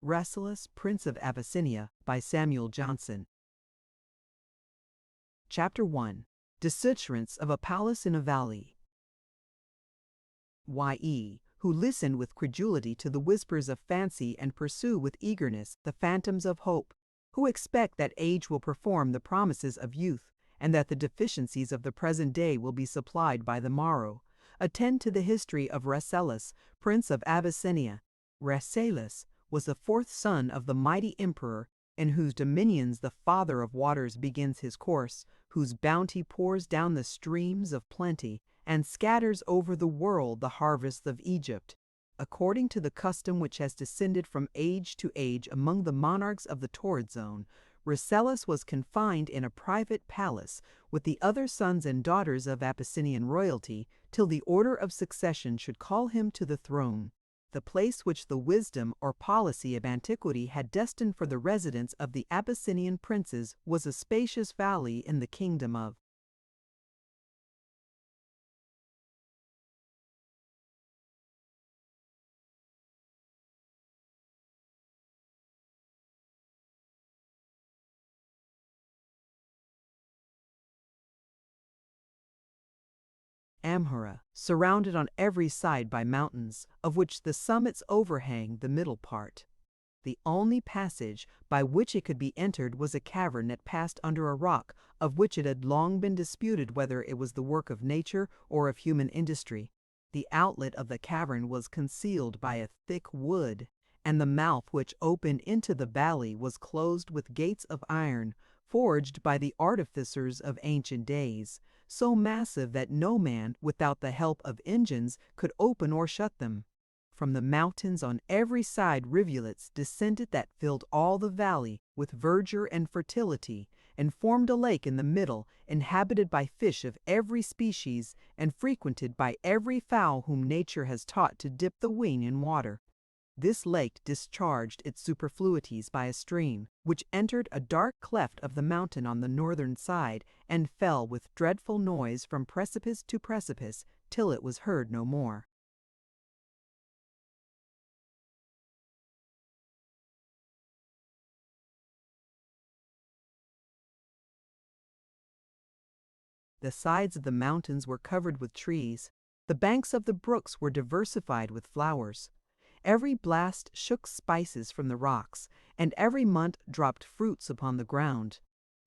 Rasselas, Prince of Abyssinia by Samuel Johnson. Chapter 1. Dissatisfaction of a Palace in a Valley. Y.E., who listened with credulity to the whispers of fancy and pursue with eagerness the phantoms of hope, who expect that age will perform the promises of youth, and that the deficiencies of the present day will be supplied by the morrow, attend to the history of Rasselas, Prince of Abyssinia. Rasselas was the fourth son of the mighty emperor, in whose dominions the Father of Waters begins his course, whose bounty pours down the streams of plenty, and scatters over the world the harvests of Egypt. According to the custom which has descended from age to age among the monarchs of the torrid zone, Rasselas was confined in a private palace with the other sons and daughters of Abyssinian royalty till the order of succession should call him to the throne. The place which the wisdom or policy of antiquity had destined for the residence of the Abyssinian princes was a spacious valley in the kingdom of Amhara, surrounded on every side by mountains, of which the summits overhang the middle part. The only passage by which it could be entered was a cavern that passed under a rock, of which it had long been disputed whether it was the work of nature or of human industry. The outlet of the cavern was concealed by a thick wood, and the mouth which opened into the valley was closed with gates of iron, forged by the artificers of ancient days, so massive that no man, without the help of engines, could open or shut them. From the mountains on every side rivulets descended that filled all the valley with verdure and fertility, and formed a lake in the middle, inhabited by fish of every species, and frequented by every fowl whom nature has taught to dip the wing in water. This lake discharged its superfluities by a stream, which entered a dark cleft of the mountain on the northern side, and fell with dreadful noise from precipice to precipice, till it was heard no more. The sides of the mountains were covered with trees. The banks of the brooks were diversified with flowers. Every blast shook spices from the rocks, and every month dropped fruits upon the ground.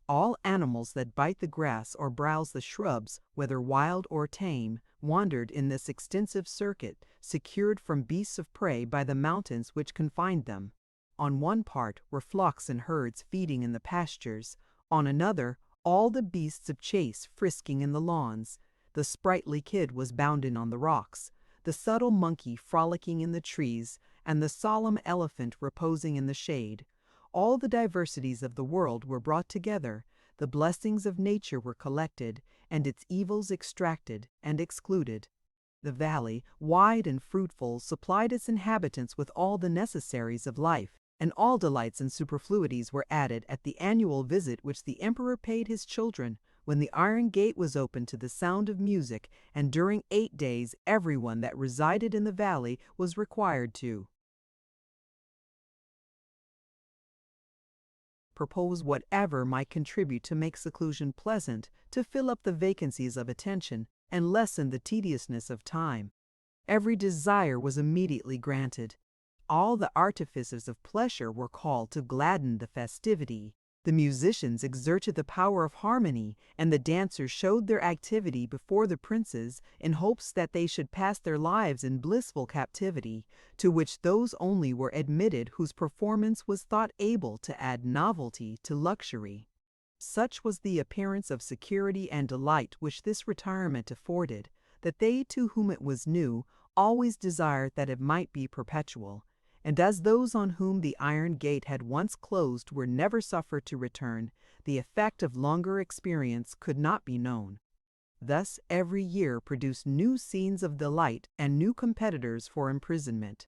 All animals that bite the grass or browse the shrubs, whether wild or tame, wandered in this extensive circuit, secured from beasts of prey by the mountains which confined them. On one part were flocks and herds feeding in the pastures, on another all the beasts of chase frisking in the lawns. The sprightly kid was bounding on the rocks, the subtle monkey frolicking in the trees, and the solemn elephant reposing in the shade. All the diversities of the world were brought together, the blessings of nature were collected, and its evils extracted and excluded. The valley, wide and fruitful, supplied its inhabitants with all the necessaries of life, and all delights and superfluities were added at the annual visit which the emperor paid his children, when the iron gate was opened to the sound of music, and during 8 days everyone that resided in the valley was required to propose whatever might contribute to make seclusion pleasant, to fill up the vacancies of attention, and lessen the tediousness of time. Every desire was immediately granted. All the artifices of pleasure were called to gladden the festivity. The musicians exerted the power of harmony, and the dancers showed their activity before the princes in hopes that they should pass their lives in blissful captivity, to which those only were admitted whose performance was thought able to add novelty to luxury. Such was the appearance of security and delight which this retirement afforded, that they to whom it was new always desired that it might be perpetual. And as those on whom the iron gate had once closed were never suffered to return, the effect of longer experience could not be known. Thus every year produced new scenes of delight and new competitors for imprisonment.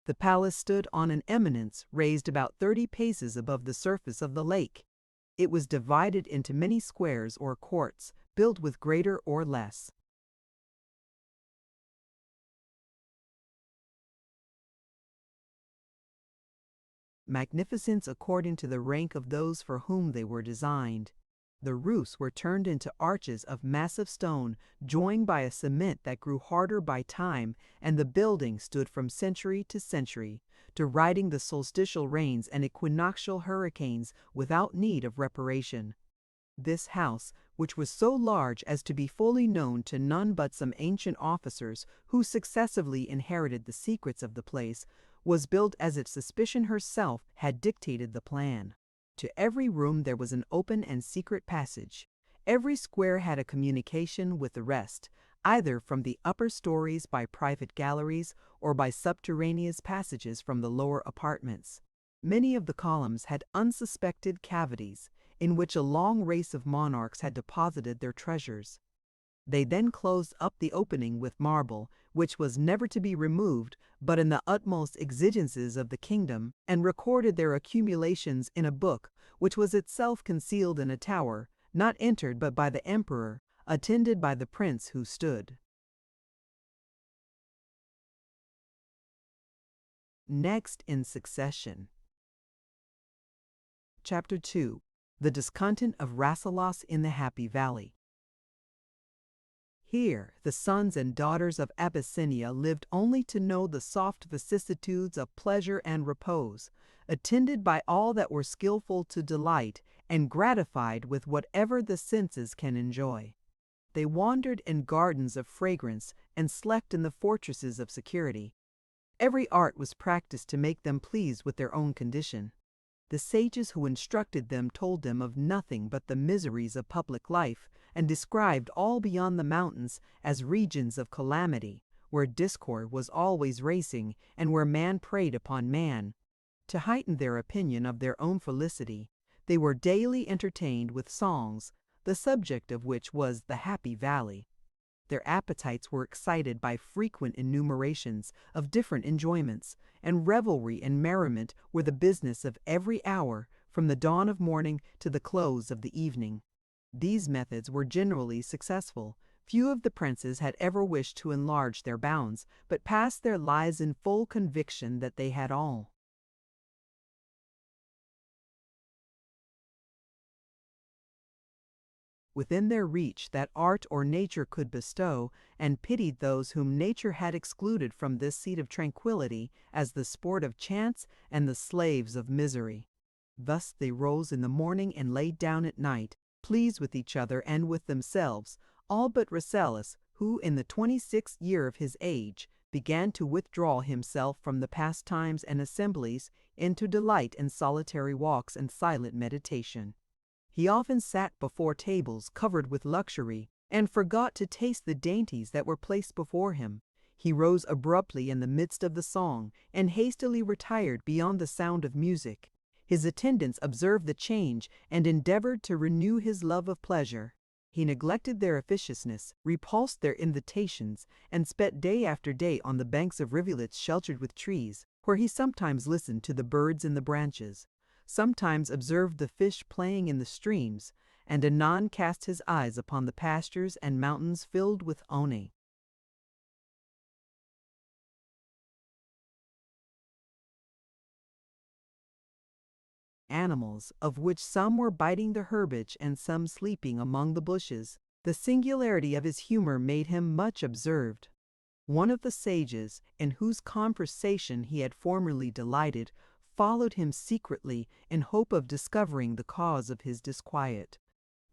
The palace stood on an eminence raised about 30 paces above the surface of the lake. It was divided into many squares or courts, built with greater or less magnificence according to the rank of those for whom they were designed. The roofs were turned into arches of massive stone, joined by a cement that grew harder by time, and the building stood from century to century, deriding the solstitial rains and equinoctial hurricanes without need of reparation. This house, which was so large as to be fully known to none but some ancient officers who successively inherited the secrets of the place, was built as if Suspicion herself had dictated the plan. To every room there was an open and secret passage. Every square had a communication with the rest, either from the upper stories by private galleries or by subterraneous passages from the lower apartments. Many of the columns had unsuspected cavities, in which a long race of monarchs had deposited their treasures. They then closed up the opening with marble, which was never to be removed but in the utmost exigencies of the kingdom, and recorded their accumulations in a book, which was itself concealed in a tower, not entered but by the emperor, attended by the prince who stood next in succession. Chapter 2. The Discontent of Rasselas in the Happy Valley. Here, the sons and daughters of Abyssinia lived only to know the soft vicissitudes of pleasure and repose, attended by all that were skillful to delight, and gratified with whatever the senses can enjoy. They wandered in gardens of fragrance and slept in the fortresses of security. Every art was practiced to make them pleased with their own condition. The sages who instructed them told them of nothing but the miseries of public life, and described all beyond the mountains as regions of calamity, where discord was always racing, and where man preyed upon man. To heighten their opinion of their own felicity, they were daily entertained with songs, the subject of which was the Happy Valley. Their appetites were excited by frequent enumerations of different enjoyments, and revelry and merriment were the business of every hour, from the dawn of morning to the close of the evening. These methods were generally successful. Few of the princes had ever wished to enlarge their bounds, but passed their lives in full conviction that they had all within their reach that art or nature could bestow, and pitied those whom nature had excluded from this seat of tranquillity as the sport of chance and the slaves of misery. Thus they rose in the morning and laid down at night, pleased with each other and with themselves, all but Rasselas, who in the 26th year of his age began to withdraw himself from the pastimes and assemblies into delight in solitary walks and silent meditation. He often sat before tables covered with luxury, and forgot to taste the dainties that were placed before him. He rose abruptly in the midst of the song, and hastily retired beyond the sound of music. His attendants observed the change, and endeavored to renew his love of pleasure. He neglected their officiousness, repulsed their invitations, and spent day after day on the banks of rivulets sheltered with trees, where he sometimes listened to the birds in the branches, sometimes observed the fish playing in the streams, and anon cast his eyes upon the pastures and mountains filled with one animals, of which some were biting the herbage and some sleeping among the bushes. The singularity of his humor made him much observed. One of the sages, in whose conversation he had formerly delighted, followed him secretly in hope of discovering the cause of his disquiet.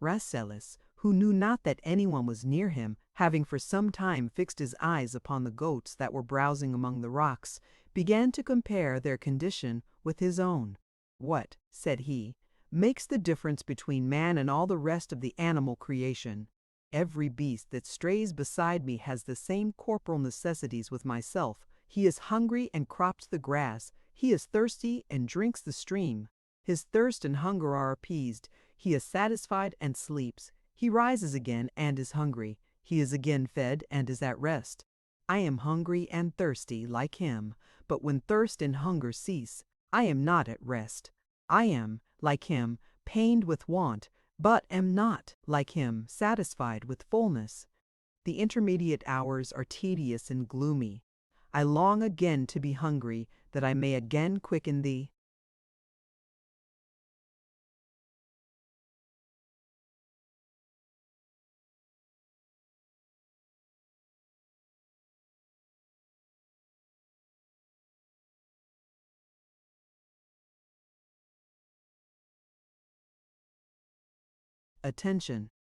Rasselas, who knew not that anyone was near him, having for some time fixed his eyes upon the goats that were browsing among the rocks, began to compare their condition with his own. "What," said he, "makes the difference between man and all the rest of the animal creation? Every beast that strays beside me has the same corporal necessities with myself. He is hungry and crops the grass. He is thirsty and drinks the stream. His thirst and hunger are appeased. He is satisfied and sleeps. He rises again and is hungry. He is again fed and is at rest. I am hungry and thirsty like him, but when thirst and hunger cease, I am not at rest. I am, like him, pained with want, but am not, like him, satisfied with fullness. The intermediate hours are tedious and gloomy. I long again to be hungry, that I may again quicken thee." attention.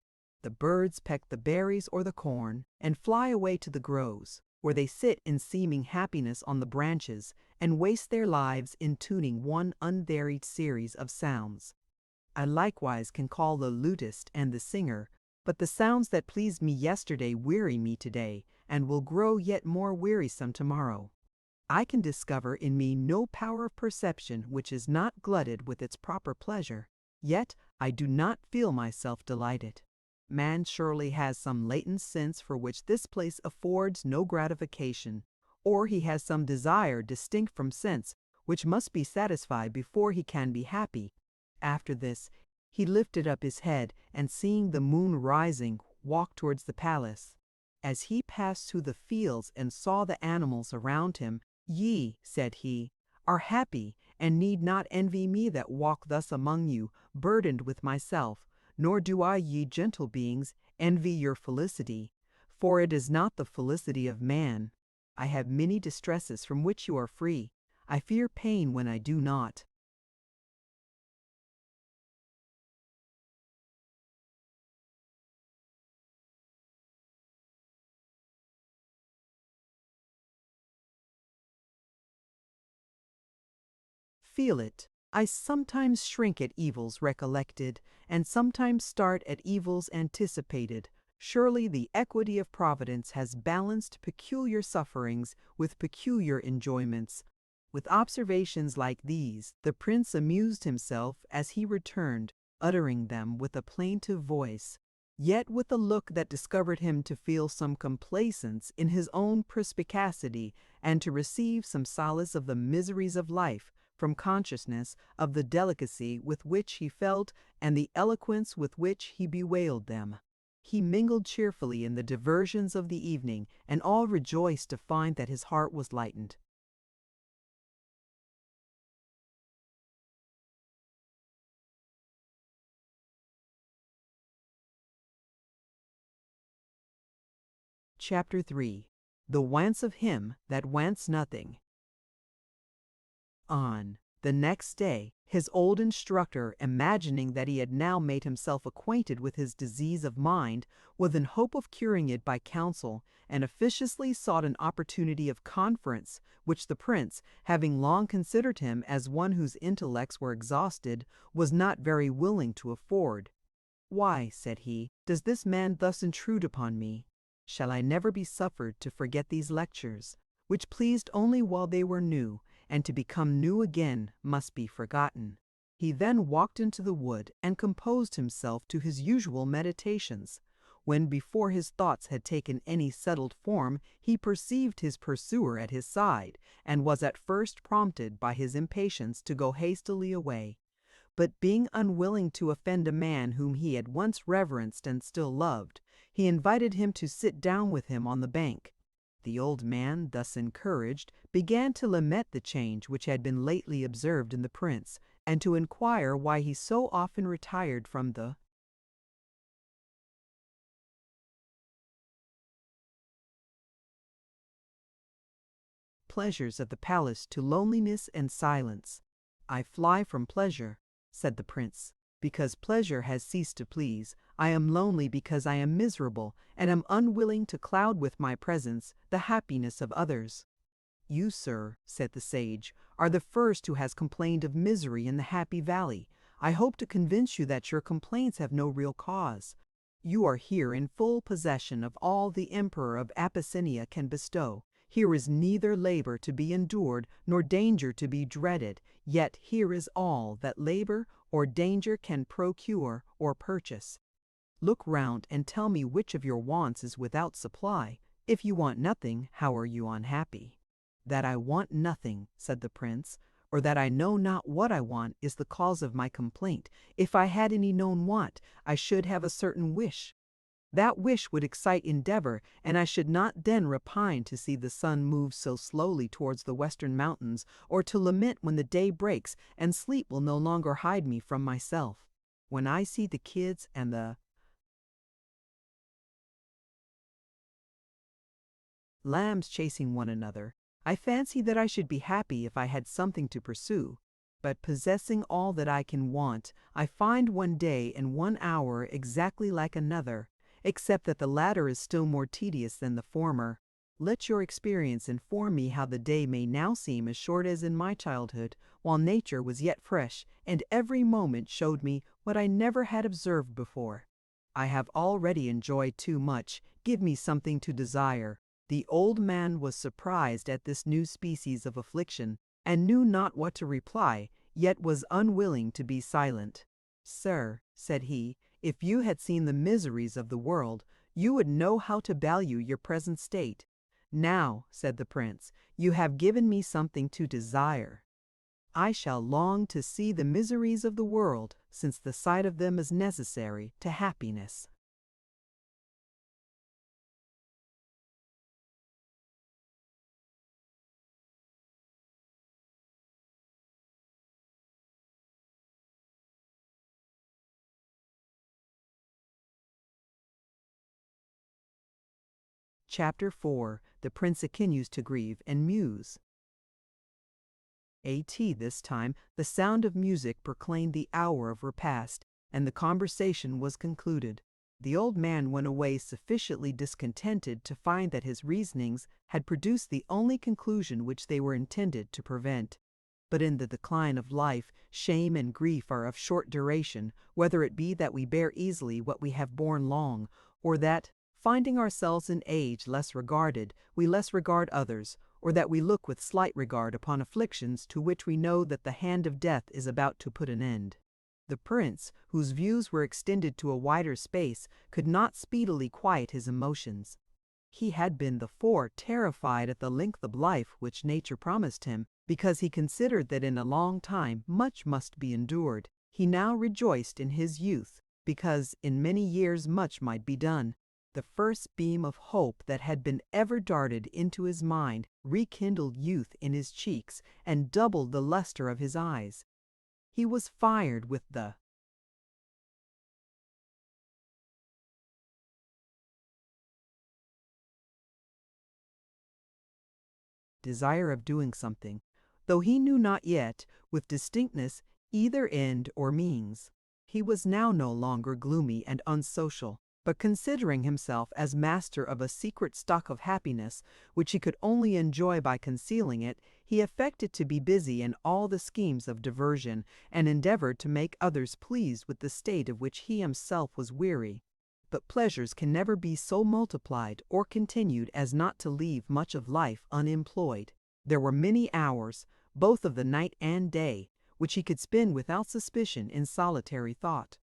The birds peck the berries or the corn and fly away to the groves, where they sit in seeming happiness on the branches and waste their lives in tuning one unvaried series of sounds. I likewise can call the lutist and the singer, but the sounds that pleased me yesterday weary me today, and will grow yet more wearisome tomorrow. I can discover in me no power of perception which is not glutted with its proper pleasure, yet I do not feel myself delighted. Man surely has some latent sense for which this place affords no gratification, or he has some desire distinct from sense which must be satisfied before he can be happy. After this, he lifted up his head, and seeing the moon rising, walked towards the palace. As he passed through the fields and saw the animals around him, "Ye," said he, "are happy, and need not envy me that walk thus among you, burdened with myself, nor do I, ye gentle beings, envy your felicity, for it is not the felicity of man. I have many distresses from which you are free. I fear pain when I do not." Feel it. I sometimes shrink at evils recollected, and sometimes start at evils anticipated. Surely the equity of Providence has balanced peculiar sufferings with peculiar enjoyments. With observations like these, the prince amused himself as he returned, uttering them with a plaintive voice, yet with a look that discovered him to feel some complacence in his own perspicacity, and to receive some solace of the miseries of life from consciousness of the delicacy with which he felt and the eloquence with which he bewailed them. He mingled cheerfully in the diversions of the evening, and all rejoiced to find that his heart was lightened. Chapter 3. The Wants of Him That Wants Nothing. On the next day, his old instructor, imagining that he had now made himself acquainted with his disease of mind, with an hope of curing it by counsel, and officiously sought an opportunity of conference, which the prince, having long considered him as one whose intellects were exhausted, was not very willing to afford. "Why," said he, "does this man thus intrude upon me? Shall I never be suffered to forget these lectures, which pleased only while they were new, and to become new again must be forgotten?" He then walked into the wood and composed himself to his usual meditations, when before his thoughts had taken any settled form he perceived his pursuer at his side, and was at first prompted by his impatience to go hastily away. But being unwilling to offend a man whom he had once reverenced and still loved, he invited him to sit down with him on the bank. The old man, thus encouraged, began to lament the change which had been lately observed in the prince, and to inquire why he so often retired from the pleasures of the palace to loneliness and silence. "I fly from pleasure," said the prince, "because pleasure has ceased to please. I am lonely because I am miserable, and am unwilling to cloud with my presence the happiness of others." "You, sir," said the sage, "are the first who has complained of misery in the Happy Valley. I hope to convince you that your complaints have no real cause. You are here in full possession of all the Emperor of Abyssinia can bestow. Here is neither labor to be endured nor danger to be dreaded, yet here is all that labor or danger can procure or purchase. Look round and tell me which of your wants is without supply. If you want nothing, how are you unhappy?" "That I want nothing," said the prince, "or that I know not what I want, is the cause of my complaint. If I had any known want, I should have a certain wish. That wish would excite endeavor, and I should not then repine to see the sun move so slowly towards the western mountains, or to lament when the day breaks and sleep will no longer hide me from myself. When I see the kids and the lambs chasing one another, I fancy that I should be happy if I had something to pursue. but possessing all that I can want, I find one day and 1 hour exactly like another, except that the latter is still more tedious than the former. Let your experience inform me how the day may now seem as short as in my childhood, while nature was yet fresh, and every moment showed me what I never had observed before. I have already enjoyed too much. Give me something to desire. The old man was surprised at this new species of affliction, and knew not what to reply, yet was unwilling to be silent. "Sir," said he, "if you had seen the miseries of the world, you would know how to value your present state." "Now," said the prince, "you have given me something to desire. I shall long to see the miseries of the world, since the sight of them is necessary to happiness." Chapter 4. The prince continues to grieve and muse. This time, the sound of music proclaimed the hour of repast, and the conversation was concluded. The old man went away sufficiently discontented to find that his reasonings had produced the only conclusion which they were intended to prevent. But in the decline of life, shame and grief are of short duration, whether it be that we bear easily what we have borne long, or that, finding ourselves in age less regarded, we less regard others, or that we look with slight regard upon afflictions to which we know that the hand of death is about to put an end. The prince, whose views were extended to a wider space, could not speedily quiet his emotions. He had been before terrified at the length of life which nature promised him, because he considered that in a long time much must be endured. He now rejoiced in his youth, because in many years much might be done. The first beam of hope that had been ever darted into his mind rekindled youth in his cheeks and doubled the luster of his eyes. He was fired with the desire of doing something, though he knew not yet, with distinctness, either end or means. He was now no longer gloomy and unsocial, but considering himself as master of a secret stock of happiness, which he could only enjoy by concealing it, he affected to be busy in all the schemes of diversion, and endeavored to make others pleased with the state of which he himself was weary. But pleasures can never be so multiplied or continued as not to leave much of life unemployed. There were many hours, both of the night and day, which he could spend without suspicion in solitary thought.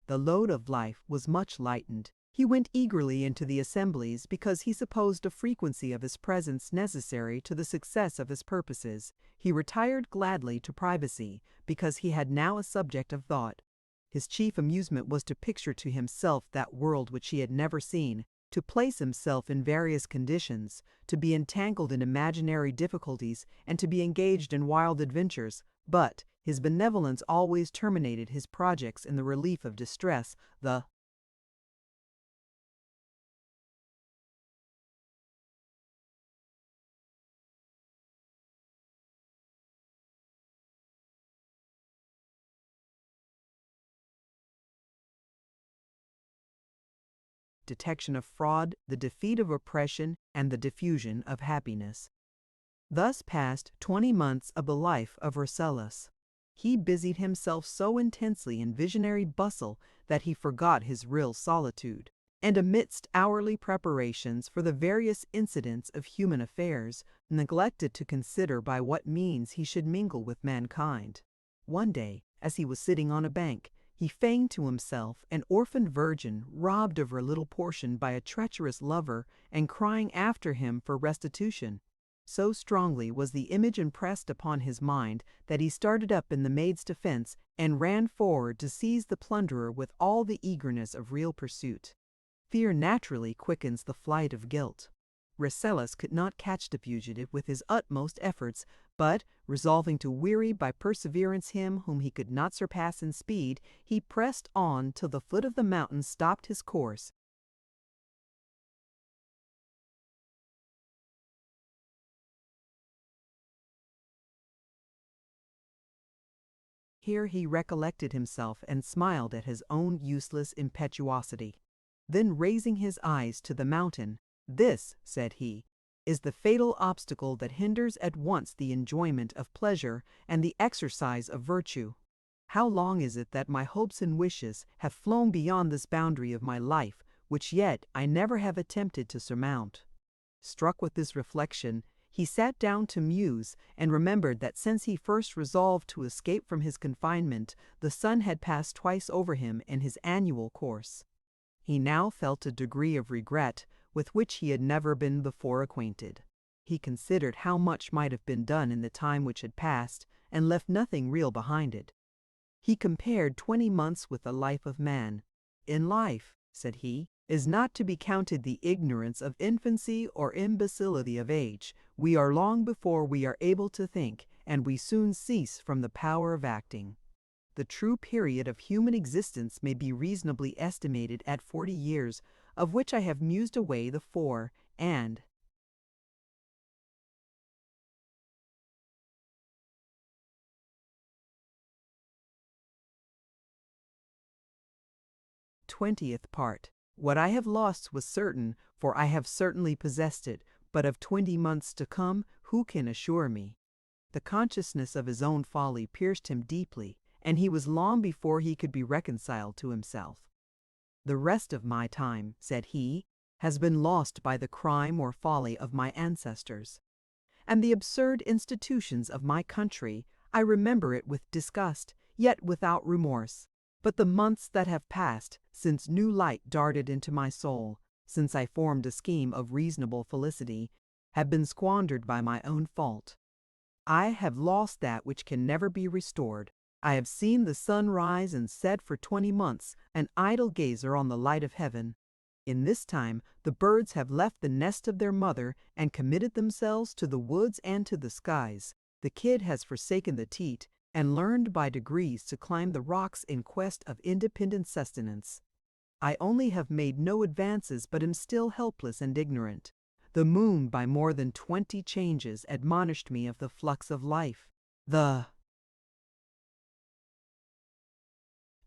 The load of life was much lightened. He went eagerly into the assemblies because he supposed a frequency of his presence necessary to the success of his purposes. He retired gladly to privacy because he had now a subject of thought. His chief amusement was to picture to himself that world which he had never seen, to place himself in various conditions, to be entangled in imaginary difficulties, and to be engaged in wild adventures. But his benevolence always terminated his projects in the relief of distress, the detection of fraud, the defeat of oppression, and the diffusion of happiness. Thus passed 20 months of the life of Rasselas. He busied himself so intensely in visionary bustle that he forgot his real solitude, and amidst hourly preparations for the various incidents of human affairs, neglected to consider by what means he should mingle with mankind. One day, as he was sitting on a bank, he feigned to himself an orphaned virgin robbed of her little portion by a treacherous lover and crying after him for restitution. So strongly was the image impressed upon his mind that he started up in the maid's defense and ran forward to seize the plunderer with all the eagerness of real pursuit. Fear naturally quickens the flight of guilt. Rasselas could not catch the fugitive with his utmost efforts, but, resolving to weary by perseverance him whom he could not surpass in speed, he pressed on till the foot of the mountain stopped his course. Here he recollected himself and smiled at his own useless impetuosity. Then raising his eyes to the mountain, "This," said he, "is the fatal obstacle that hinders at once the enjoyment of pleasure and the exercise of virtue. How long is it that my hopes and wishes have flown beyond this boundary of my life, which yet I never have attempted to surmount?" Struck with this reflection, he sat down to muse, and remembered that since he first resolved to escape from his confinement, the sun had passed twice over him in his annual course. He now felt a degree of regret with which he had never been before acquainted. He considered how much might have been done in the time which had passed, and left nothing real behind it. He compared 20 months with the life of man. "In life," said he, "is not to be counted the ignorance of infancy or imbecility of age. We are long before we are able to think, and we soon cease from the power of acting. The true period of human existence may be reasonably estimated at 40 years, of which I have mused away the 4, and 20th part. What I have lost was certain, for I have certainly possessed it, but of 20 months to come, who can assure me?" The consciousness of his own folly pierced him deeply, and he was long before he could be reconciled to himself. "The rest of my time," said he, "has been lost by the crime or folly of my ancestors, and the absurd institutions of my country. I remember it with disgust, yet without remorse. But the months that have passed, since new light darted into my soul, since I formed a scheme of reasonable felicity, have been squandered by my own fault. I have lost that which can never be restored. I have seen the sun rise and set for 20 months, an idle gazer on the light of heaven. In this time the birds have left the nest of their mother and committed themselves to the woods and to the skies. The kid has forsaken the teat, and learned by degrees to climb the rocks in quest of independent sustenance. I only have made no advances, but am still helpless and ignorant. The moon by more than 20 changes admonished me of the flux of life. The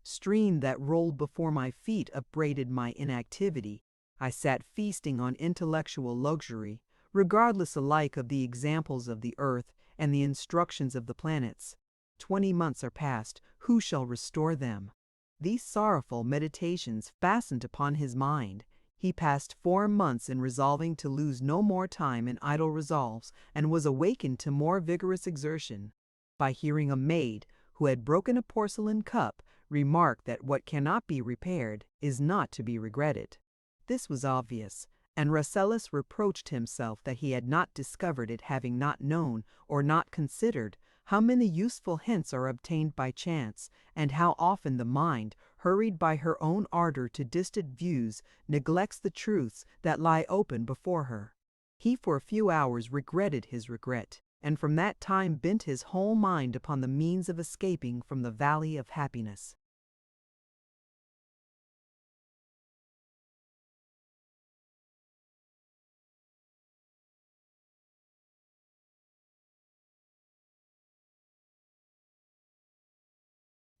stream that rolled before my feet upbraided my inactivity. I sat feasting on intellectual luxury, regardless alike of the examples of the earth and the instructions of the planets. 20 months are past, who shall restore them? These sorrowful meditations fastened upon his mind. He passed 4 months in resolving to lose no more time in idle resolves, and was awakened to more vigorous exertion by hearing a maid, who had broken a porcelain cup, remark that what cannot be repaired is not to be regretted. This was obvious, and Rasselas reproached himself that he had not discovered it, having not known, or not considered, how many useful hints are obtained by chance, and how often the mind, hurried by her own ardor to distant views, neglects the truths that lie open before her. He for a few hours regretted his regret, and from that time bent his whole mind upon the means of escaping from the valley of happiness.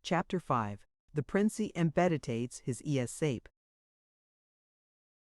Chapter 5. The Prince Meditates His Escape.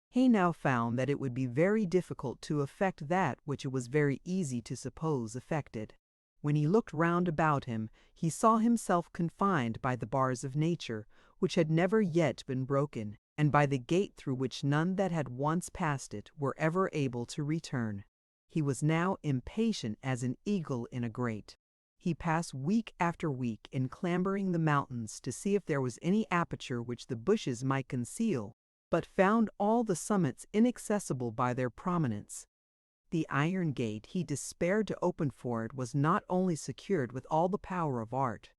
He now found that it would be very difficult to effect that which it was very easy to suppose effected. When he looked round about him, he saw himself confined by the bars of nature, which had never yet been broken, and by the gate through which none that had once passed it were ever able to return. He was now impatient as an eagle in a grate. He passed week after week in clambering the mountains to see if there was any aperture which the bushes might conceal, but found all the summits inaccessible by their prominence. The iron gate he despaired to open for it was not only secured with all the power of art,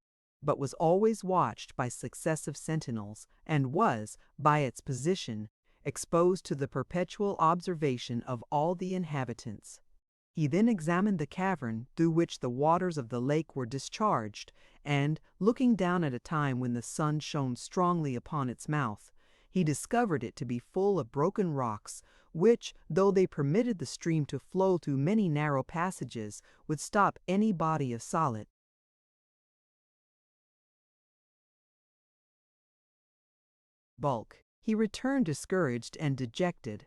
but was always watched by successive sentinels, and was, by its position, exposed to the perpetual observation of all the inhabitants. He then examined the cavern through which the waters of the lake were discharged, and, looking down at a time when the sun shone strongly upon its mouth, he discovered it to be full of broken rocks, which, though they permitted the stream to flow through many narrow passages, would stop any body of solid bulk, he returned discouraged and dejected.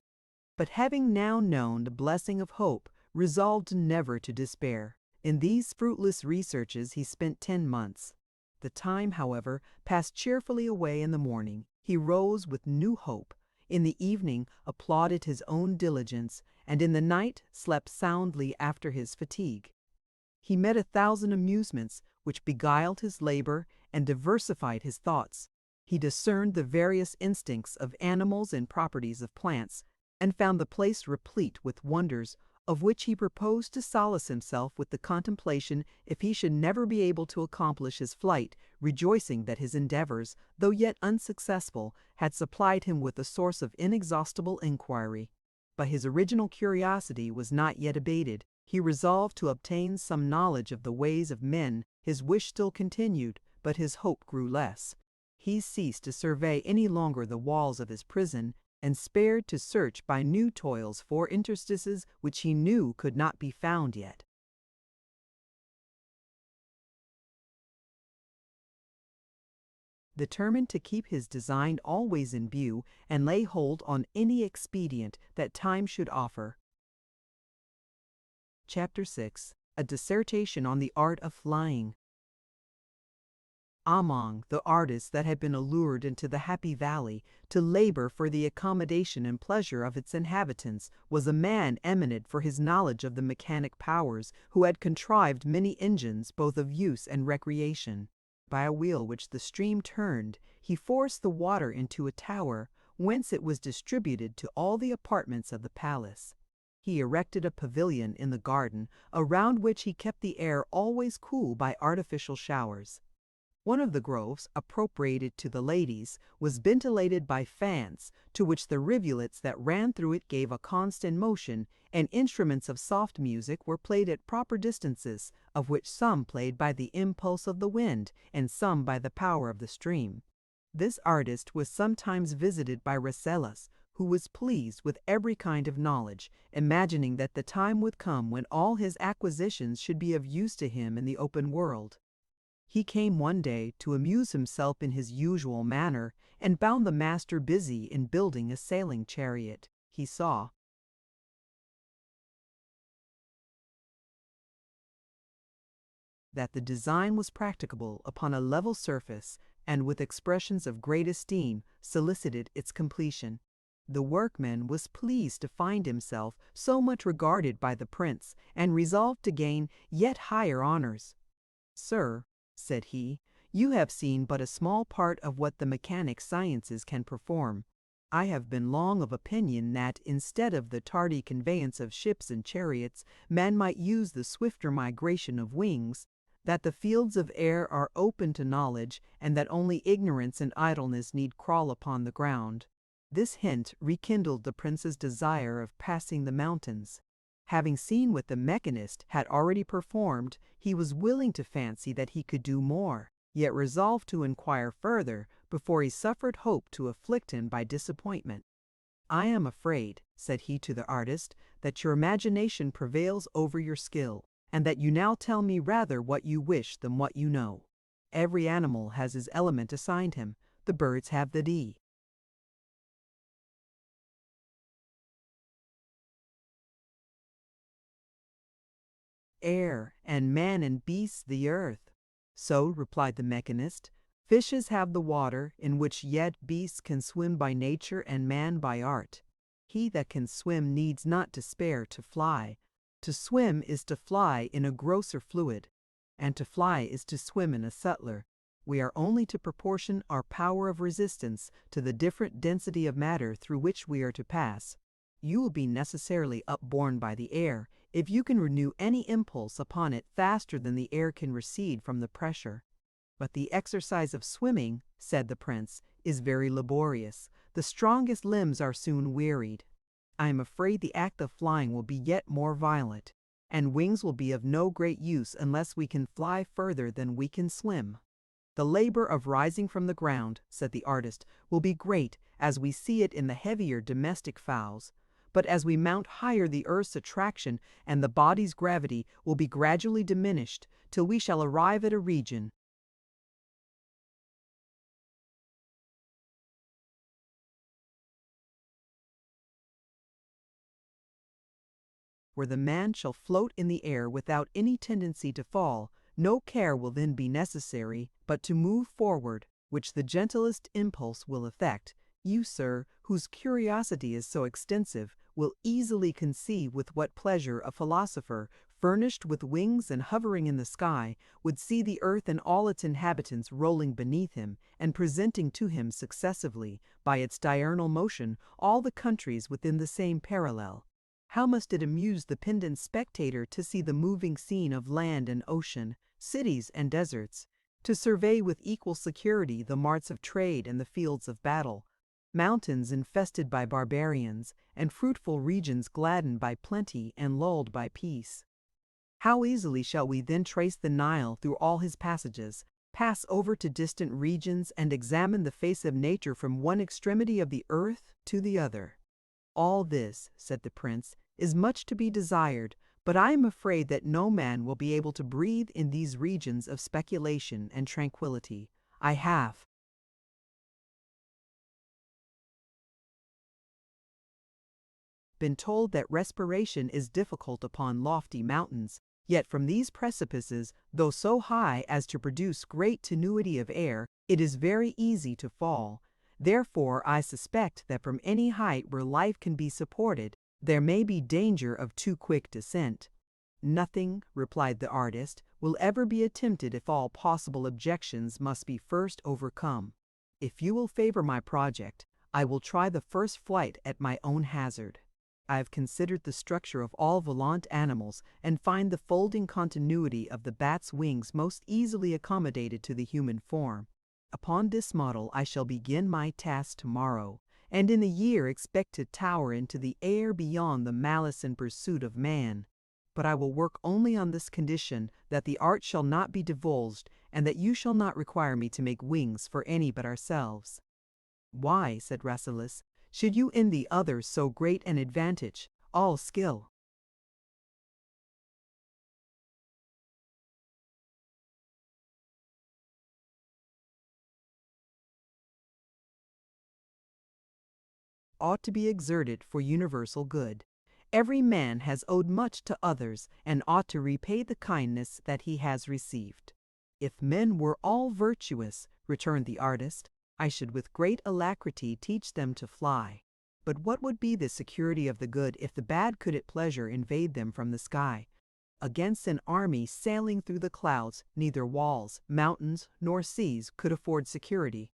But having now known the blessing of hope, resolved never to despair. In these fruitless researches he spent 10 months. The time, however, passed cheerfully away. In the morning he rose with new hope, in the evening applauded his own diligence, and in the night slept soundly after his fatigue. He met 1,000 amusements which beguiled his labor and diversified his thoughts. He discerned the various instincts of animals and properties of plants, and found the place replete with wonders, of which he proposed to solace himself with the contemplation if he should never be able to accomplish his flight, rejoicing that his endeavors, though yet unsuccessful, had supplied him with a source of inexhaustible inquiry. But his original curiosity was not yet abated. He resolved to obtain some knowledge of the ways of men. His wish still continued, but his hope grew less. He ceased to survey any longer the walls of his prison, and spared to search by new toils for interstices which he knew could not be found yet. Determined to keep his design always in view and lay hold on any expedient that time should offer. Chapter 6. A dissertation on the art of flying. Among the artists that had been allured into the Happy Valley to labor for the accommodation and pleasure of its inhabitants was a man eminent for his knowledge of the mechanic powers, who had contrived many engines both of use and recreation. By a wheel which the stream turned, he forced the water into a tower, whence it was distributed to all the apartments of the palace. He erected a pavilion in the garden, around which he kept the air always cool by artificial showers. One of the groves, appropriated to the ladies, was ventilated by fans, to which the rivulets that ran through it gave a constant motion, and instruments of soft music were played at proper distances, of which some played by the impulse of the wind, and some by the power of the stream. This artist was sometimes visited by Rasselas, who was pleased with every kind of knowledge, imagining that the time would come when all his acquisitions should be of use to him in the open world. He came one day to amuse himself in his usual manner, and found the master busy in building a sailing chariot. He saw that the design was practicable upon a level surface, and with expressions of great esteem solicited its completion. The workman was pleased to find himself so much regarded by the prince, and resolved to gain yet higher honors. "Sir," said he, "you have seen but a small part of what the mechanic sciences can perform. I have been long of opinion that, instead of the tardy conveyance of ships and chariots, man might use the swifter migration of wings, that the fields of air are open to knowledge, and that only ignorance and idleness need crawl upon the ground." This hint rekindled the prince's desire of passing the mountains. Having seen what the mechanist had already performed, he was willing to fancy that he could do more, yet resolved to inquire further before he suffered hope to afflict him by disappointment. "I am afraid," said he to the artist, "that your imagination prevails over your skill, and that you now tell me rather what you wish than what you know. Every animal has his element assigned him. The birds have the D. Air, and man and beasts the earth." "So," replied the mechanist, "fishes have the water, in which yet beasts can swim by nature and man by art. He that can swim needs not despair to fly. To swim is to fly in a grosser fluid, and to fly is to swim in a subtler. We are only to proportion our power of resistance to the different density of matter through which we are to pass. You will be necessarily upborne by the air, if you can renew any impulse upon it faster than the air can recede from the pressure. But the exercise of swimming," said the prince, "is very laborious. The strongest limbs are soon wearied. I am afraid the act of flying will be yet more violent, and wings will be of no great use unless we can fly further than we can swim." "The labor of rising from the ground," said the artist, "will be great, as we see it in the heavier domestic fowls. But as we mount higher, the earth's attraction and the body's gravity will be gradually diminished, till we shall arrive at a region where the man shall float in the air without any tendency to fall. No care will then be necessary, but to move forward, which the gentlest impulse will effect. You, sir, whose curiosity is so extensive, will easily conceive with what pleasure a philosopher, furnished with wings and hovering in the sky, would see the earth and all its inhabitants rolling beneath him, and presenting to him successively, by its diurnal motion, all the countries within the same parallel. How must it amuse the pendent spectator to see the moving scene of land and ocean, cities and deserts, to survey with equal security the marts of trade and the fields of battle, mountains infested by barbarians, and fruitful regions gladdened by plenty and lulled by peace. How easily shall we then trace the Nile through all his passages, pass over to distant regions, and examine the face of nature from one extremity of the earth to the other. All this, said the prince, is much to be desired, but I am afraid that no man will be able to breathe in these regions of speculation and tranquillity. I have been told that respiration is difficult upon lofty mountains, yet from these precipices, though so high as to produce great tenuity of air, it is very easy to fall. Therefore I suspect that from any height where life can be supported, there may be danger of too quick descent. Nothing, replied the artist, will ever be attempted if all possible objections must be first overcome. If you will favor my project, I will try the first flight at my own hazard. I have considered the structure of all volant animals, and find the folding continuity of the bat's wings most easily accommodated to the human form. Upon this model I shall begin my task tomorrow, and in a year expect to tower into the air beyond the malice and pursuit of man. But I will work only on this condition, that the art shall not be divulged, and that you shall not require me to make wings for any but ourselves. Why, said Rasselas, should you envy others so great an advantage, all skill? Ought to be exerted for universal good. Every man has owed much to others, and ought to repay the kindness that he has received. If men were all virtuous, returned the artist, I should with great alacrity teach them to fly. But what would be the security of the good if the bad could at pleasure invade them from the sky? Against an army sailing through the clouds, neither walls, mountains, nor seas could afford security.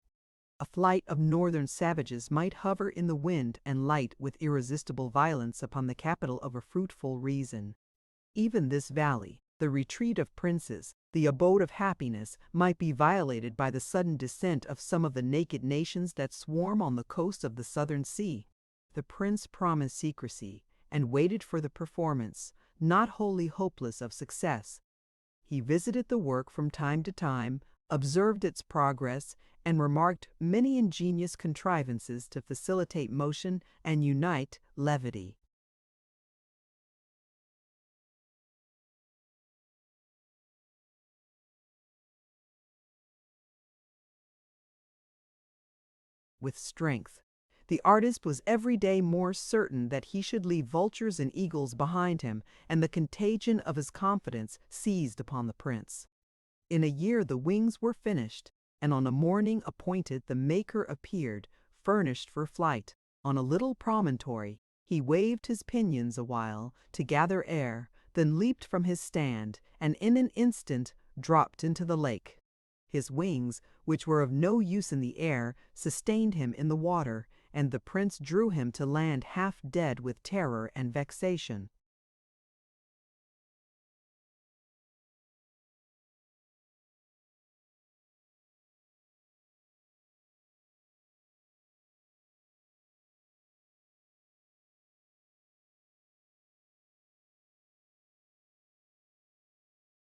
A flight of northern savages might hover in the wind and light with irresistible violence upon the capital of a fruitful reason. Even this valley, the retreat of princes, the abode of happiness, might be violated by the sudden descent of some of the naked nations that swarm on the coast of the southern sea. The prince promised secrecy, and waited for the performance, not wholly hopeless of success. He visited the work from time to time, observed its progress, and remarked many ingenious contrivances to facilitate motion and unite levity. With strength, the artist was every day more certain that he should leave vultures and eagles behind him, and the contagion of his confidence seized upon the prince. In a year the wings were finished, and on a morning appointed the maker appeared, furnished for flight. On a little promontory he waved his pinions awhile to gather air, then leaped from his stand, and in an instant dropped into the lake. His wings, which were of no use in the air, sustained him in the water, and the prince drew him to land half dead with terror and vexation.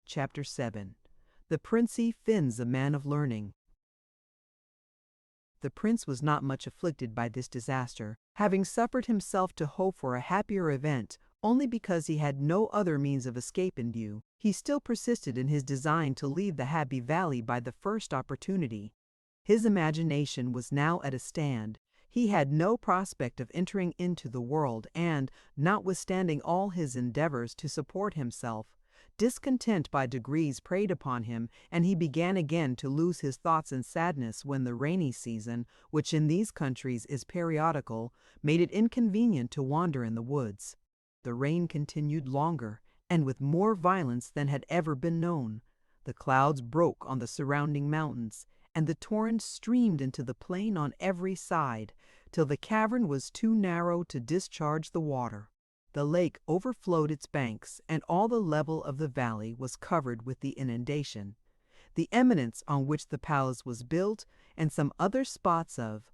Chapter 7. The Princey Finds a Man of Learning. The prince was not much afflicted by this disaster, having suffered himself to hope for a happier event only because he had no other means of escape in view. He still persisted in his design to leave the Happy Valley by the first opportunity. His imagination was now at a stand. He had no prospect of entering into the world and, notwithstanding all his endeavors to support himself, discontent by degrees preyed upon him, and he began again to lose his thoughts in sadness when the rainy season, which in these countries is periodical, made it inconvenient to wander in the woods. The rain continued longer, and with more violence than had ever been known. The clouds broke on the surrounding mountains, and the torrent streamed into the plain on every side, till the cavern was too narrow to discharge the water. The lake overflowed its banks, and all the level of the valley was covered with the inundation. The eminence on which the palace was built, and some other spots of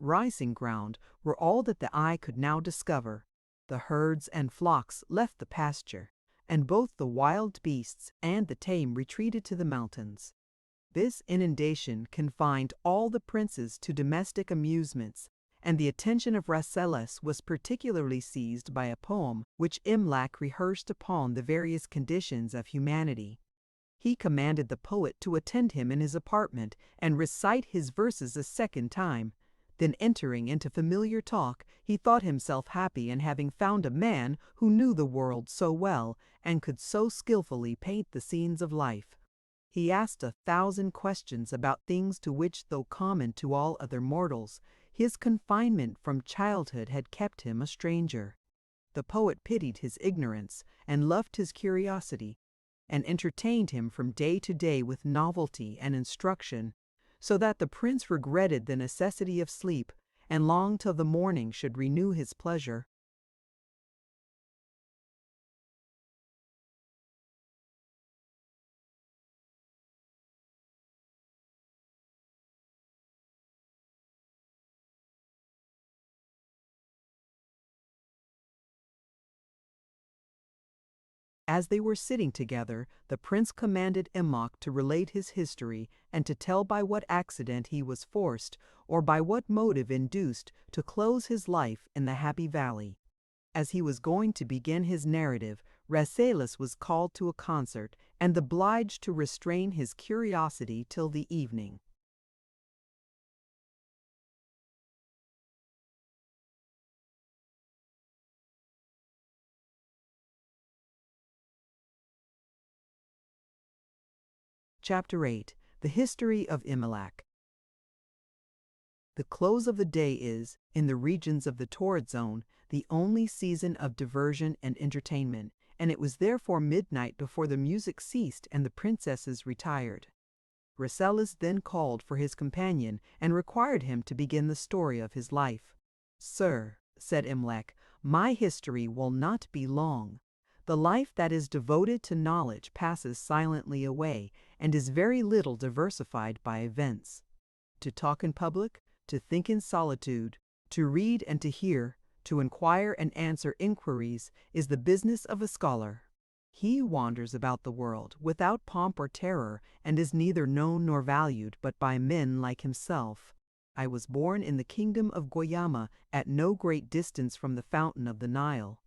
rising ground were all that the eye could now discover. The herds and flocks left the pasture, and both the wild beasts and the tame retreated to the mountains. This inundation confined all the princes to domestic amusements, and the attention of Rasselas was particularly seized by a poem which Imlac rehearsed upon the various conditions of humanity. He commanded the poet to attend him in his apartment and recite his verses a second time. Then, entering into familiar talk, he thought himself happy in having found a man who knew the world so well and could so skillfully paint the scenes of life. He asked 1,000 questions about things to which, though common to all other mortals, his confinement from childhood had kept him a stranger. The poet pitied his ignorance and loved his curiosity, and entertained him from day to day with novelty and instruction, so that the prince regretted the necessity of sleep, and longed till the morning should renew his pleasure. As they were sitting together, the prince commanded Imlac to relate his history, and to tell by what accident he was forced, or by what motive induced, to close his life in the Happy Valley. As he was going to begin his narrative, Rasselas was called to a concert, and obliged to restrain his curiosity till the evening. Chapter 8. The History of Imlac. The close of the day is, in the regions of the torrid zone, the only season of diversion and entertainment, and it was therefore midnight before the music ceased and the princesses retired. Rasselas then called for his companion and required him to begin the story of his life. "Sir," said Imlac, "my history will not be long. The life that is devoted to knowledge passes silently away, and is very little diversified by events. To talk in public, to think in solitude, to read and to hear, to inquire and answer inquiries, is the business of a scholar. He wanders about the world without pomp or terror, and is neither known nor valued but by men like himself. I was born in the kingdom of Guayama, at no great distance from the fountain of the Nile.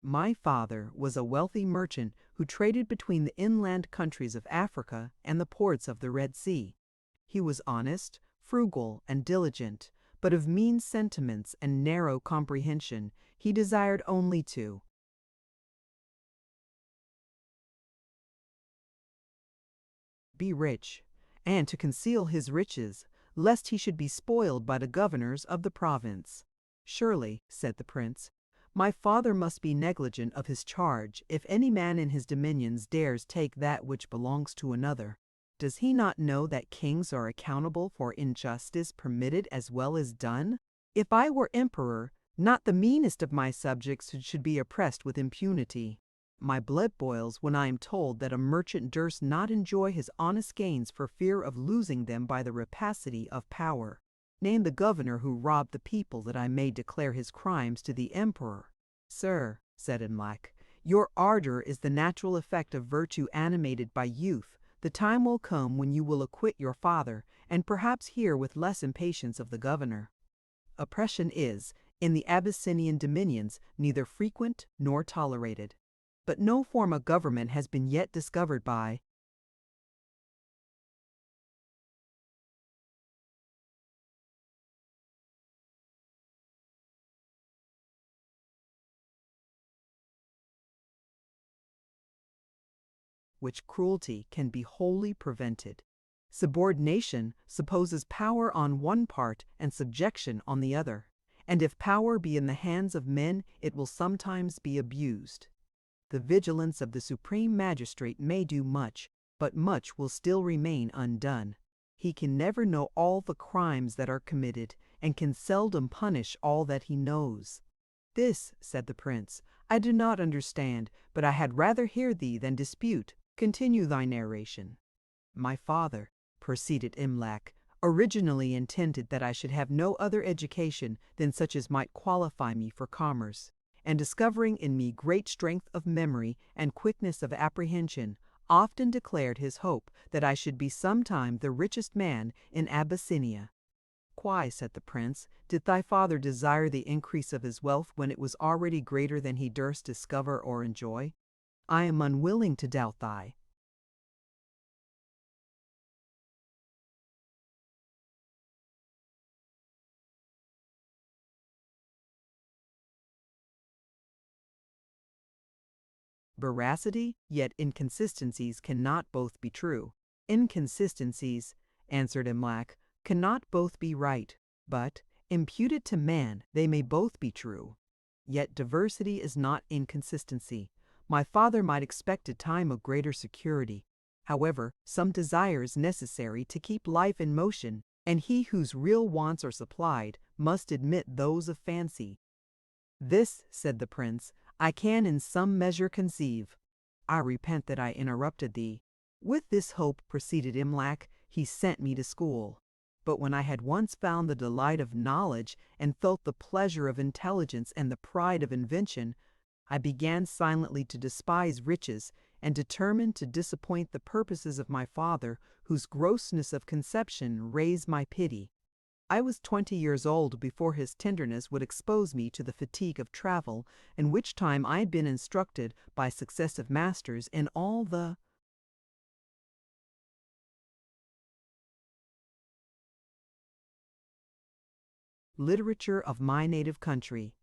My father was a wealthy merchant who traded between the inland countries of Africa and the ports of the Red Sea. He was honest, frugal, and diligent, but of mean sentiments and narrow comprehension. He desired only to be rich, and to conceal his riches, lest he should be spoiled by the governors of the province. Surely, said the prince, my father must be negligent of his charge if any man in his dominions dares take that which belongs to another. Does he not know that kings are accountable for injustice permitted as well as done? If I were emperor, not the meanest of my subjects should be oppressed with impunity. My blood boils when I am told that a merchant durst not enjoy his honest gains for fear of losing them by the rapacity of power. Name the governor who robbed the people, that I may declare his crimes to the emperor. Sir, said Imlac, your ardor is the natural effect of virtue animated by youth, the time will come when you will acquit your father, and perhaps hear with less impatience of the governor. Oppression is, in the Abyssinian dominions, neither frequent nor tolerated. But no form of government has been yet discovered by which cruelty can be wholly prevented. Subordination supposes power on one part and subjection on the other, and if power be in the hands of men, it will sometimes be abused. The vigilance of the supreme magistrate may do much, but much will still remain undone. He can never know all the crimes that are committed, and can seldom punish all that he knows. This, said the prince, I do not understand, but I had rather hear thee than dispute. Continue thy narration. My father, proceeded Imlac, originally intended that I should have no other education than such as might qualify me for commerce, and discovering in me great strength of memory and quickness of apprehension, often declared his hope that I should be sometime the richest man in Abyssinia. Why, said the prince, did thy father desire the increase of his wealth when it was already greater than he durst discover or enjoy? I am unwilling to doubt thy veracity, yet inconsistencies cannot both be true. Inconsistencies, answered Imlac, cannot both be right, but, imputed to man, they may both be true. Yet diversity is not inconsistency. My father might expect a time of greater security. However, some desire is necessary to keep life in motion, and he whose real wants are supplied must admit those of fancy. This, said the prince, I can in some measure conceive. I repent that I interrupted thee. With this hope, proceeded Imlac, he sent me to school. But when I had once found the delight of knowledge and felt the pleasure of intelligence and the pride of invention, I began silently to despise riches and determined to disappoint the purposes of my father, whose grossness of conception raised my pity. I was 20 years old before his tenderness would expose me to the fatigue of travel, in which time I had been instructed by successive masters in all the literature of my native country.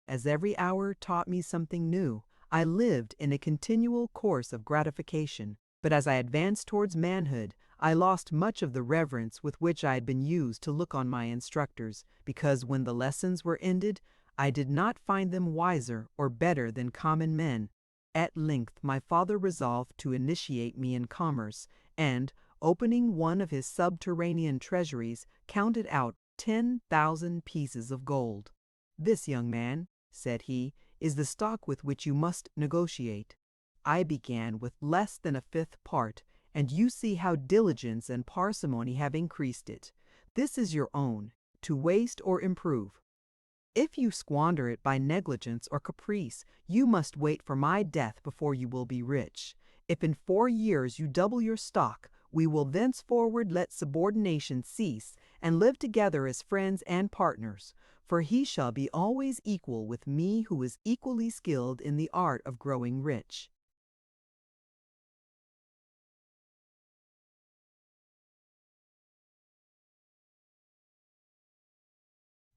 As every hour taught me something new, I lived in a continual course of gratification, but as I advanced towards manhood, I lost much of the reverence with which I had been used to look on my instructors, because when the lessons were ended, I did not find them wiser or better than common men. At length my father resolved to initiate me in commerce, and, opening one of his subterranean treasuries, counted out 10,000 pieces of gold. This, young man, said he, is the stock with which you must negotiate. I began with less than a fifth part, and you see how diligence and parsimony have increased it. This is your own, to waste or improve. If you squander it by negligence or caprice, you must wait for my death before you will be rich. If in 4 years you double your stock, we will thenceforward let subordination cease and live together as friends and partners, for he shall be always equal with me who is equally skilled in the art of growing rich.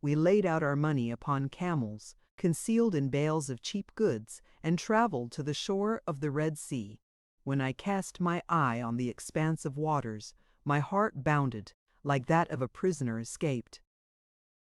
We laid out our money upon camels, concealed in bales of cheap goods, and traveled to the shore of the Red Sea. When I cast my eye on the expansive waters, my heart bounded, like that of a prisoner escaped.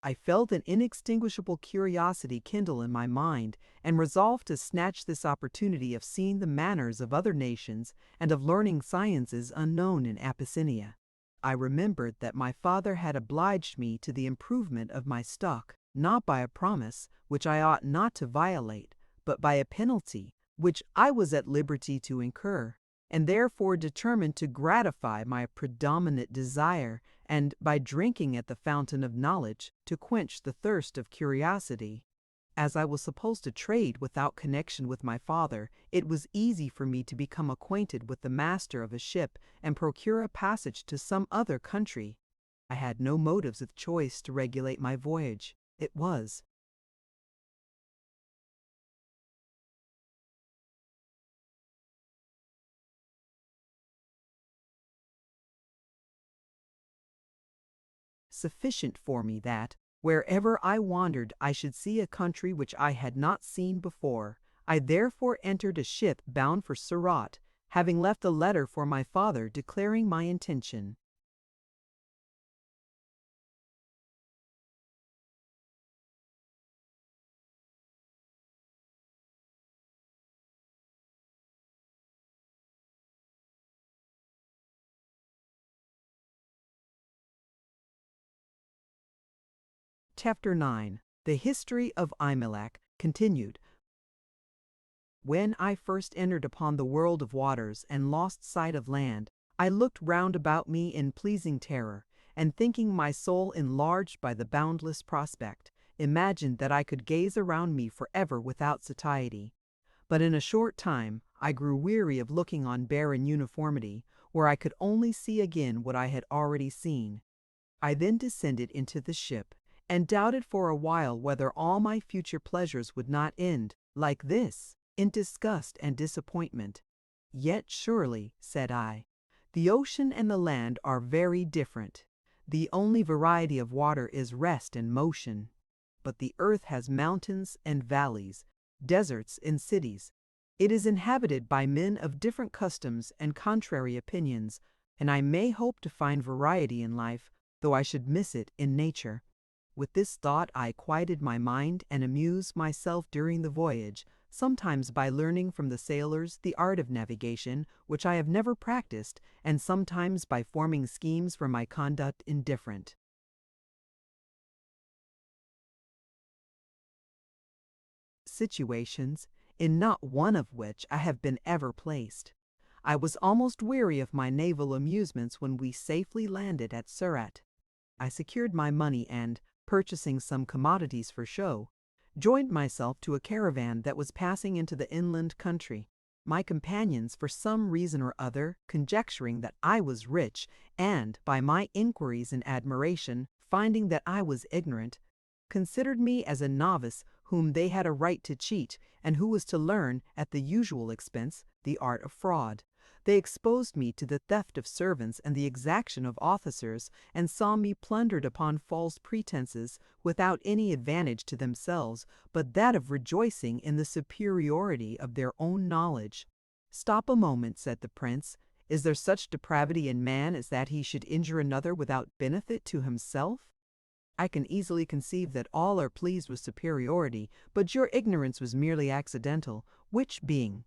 I felt an inextinguishable curiosity kindle in my mind, and resolved to snatch this opportunity of seeing the manners of other nations and of learning sciences unknown in Abyssinia. I remembered that my father had obliged me to the improvement of my stock, not by a promise, which I ought not to violate, but by a penalty, which I was at liberty to incur, and therefore determined to gratify my predominant desire, and, by drinking at the fountain of knowledge, to quench the thirst of curiosity. As I was supposed to trade without connection with my father, it was easy for me to become acquainted with the master of a ship and procure a passage to some other country. I had no motives of choice to regulate my voyage. It was sufficient for me that, wherever I wandered, I should see a country which I had not seen before. I therefore entered a ship bound for Surat, having left a letter for my father declaring my intention. Chapter 9. The History of Imelak, continued. When I first entered upon the world of waters and lost sight of land, I looked round about me in pleasing terror, and thinking my soul enlarged by the boundless prospect, imagined that I could gaze around me forever without satiety. But in a short time I grew weary of looking on barren uniformity, where I could only see again what I had already seen. I then descended into the ship, and doubted for a while whether all my future pleasures would not end, like this, in disgust and disappointment. Yet surely, said I, the ocean and the land are very different. The only variety of water is rest and motion. But the earth has mountains and valleys, deserts and cities. It is inhabited by men of different customs and contrary opinions, and I may hope to find variety in life, though I should miss it in nature. With this thought I quieted my mind and amused myself during the voyage, sometimes by learning from the sailors the art of navigation, which I have never practiced, and sometimes by forming schemes for my conduct indifferent. Situations, in not one of which I have been ever placed. I was almost weary of my naval amusements when we safely landed at Surat. I secured my money and, purchasing some commodities for show, joined myself to a caravan that was passing into the inland country. My companions, for some reason or other, conjecturing that I was rich, and, by my inquiries and admiration, finding that I was ignorant, considered me as a novice whom they had a right to cheat, and who was to learn, at the usual expense, the art of fraud. They exposed me to the theft of servants and the exaction of officers, and saw me plundered upon false pretenses, without any advantage to themselves, but that of rejoicing in the superiority of their own knowledge. Stop a moment, said the prince. Is there such depravity in man as that he should injure another without benefit to himself? I can easily conceive that all are pleased with superiority, but your ignorance was merely accidental, which being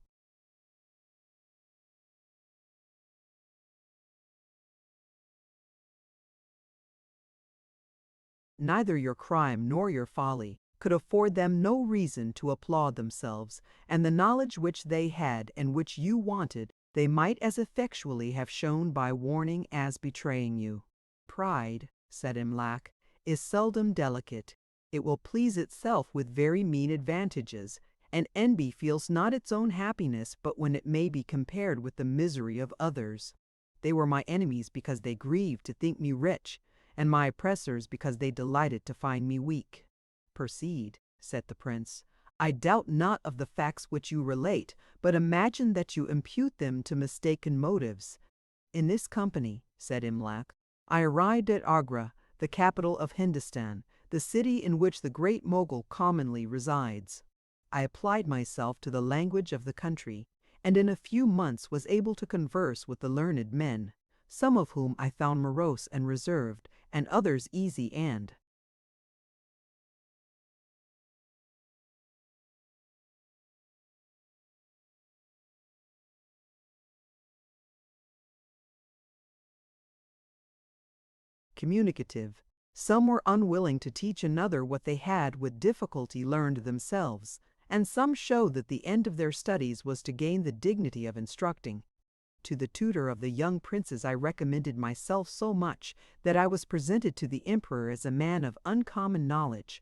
neither your crime nor your folly could afford them no reason to applaud themselves, and the knowledge which they had and which you wanted, they might as effectually have shown by warning as betraying you. Pride, said Imlac, is seldom delicate. It will please itself with very mean advantages, and envy feels not its own happiness but when it may be compared with the misery of others. They were my enemies because they grieved to think me rich, and my oppressors because they delighted to find me weak. Proceed, said the prince. I doubt not of the facts which you relate, but imagine that you impute them to mistaken motives. In this company, said Imlac, I arrived at Agra, the capital of Hindustan, the city in which the great Mogul commonly resides. I applied myself to the language of the country, and in a few months was able to converse with the learned men, some of whom I found morose and reserved, and others easy and communicative. Some were unwilling to teach another what they had with difficulty learned themselves, and some showed that the end of their studies was to gain the dignity of instructing. To the tutor of the young princes I recommended myself so much that I was presented to the emperor as a man of uncommon knowledge.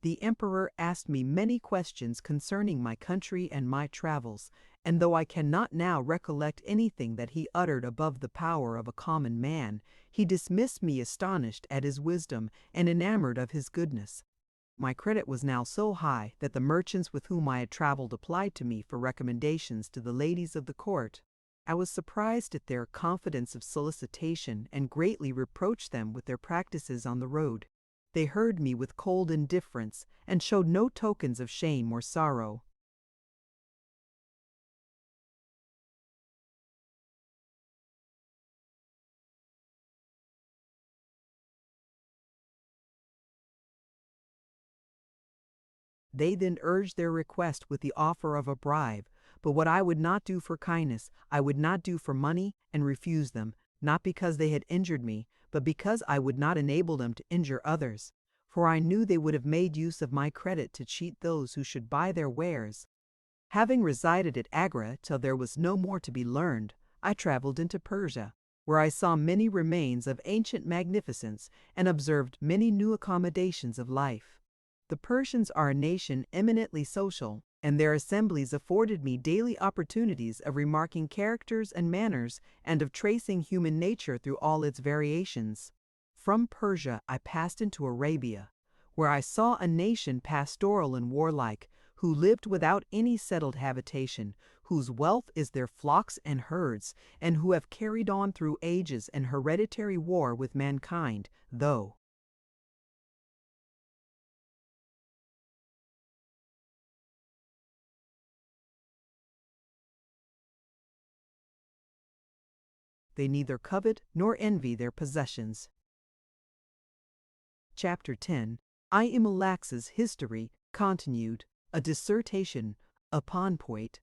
The emperor asked me many questions concerning my country and my travels, and though I cannot now recollect anything that he uttered above the power of a common man, he dismissed me astonished at his wisdom and enamored of his goodness. My credit was now so high that the merchants with whom I had traveled applied to me for recommendations to the ladies of the court. I was surprised at their confidence of solicitation and greatly reproached them with their practices on the road. They heard me with cold indifference and showed no tokens of shame or sorrow. They then urged their request with the offer of a bribe, but what I would not do for kindness, I would not do for money, and refused them, not because they had injured me, but because I would not enable them to injure others, for I knew they would have made use of my credit to cheat those who should buy their wares. Having resided at Agra till there was no more to be learned, I traveled into Persia, where I saw many remains of ancient magnificence and observed many new accommodations of life. The Persians are a nation eminently social, and their assemblies afforded me daily opportunities of remarking characters and manners and of tracing human nature through all its variations. From Persia I passed into Arabia, where I saw a nation pastoral and warlike, who lived without any settled habitation, whose wealth is their flocks and herds, and who have carried on through ages an hereditary war with mankind, though they neither covet nor envy their possessions. Chapter 10. I am Alax's History, continued, a dissertation upon poet.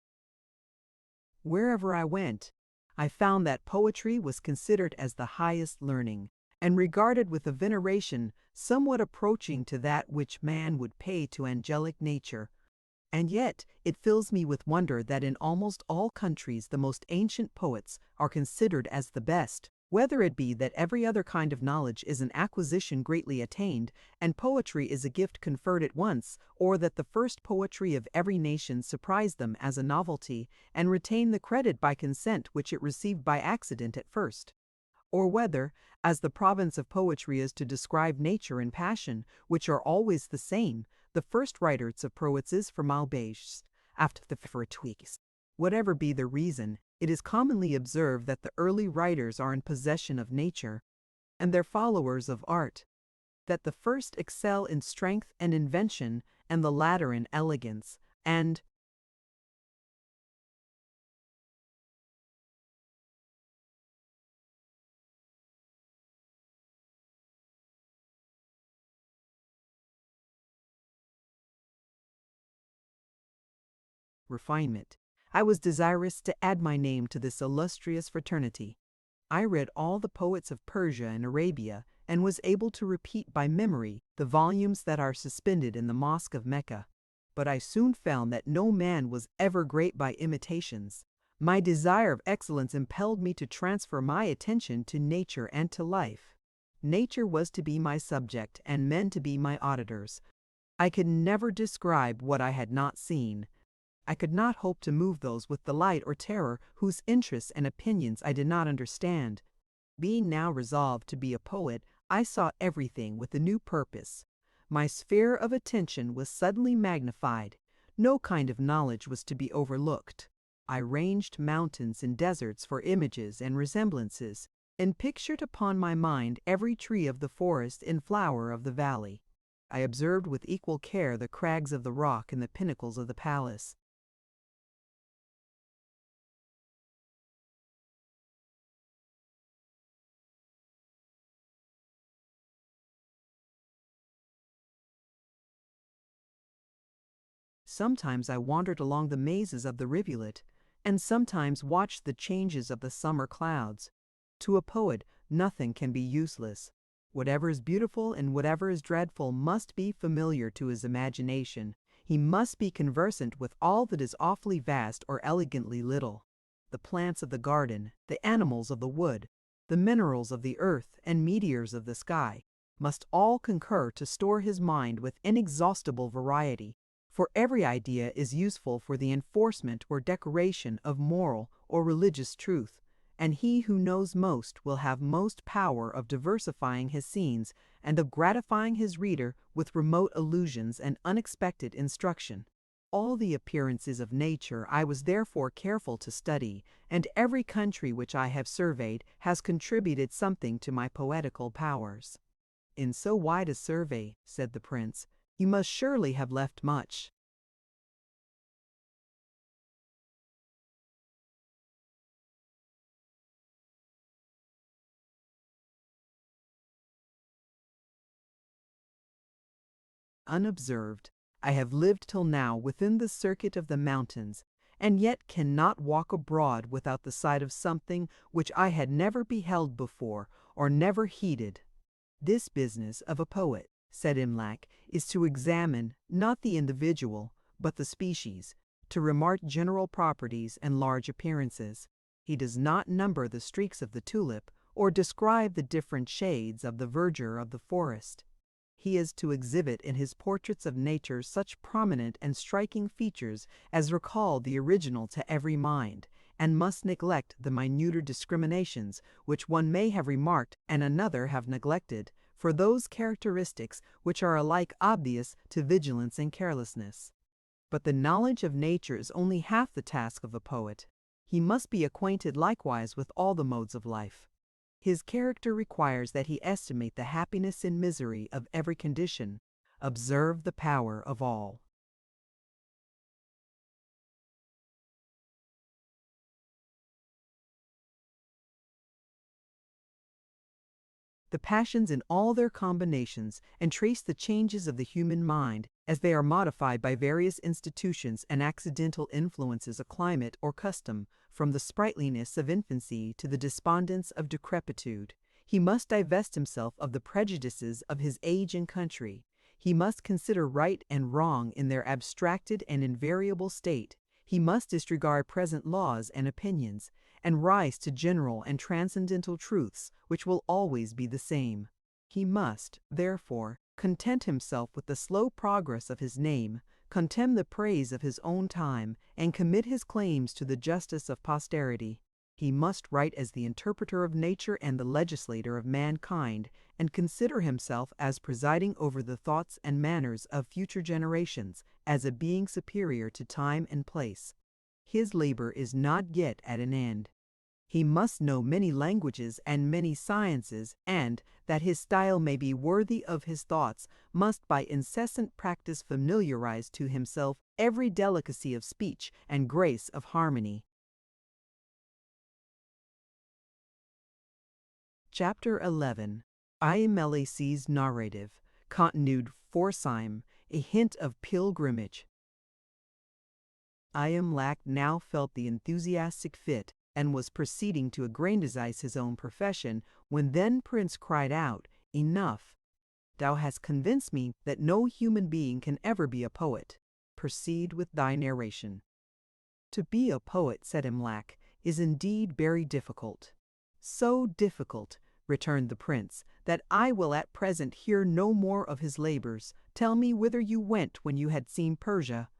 Wherever I went, I found that poetry was considered as the highest learning, and regarded with a veneration somewhat approaching to that which man would pay to angelic nature. And yet it fills me with wonder that in almost all countries the most ancient poets are considered as the best, whether it be that every other kind of knowledge is an acquisition greatly attained, and poetry is a gift conferred at once, or that the first poetry of every nation surprised them as a novelty, and retained the credit by consent which it received by accident at first. Or whether, as the province of poetry is to describe nature and passion, which are always the same, the first writers of proets from Albages, after the tweaks. Whatever be the reason, it is commonly observed that the early writers are in possession of nature, and their followers of art, that the first excel in strength and invention, and the latter in elegance, and refinement. I was desirous to add my name to this illustrious fraternity. I read all the poets of Persia and Arabia, and was able to repeat by memory the volumes that are suspended in the Mosque of Mecca. But I soon found that no man was ever great by imitations. My desire of excellence impelled me to transfer my attention to nature and to life. Nature was to be my subject, and men to be my auditors. I could never describe what I had not seen. I could not hope to move those with delight or terror whose interests and opinions I did not understand. Being now resolved to be a poet, I saw everything with a new purpose. My sphere of attention was suddenly magnified. No kind of knowledge was to be overlooked. I ranged mountains and deserts for images and resemblances, and pictured upon my mind every tree of the forest and flower of the valley. I observed with equal care the crags of the rock and the pinnacles of the palace. Sometimes I wandered along the mazes of the rivulet, and sometimes watched the changes of the summer clouds. To a poet, nothing can be useless. Whatever is beautiful and whatever is dreadful must be familiar to his imagination. He must be conversant with all that is awfully vast or elegantly little. The plants of the garden, the animals of the wood, the minerals of the earth, and meteors of the sky, must all concur to store his mind with inexhaustible variety, for every idea is useful for the enforcement or decoration of moral or religious truth, and he who knows most will have most power of diversifying his scenes and of gratifying his reader with remote allusions and unexpected instruction. All the appearances of nature I was therefore careful to study, and every country which I have surveyed has contributed something to my poetical powers. In so wide a survey, said the prince, you must surely have left much. Unobserved, I have lived till now within the circuit of the mountains, and yet cannot walk abroad without the sight of something which I had never beheld before or never heeded. This business of a poet, said Imlac, is to examine, not the individual, but the species, to remark general properties and large appearances. He does not number the streaks of the tulip, or describe the different shades of the verdure of the forest. He is to exhibit in his portraits of nature such prominent and striking features as recall the original to every mind, and must neglect the minuter discriminations which one may have remarked and another have neglected, for those characteristics which are alike obvious to vigilance and carelessness. But the knowledge of nature is only half the task of a poet. He must be acquainted likewise with all the modes of life. His character requires that he estimate the happiness and misery of every condition, observe the power of all. The passions in all their combinations, and trace the changes of the human mind as they are modified by various institutions and accidental influences of climate or custom, from the sprightliness of infancy to the despondence of decrepitude. He must divest himself of the prejudices of his age and country. He must consider right and wrong in their abstracted and invariable state. He must disregard present laws and opinions, and rise to general and transcendental truths which will always be the same. He must, therefore, content himself with the slow progress of his name, contemn the praise of his own time, and commit his claims to the justice of posterity. He must write as the interpreter of nature and the legislator of mankind, and consider himself as presiding over the thoughts and manners of future generations, as a being superior to time and place. His labor is not yet at an end. He must know many languages and many sciences, and, that his style may be worthy of his thoughts, must by incessant practice familiarize to himself every delicacy of speech and grace of harmony. Chapter 11. Iamelise's Narrative, Continued Forsheim, a Hint of Pilgrimage. Iamlac now felt the enthusiastic fit, and was proceeding to aggrandize his own profession, when then Prince cried out, "Enough! Thou hast convinced me that no human being can ever be a poet. Proceed with thy narration." "To be a poet," said Imlac, "is indeed very difficult." "So difficult," returned the prince, "that I will at present hear no more of his labors. Tell me whither you went when you had seen Persia."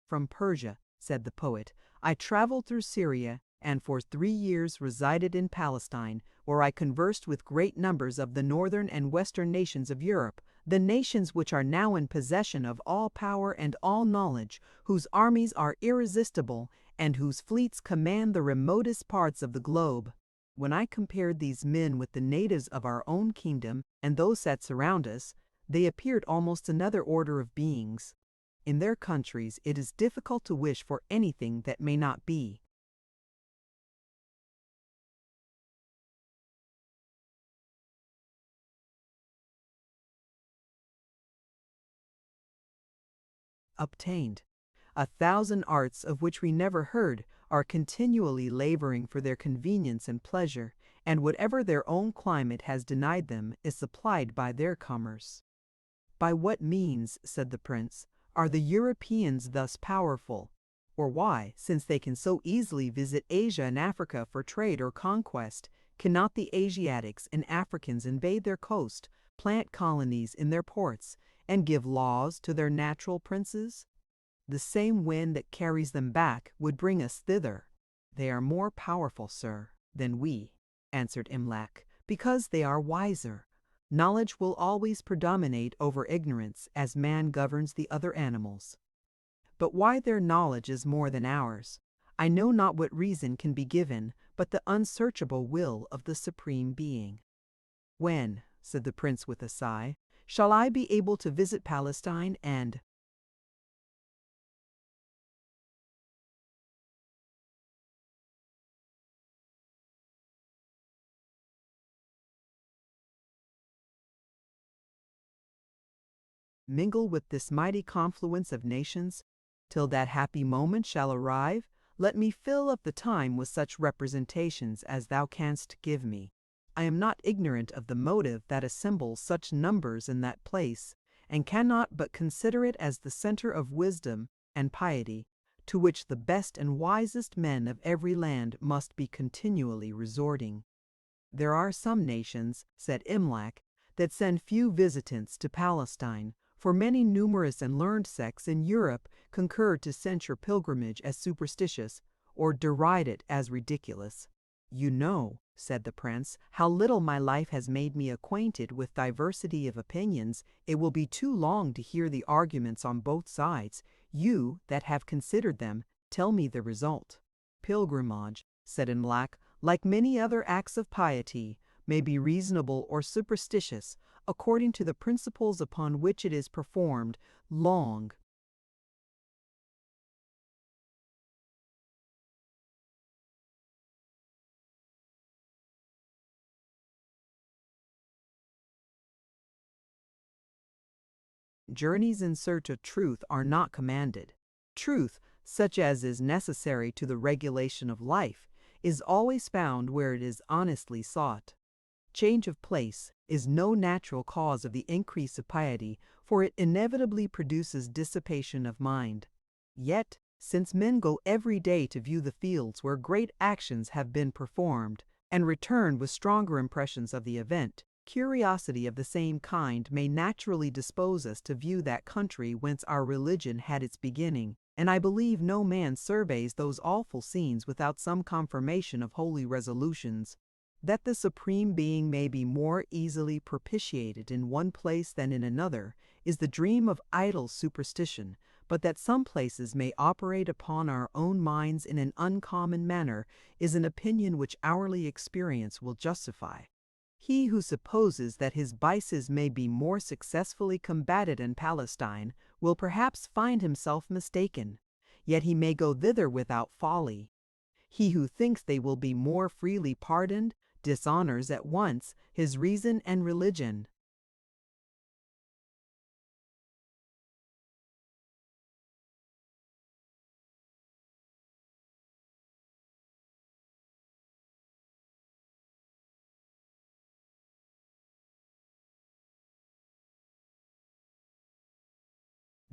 "From Persia," said the poet, "I traveled through Syria, and for 3 years resided in Palestine, where I conversed with great numbers of the northern and western nations of Europe, the nations which are now in possession of all power and all knowledge, whose armies are irresistible, and whose fleets command the remotest parts of the globe. When I compared these men with the natives of our own kingdom and those that surround us, they appeared almost another order of beings. In their countries it is difficult to wish for anything that may not be. Obtained. 1,000 arts of which we never heard are continually laboring for their convenience and pleasure, and whatever their own climate has denied them is supplied by their commerce. "By what means," said the prince, "are the Europeans thus powerful? Or why, since they can so easily visit Asia and Africa for trade or conquest, cannot the Asiatics and Africans invade their coast, plant colonies in their ports, and give laws to their natural princes? The same wind that carries them back would bring us thither. They are more powerful, sir, than we, answered Imlac, because they are wiser. Knowledge will always predominate over ignorance as man governs the other animals. But why their knowledge is more than ours, I know not what reason can be given but the unsearchable will of the Supreme Being. When, said the prince with a sigh, shall I be able to visit Palestine and mingle with this mighty confluence of nations? Till that happy moment shall arrive, let me fill up the time with such representations as thou canst give me. I am not ignorant of the motive that assembles such numbers in that place, and cannot but consider it as the center of wisdom and piety, to which the best and wisest men of every land must be continually resorting. There are some nations, said Imlac, that send few visitants to Palestine, for many numerous and learned sects in Europe concur to censure pilgrimage as superstitious, or deride it as ridiculous. You know, said the prince, how little my life has made me acquainted with diversity of opinions. It will be too long to hear the arguments on both sides. You, that have considered them, tell me the result. Pilgrimage, said Imlac, like many other acts of piety, may be reasonable or superstitious, according to the principles upon which it is performed. Long journeys in search of truth are not commanded. Truth, such as is necessary to the regulation of life, is always found where it is honestly sought. Change of place is no natural cause of the increase of piety, for it inevitably produces dissipation of mind. Yet, since men go every day to view the fields where great actions have been performed, and return with stronger impressions of the event, curiosity of the same kind may naturally dispose us to view that country whence our religion had its beginning, and I believe no man surveys those awful scenes without some confirmation of holy resolutions. That the Supreme Being may be more easily propitiated in one place than in another is the dream of idle superstition, but that some places may operate upon our own minds in an uncommon manner is an opinion which hourly experience will justify. He who supposes that his vices may be more successfully combated in Palestine will perhaps find himself mistaken, yet he may go thither without folly. He who thinks they will be more freely pardoned dishonors at once his reason and religion.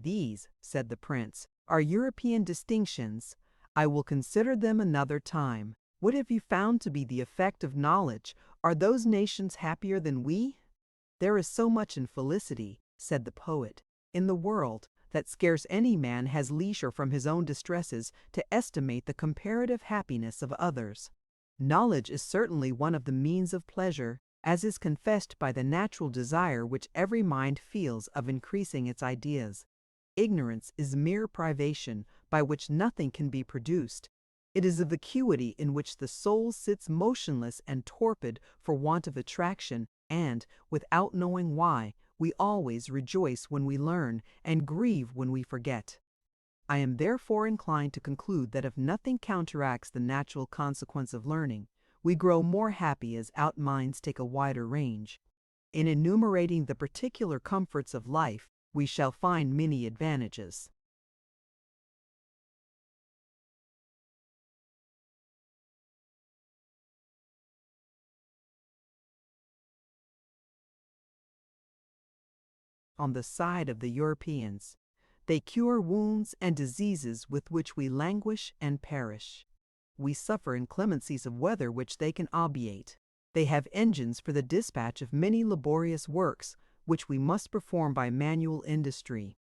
These, said the prince, are European distinctions. I will consider them another time. What have you found to be the effect of knowledge? Are those nations happier than we? There is so much infelicity, said the poet, in the world, that scarce any man has leisure from his own distresses to estimate the comparative happiness of others. Knowledge is certainly one of the means of pleasure, as is confessed by the natural desire which every mind feels of increasing its ideas. Ignorance is mere privation by which nothing can be produced. It is a vacuity in which the soul sits motionless and torpid for want of attraction, and, without knowing why, we always rejoice when we learn and grieve when we forget. I am therefore inclined to conclude that if nothing counteracts the natural consequence of learning, we grow more happy as our minds take a wider range. In enumerating the particular comforts of life, we shall find many advantages. On the side of the Europeans, they cure wounds and diseases with which we languish and perish. We suffer inclemencies of weather which they can obviate. They have engines for the dispatch of many laborious works, which we must perform by manual industry.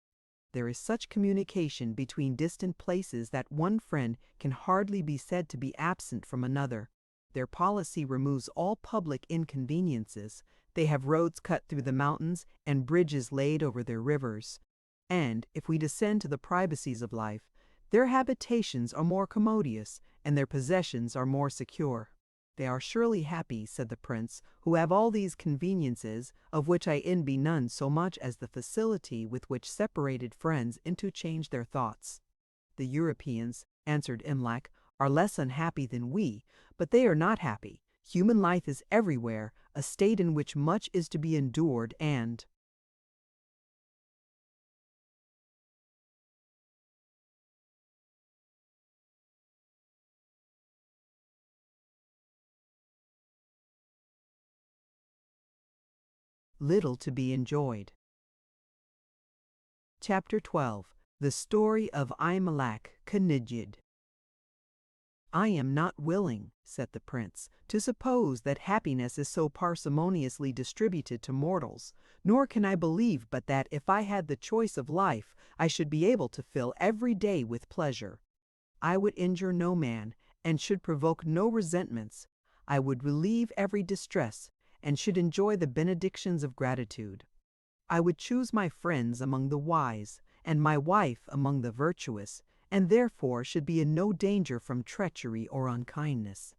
There is such communication between distant places that one friend can hardly be said to be absent from another. Their policy removes all public inconveniences. They have roads cut through the mountains and bridges laid over their rivers. And, if we descend to the privacies of life, their habitations are more commodious, and their possessions are more secure. They are surely happy, said the prince, who have all these conveniences, of which I envy none so much as the facility with which separated friends interchange their thoughts. The Europeans, answered Imlac, are less unhappy than we, but they are not happy. Human life is everywhere a state in which much is to be endured and little to be enjoyed. Chapter 12. The Story of Imlac Knighted. I am not willing, said the prince, to suppose that happiness is so parsimoniously distributed to mortals, nor can I believe but that if I had the choice of life, I should be able to fill every day with pleasure. I would injure no man, and should provoke no resentments. I would relieve every distress, and should enjoy the benedictions of gratitude. I would choose my friends among the wise, and my wife among the virtuous, and therefore should be in no danger from treachery or unkindness.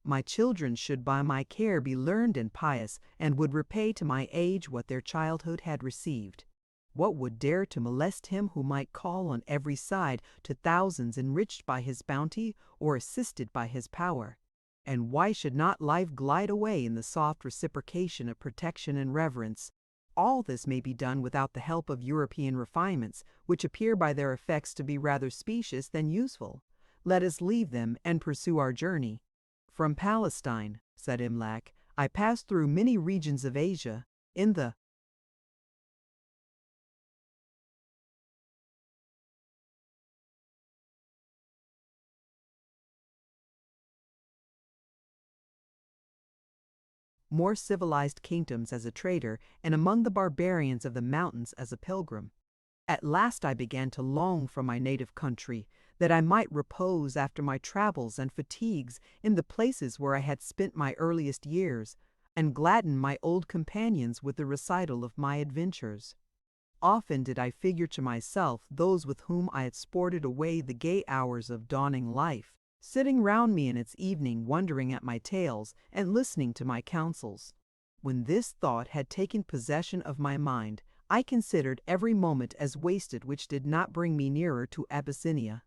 My children should by my care be learned and pious, and would repay to my age what their childhood had received. What would dare to molest him who might call on every side to thousands enriched by his bounty or assisted by his power? And why should not life glide away in the soft reciprocation of protection and reverence? All this may be done without the help of European refinements, which appear by their effects to be rather specious than useful. Let us leave them and pursue our journey. From Palestine, said Imlac, I passed through many regions of Asia. In the more civilized kingdoms as a trader, and among the barbarians of the mountains as a pilgrim. At last I began to long for my native country, that I might repose after my travels and fatigues in the places where I had spent my earliest years, and gladden my old companions with the recital of my adventures. Often did I figure to myself those with whom I had sported away the gay hours of dawning life, sitting round me in its evening wondering at my tales and listening to my counsels. When this thought had taken possession of my mind, I considered every moment as wasted which did not bring me nearer to Abyssinia.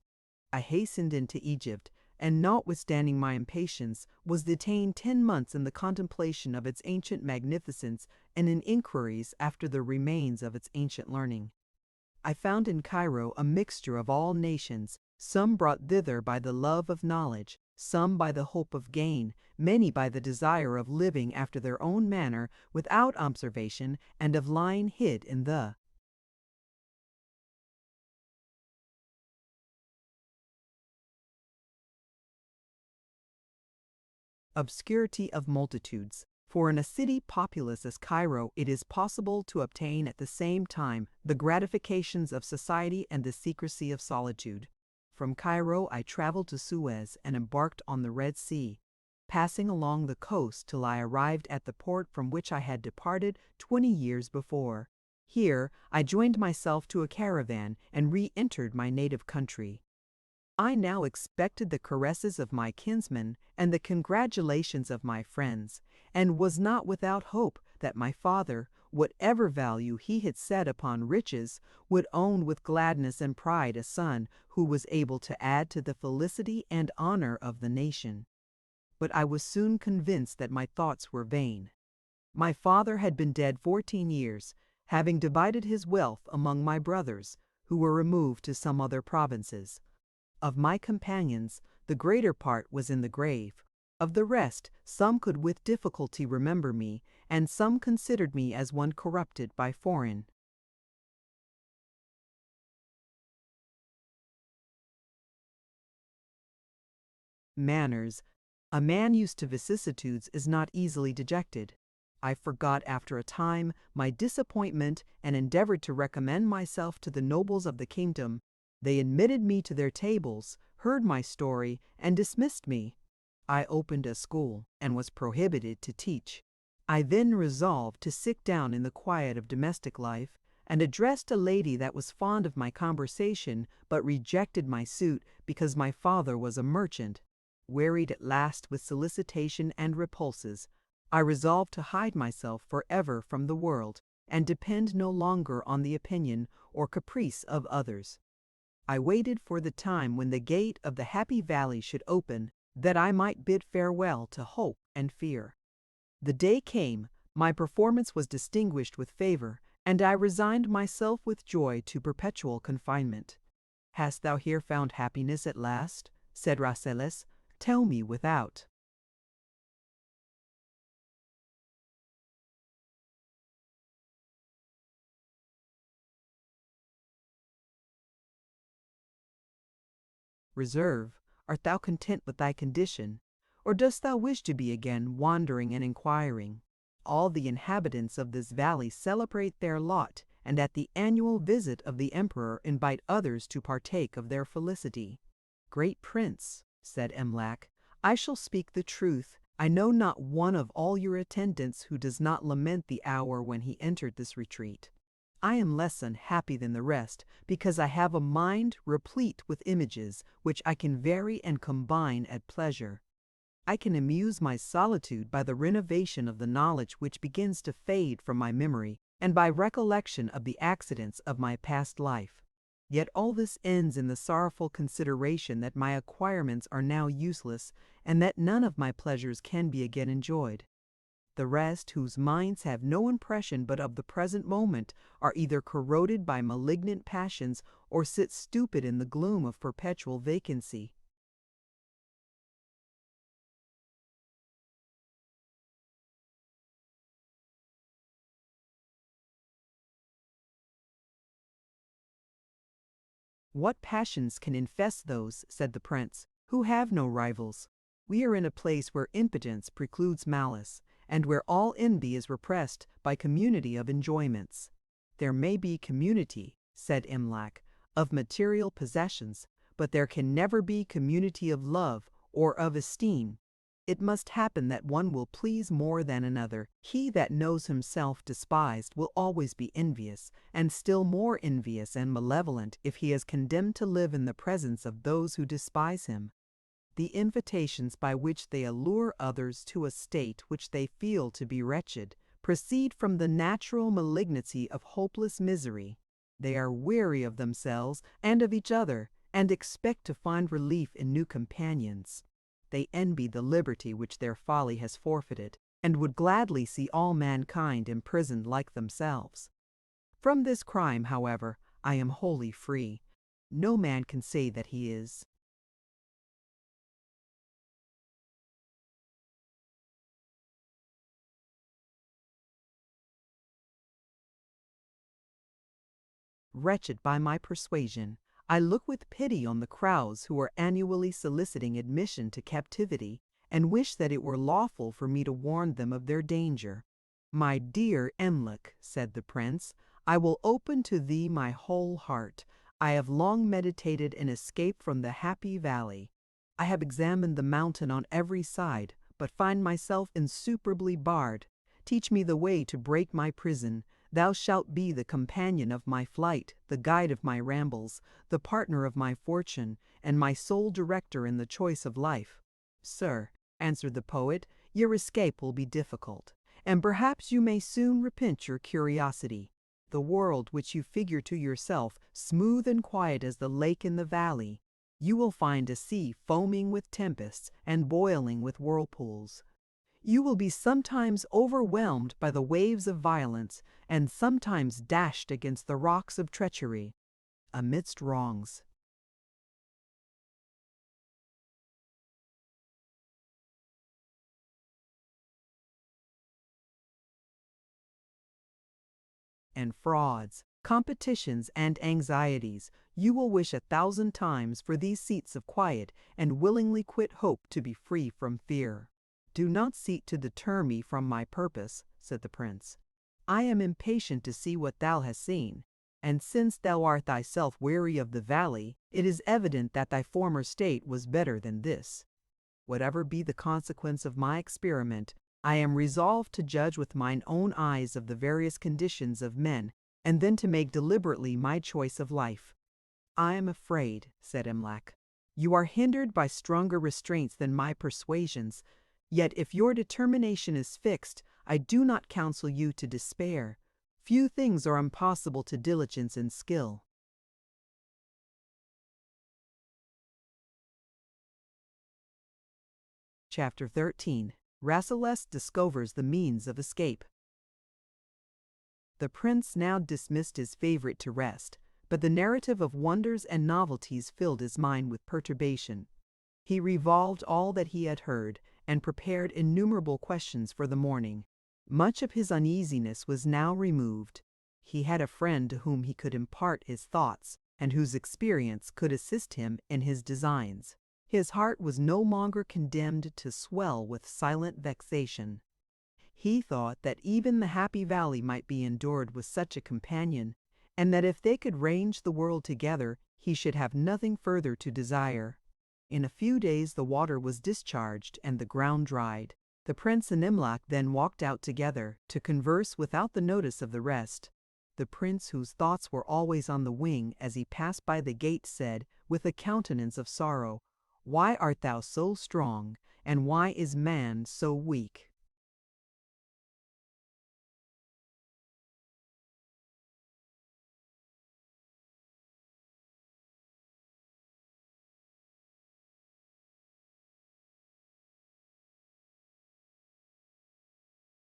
I hastened into Egypt, and notwithstanding my impatience, was detained 10 months in the contemplation of its ancient magnificence and in inquiries after the remains of its ancient learning. I found in Cairo a mixture of all nations, some brought thither by the love of knowledge, some by the hope of gain, many by the desire of living after their own manner without observation and of lying hid in the obscurity of multitudes. For in a city populous as Cairo, it is possible to obtain at the same time the gratifications of society and the secrecy of solitude. From Cairo I traveled to Suez and embarked on the Red Sea, passing along the coast till I arrived at the port from which I had departed 20 years before. Here I joined myself to a caravan and re-entered my native country. I now expected the caresses of my kinsmen and the congratulations of my friends, and was not without hope that my father, whatever value he had set upon riches, would own with gladness and pride a son who was able to add to the felicity and honor of the nation. But I was soon convinced that my thoughts were vain. My father had been dead 14 years, having divided his wealth among my brothers, who were removed to some other provinces. Of my companions, the greater part was in the grave. Of the rest, some could with difficulty remember me, and some considered me as one corrupted by foreign manners. A man used to vicissitudes is not easily dejected. I forgot after a time my disappointment and endeavored to recommend myself to the nobles of the kingdom. They admitted me to their tables, heard my story, and dismissed me. I opened a school and was prohibited to teach. I then resolved to sit down in the quiet of domestic life, and addressed a lady that was fond of my conversation but rejected my suit because my father was a merchant. Wearied at last with solicitation and repulses, I resolved to hide myself forever from the world and depend no longer on the opinion or caprice of others. I waited for the time when the gate of the happy valley should open, that I might bid farewell to hope and fear. The day came, my performance was distinguished with favor, and I resigned myself with joy to perpetual confinement. "Hast thou here found happiness at last?" said Rasselas. "Tell me without." Reserve, art thou content with thy condition, or dost thou wish to be again wandering and inquiring? All the inhabitants of this valley celebrate their lot, and at the annual visit of the emperor invite others to partake of their felicity. "Great prince," said Imlac, "I shall speak the truth. I know not one of all your attendants who does not lament the hour when he entered this retreat. I am less unhappy than the rest, because I have a mind replete with images which I can vary and combine at pleasure. I can amuse my solitude by the renovation of the knowledge which begins to fade from my memory, and by recollection of the accidents of my past life. Yet all this ends in the sorrowful consideration that my acquirements are now useless, and that none of my pleasures can be again enjoyed. The rest, whose minds have no impression but of the present moment, are either corroded by malignant passions or sit stupid in the gloom of perpetual vacancy." "What passions can infest those," said the prince, "who have no rivals? We are in a place where impotence precludes malice, and where all envy is repressed by community of enjoyments." "There may be community," said Imlac, "of material possessions, but there can never be community of love or of esteem. It must happen that one will please more than another. He that knows himself despised will always be envious, and still more envious and malevolent if he is condemned to live in the presence of those who despise him. The invitations by which they allure others to a state which they feel to be wretched proceed from the natural malignity of hopeless misery. They are weary of themselves and of each other, and expect to find relief in new companions. They envy the liberty which their folly has forfeited, and would gladly see all mankind imprisoned like themselves. From this crime, however, I am wholly free. No man can say that he is. Wretched by my persuasion, I look with pity on the crowds who are annually soliciting admission to captivity, and wish that it were lawful for me to warn them of their danger. "My dear Emlich," said the prince, "I will open to thee my whole heart. I have long meditated an escape from the happy valley. I have examined the mountain on every side, but find myself insuperably barred. Teach me the way to break my prison. Thou shalt be the companion of my flight, the guide of my rambles, the partner of my fortune, and my sole director in the choice of life." "Sir," answered the poet, "your escape will be difficult, and perhaps you may soon repent your curiosity. The world which you figure to yourself, smooth and quiet as the lake in the valley, you will find a sea foaming with tempests and boiling with whirlpools. You will be sometimes overwhelmed by the waves of violence, and sometimes dashed against the rocks of treachery. Amidst wrongs, and frauds, competitions, and anxieties, you will wish 1,000 times for these seats of quiet and willingly quit hope to be free from fear. Do not seek to deter me from my purpose, said the prince. I am impatient to see what thou hast seen, and since thou art thyself weary of the valley, it is evident that thy former state was better than this. Whatever be the consequence of my experiment, I am resolved to judge with mine own eyes of the various conditions of men, and then to make deliberately my choice of life. I am afraid, said Imlac, you are hindered by stronger restraints than my persuasions, yet if your determination is fixed, I do not counsel you to despair. Few things are impossible to diligence and skill. Chapter 13. Rasselas discovers the means of escape. The prince now dismissed his favorite to rest, but the narrative of wonders and novelties filled his mind with perturbation. He revolved all that he had heard, and prepared innumerable questions for the morning. Much of his uneasiness was now removed. He had a friend to whom he could impart his thoughts, and whose experience could assist him in his designs. His heart was no longer condemned to swell with silent vexation. He thought that even the happy valley might be endured with such a companion, and that if they could range the world together, he should have nothing further to desire. In a few days the water was discharged and the ground dried. The prince and Imlac then walked out together, to converse without the notice of the rest. The prince, whose thoughts were always on the wing as he passed by the gate, said, with a countenance of sorrow, "Why art thou so strong, and why is man so weak?"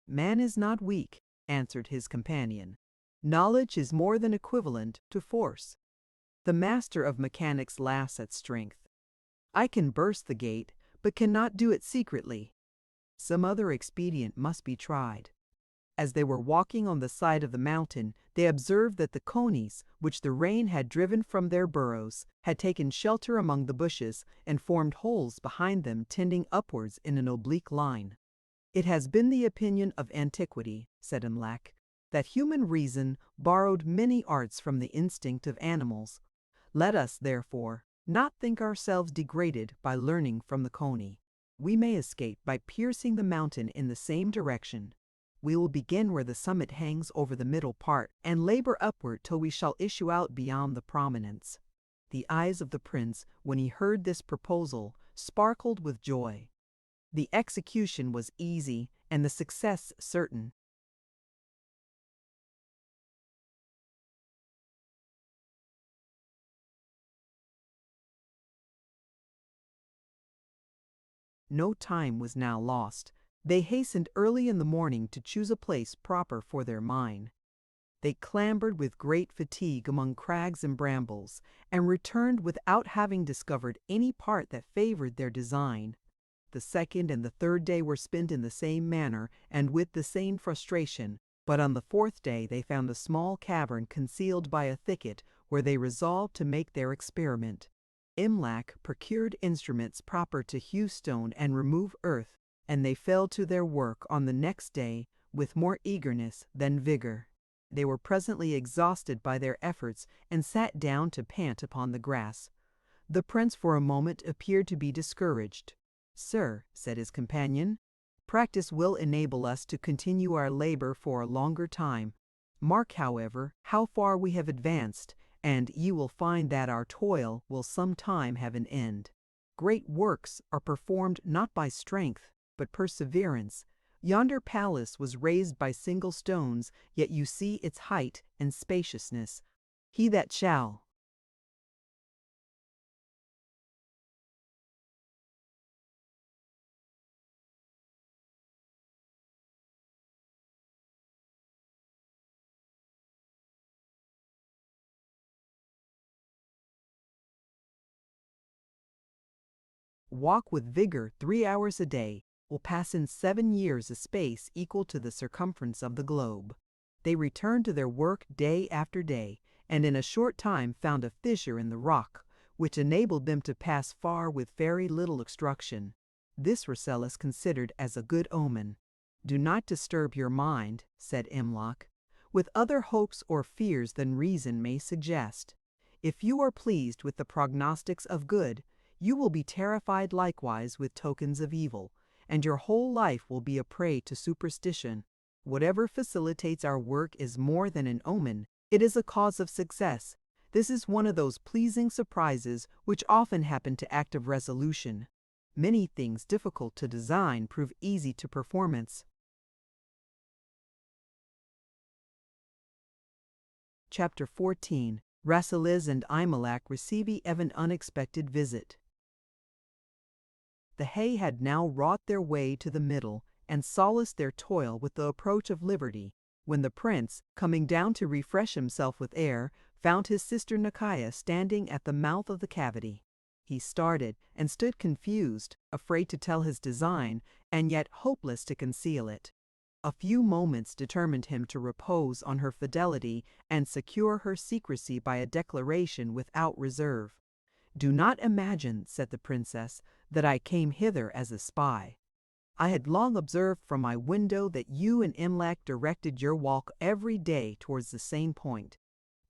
"Man is not weak," answered his companion. "Knowledge is more than equivalent to force. The master of mechanics laughs at strength. I can burst the gate, but cannot do it secretly. Some other expedient must be tried." As they were walking on the side of the mountain, they observed that the conies, which the rain had driven from their burrows, had taken shelter among the bushes and formed holes behind them tending upwards in an oblique line. "It has been the opinion of antiquity," said Imlac, "that human reason borrowed many arts from the instinct of animals. Let us, therefore, not think ourselves degraded by learning from the coney. We may escape by piercing the mountain in the same direction. We will begin where the summit hangs over the middle part, and labor upward till we shall issue out beyond the prominence." The eyes of the prince, when he heard this proposal, sparkled with joy. The execution was easy, and the success certain. No time was now lost. They hastened early in the morning to choose a place proper for their mine. They clambered with great fatigue among crags and brambles, and returned without having discovered any part that favored their design. The second and the third day were spent in the same manner and with the same frustration, but on the fourth day they found a small cavern concealed by a thicket, where they resolved to make their experiment. Imlac procured instruments proper to hew stone and remove earth, and they fell to their work on the next day with more eagerness than vigor. They were presently exhausted by their efforts and sat down to pant upon the grass. The prince for a moment appeared to be discouraged. "Sir," said his companion, "practice will enable us to continue our labor for a longer time. Mark, however, how far we have advanced, and you will find that our toil will some time have an end. Great works are performed not by strength, but perseverance. Yonder palace was raised by single stones, yet you see its height and spaciousness. He that shall." Walk with vigor 3 hours a day will pass in 7 years a space equal to the circumference of the globe. They returned to their work day after day, and in a short time found a fissure in the rock, which enabled them to pass far with very little obstruction. This Rasselas considered as a good omen. "Do not disturb your mind," said Imlac, "with other hopes or fears than reason may suggest. If you are pleased with the prognostics of good, you will be terrified likewise with tokens of evil, and your whole life will be a prey to superstition. Whatever facilitates our work is more than an omen, it is a cause of success. This is one of those pleasing surprises which often happen to active resolution. Many things difficult to design prove easy to performance." Chapter 14. Rasselas and Imlac receive an unexpected visit. The hay had now wrought their way to the middle, and solaced their toil with the approach of liberty, when the prince, coming down to refresh himself with air, found his sister Nakia standing at the mouth of the cavity. He started, and stood confused, afraid to tell his design, and yet hopeless to conceal it. A few moments determined him to repose on her fidelity and secure her secrecy by a declaration without reserve. "Do not imagine," said the princess, "that I came hither as a spy. I had long observed from my window that you and Imlac directed your walk every day towards the same point.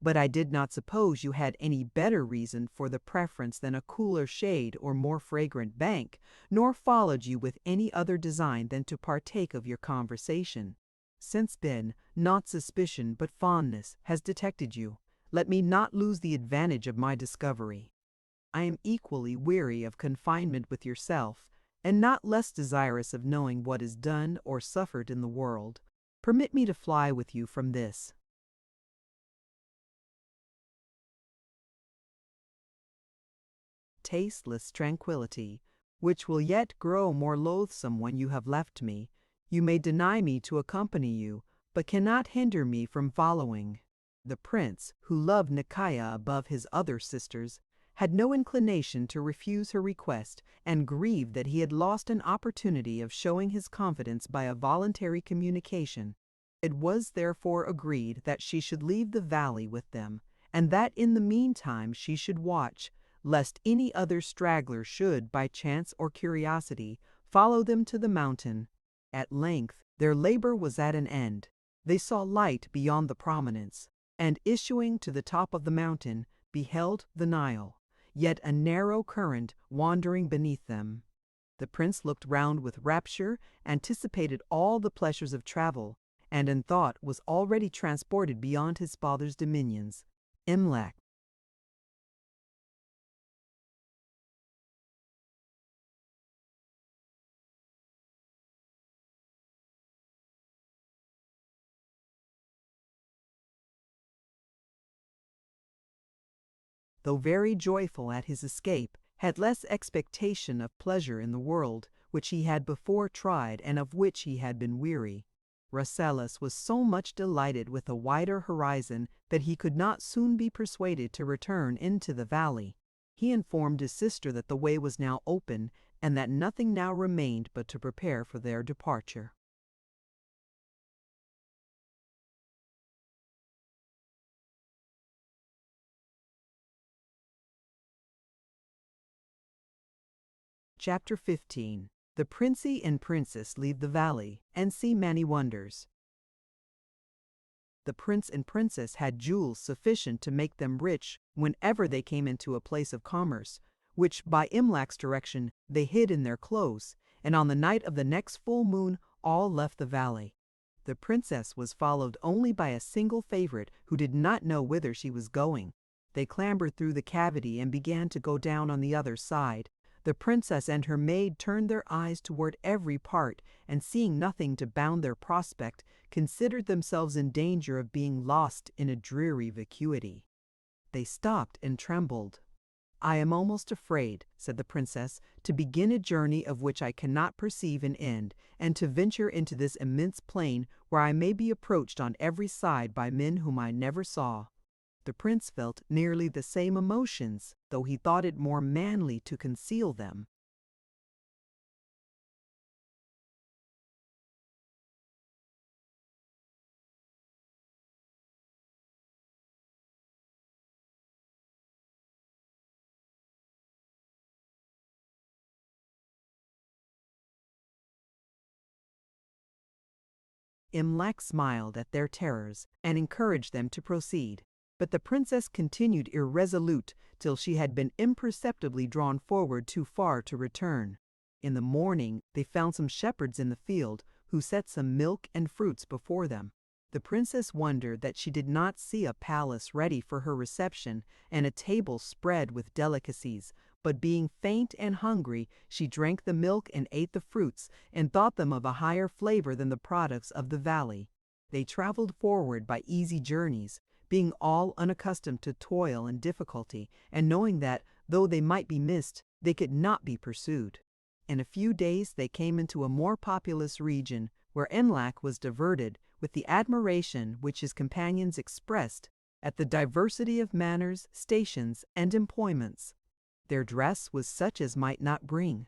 But I did not suppose you had any better reason for the preference than a cooler shade or more fragrant bank, nor followed you with any other design than to partake of your conversation. Since then, not suspicion but fondness has detected you. Let me not lose the advantage of my discovery. I am equally weary of confinement with yourself, and not less desirous of knowing what is done or suffered in the world. Permit me to fly with you from this." Tasteless tranquillity, which will yet grow more loathsome when you have left me. You may deny me to accompany you, but cannot hinder me from following." The prince, who loved Nakia above his other sisters, had no inclination to refuse her request, and grieved that he had lost an opportunity of showing his confidence by a voluntary communication. It was therefore agreed that she should leave the valley with them, and that in the meantime she should watch, lest any other straggler should, by chance or curiosity, follow them to the mountain. At length their labor was at an end. They saw light beyond the prominence, and issuing to the top of the mountain, beheld the Nile, yet a narrow current wandering beneath them. The prince looked round with rapture, anticipated all the pleasures of travel, and in thought was already transported beyond his father's dominions. Imlac, though very joyful at his escape, had less expectation of pleasure in the world, which he had before tried and of which he had been weary. Rasselas was so much delighted with a wider horizon that he could not soon be persuaded to return into the valley. He informed his sister that the way was now open, and that nothing now remained but to prepare for their departure. Chapter 15. The Princey and Princess leave the valley and see many wonders. The prince and princess had jewels sufficient to make them rich whenever they came into a place of commerce, which by Imlac's direction they hid in their clothes, and on the night of the next full moon all left the valley. The princess was followed only by a single favorite who did not know whither she was going. They clambered through the cavity and began to go down on the other side. The princess and her maid turned their eyes toward every part, and seeing nothing to bound their prospect, considered themselves in danger of being lost in a dreary vacuity. They stopped and trembled. "I am almost afraid," said the princess, "to begin a journey of which I cannot perceive an end, and to venture into this immense plain where I may be approached on every side by men whom I never saw." The prince felt nearly the same emotions, though he thought it more manly to conceal them. Imlac smiled at their terrors and encouraged them to proceed. But the princess continued irresolute till she had been imperceptibly drawn forward too far to return. In the morning they found some shepherds in the field, who set some milk and fruits before them. The princess wondered that she did not see a palace ready for her reception and a table spread with delicacies, but being faint and hungry, she drank the milk and ate the fruits, and thought them of a higher flavor than the products of the valley. They traveled forward by easy journeys, being all unaccustomed to toil and difficulty, and knowing that, though they might be missed, they could not be pursued. In a few days they came into a more populous region, where Imlac was diverted with the admiration which his companions expressed at the diversity of manners, stations, and employments. Their dress was such as might not bring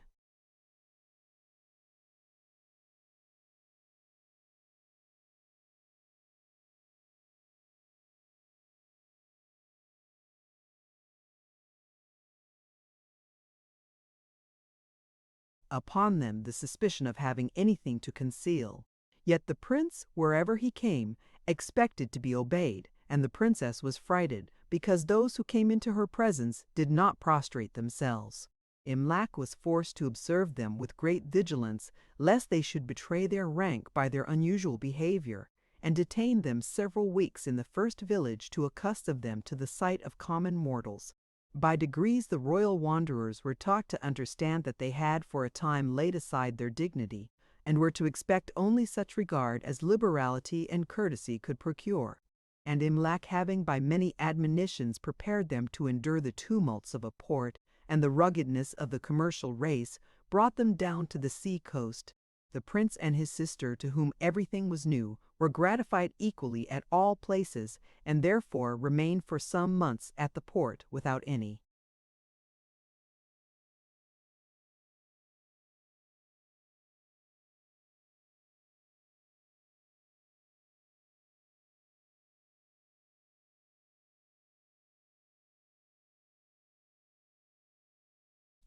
upon them the suspicion of having anything to conceal. Yet the prince, wherever he came, expected to be obeyed, and the princess was frighted, because those who came into her presence did not prostrate themselves. Imlac was forced to observe them with great vigilance, lest they should betray their rank by their unusual behavior, and detained them several weeks in the first village to accustom them to the sight of common mortals. By degrees the royal wanderers were taught to understand that they had for a time laid aside their dignity, and were to expect only such regard as liberality and courtesy could procure. And Imlac, having by many admonitions prepared them to endure the tumults of a port and the ruggedness of the commercial race, brought them down to the sea coast. The prince and his sister, to whom everything was new, were gratified equally at all places, and therefore remained for some months at the port without any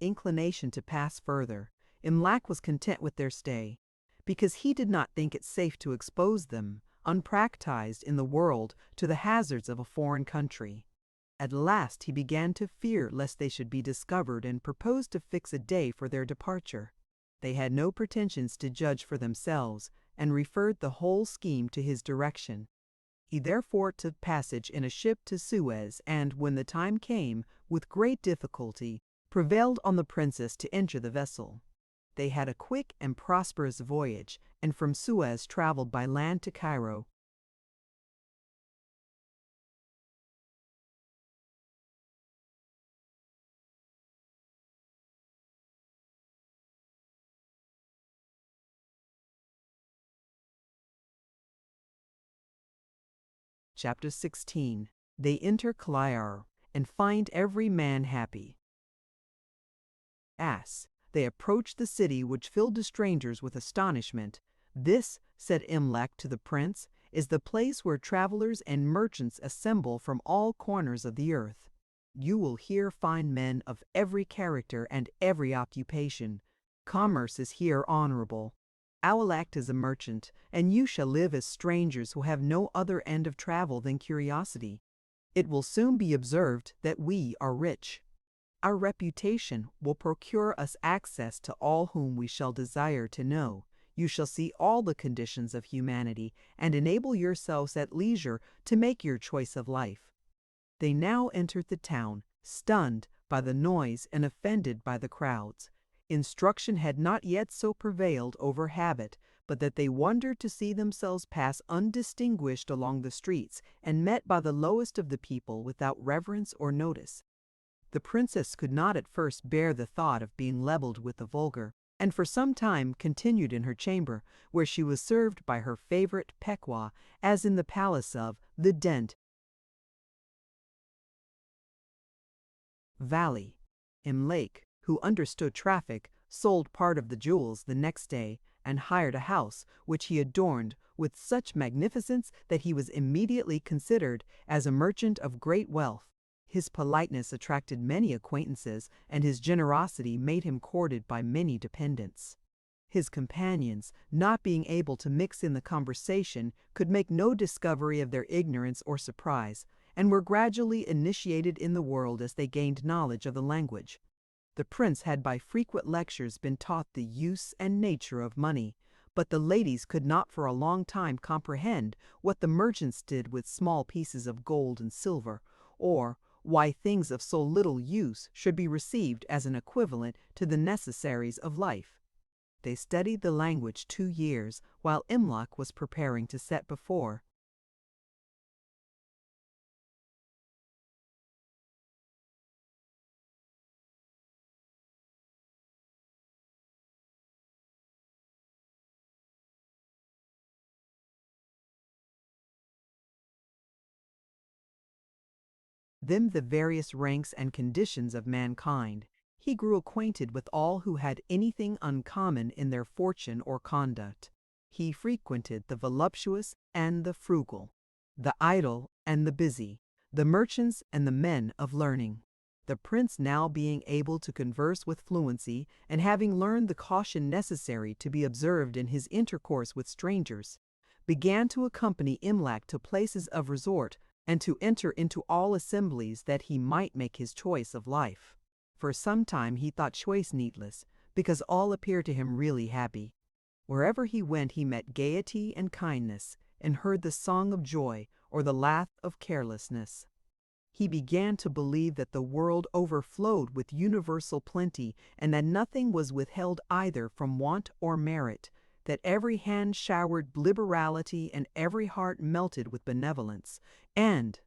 inclination to pass further. Imlac was content with their stay, because he did not think it safe to expose them, unpractised in the world, to the hazards of a foreign country. At last he began to fear lest they should be discovered, and proposed to fix a day for their departure. They had no pretensions to judge for themselves, and referred the whole scheme to his direction. He therefore took passage in a ship to Suez, and, when the time came, with great difficulty, prevailed on the princess to enter the vessel. They had a quick and prosperous voyage, and from Suez traveled by land to Cairo. Chapter 16. They enter Cairo, and find every man happy. They approached the city, which filled the strangers with astonishment. "This," said Imlac to the prince, "is the place where travelers and merchants assemble from all corners of the earth. You will here find men of every character and every occupation. Commerce is here honorable. I will act as a merchant, and you shall live as strangers who have no other end of travel than curiosity. It will soon be observed that we are rich. Our reputation will procure us access to all whom we shall desire to know. You shall see all the conditions of humanity, and enable yourselves at leisure to make your choice of life." They now entered the town, stunned by the noise and offended by the crowds. Instruction had not yet so prevailed over habit, but that they wondered to see themselves pass undistinguished along the streets, and met by the lowest of the people without reverence or notice. The princess could not at first bear the thought of being leveled with the vulgar, and for some time continued in her chamber, where she was served by her favorite Pequot, as in the palace of the Dent Valley. Imlac, who understood traffic, sold part of the jewels the next day, and hired a house, which he adorned with such magnificence that he was immediately considered as a merchant of great wealth. His politeness attracted many acquaintances, and his generosity made him courted by many dependents. His companions, not being able to mix in the conversation, could make no discovery of their ignorance or surprise, and were gradually initiated in the world as they gained knowledge of the language. The prince had by frequent lectures been taught the use and nature of money, but the ladies could not for a long time comprehend what the merchants did with small pieces of gold and silver, or why things of so little use should be received as an equivalent to the necessaries of life. They studied the language 2 years, while Imlac was preparing to set before them the various ranks and conditions of mankind. He grew acquainted with all who had anything uncommon in their fortune or conduct. He frequented the voluptuous and the frugal, the idle and the busy, the merchants and the men of learning. The prince, now being able to converse with fluency, and having learned the caution necessary to be observed in his intercourse with strangers, began to accompany Imlac to places of resort and to enter into all assemblies that he might make his choice of life. For some time he thought choice needless, because all appeared to him really happy. Wherever he went he met gaiety and kindness, and heard the song of joy or the laugh of carelessness. He began to believe that the world overflowed with universal plenty, and that nothing was withheld either from want or merit, that every hand showered liberality and every heart melted with benevolence, and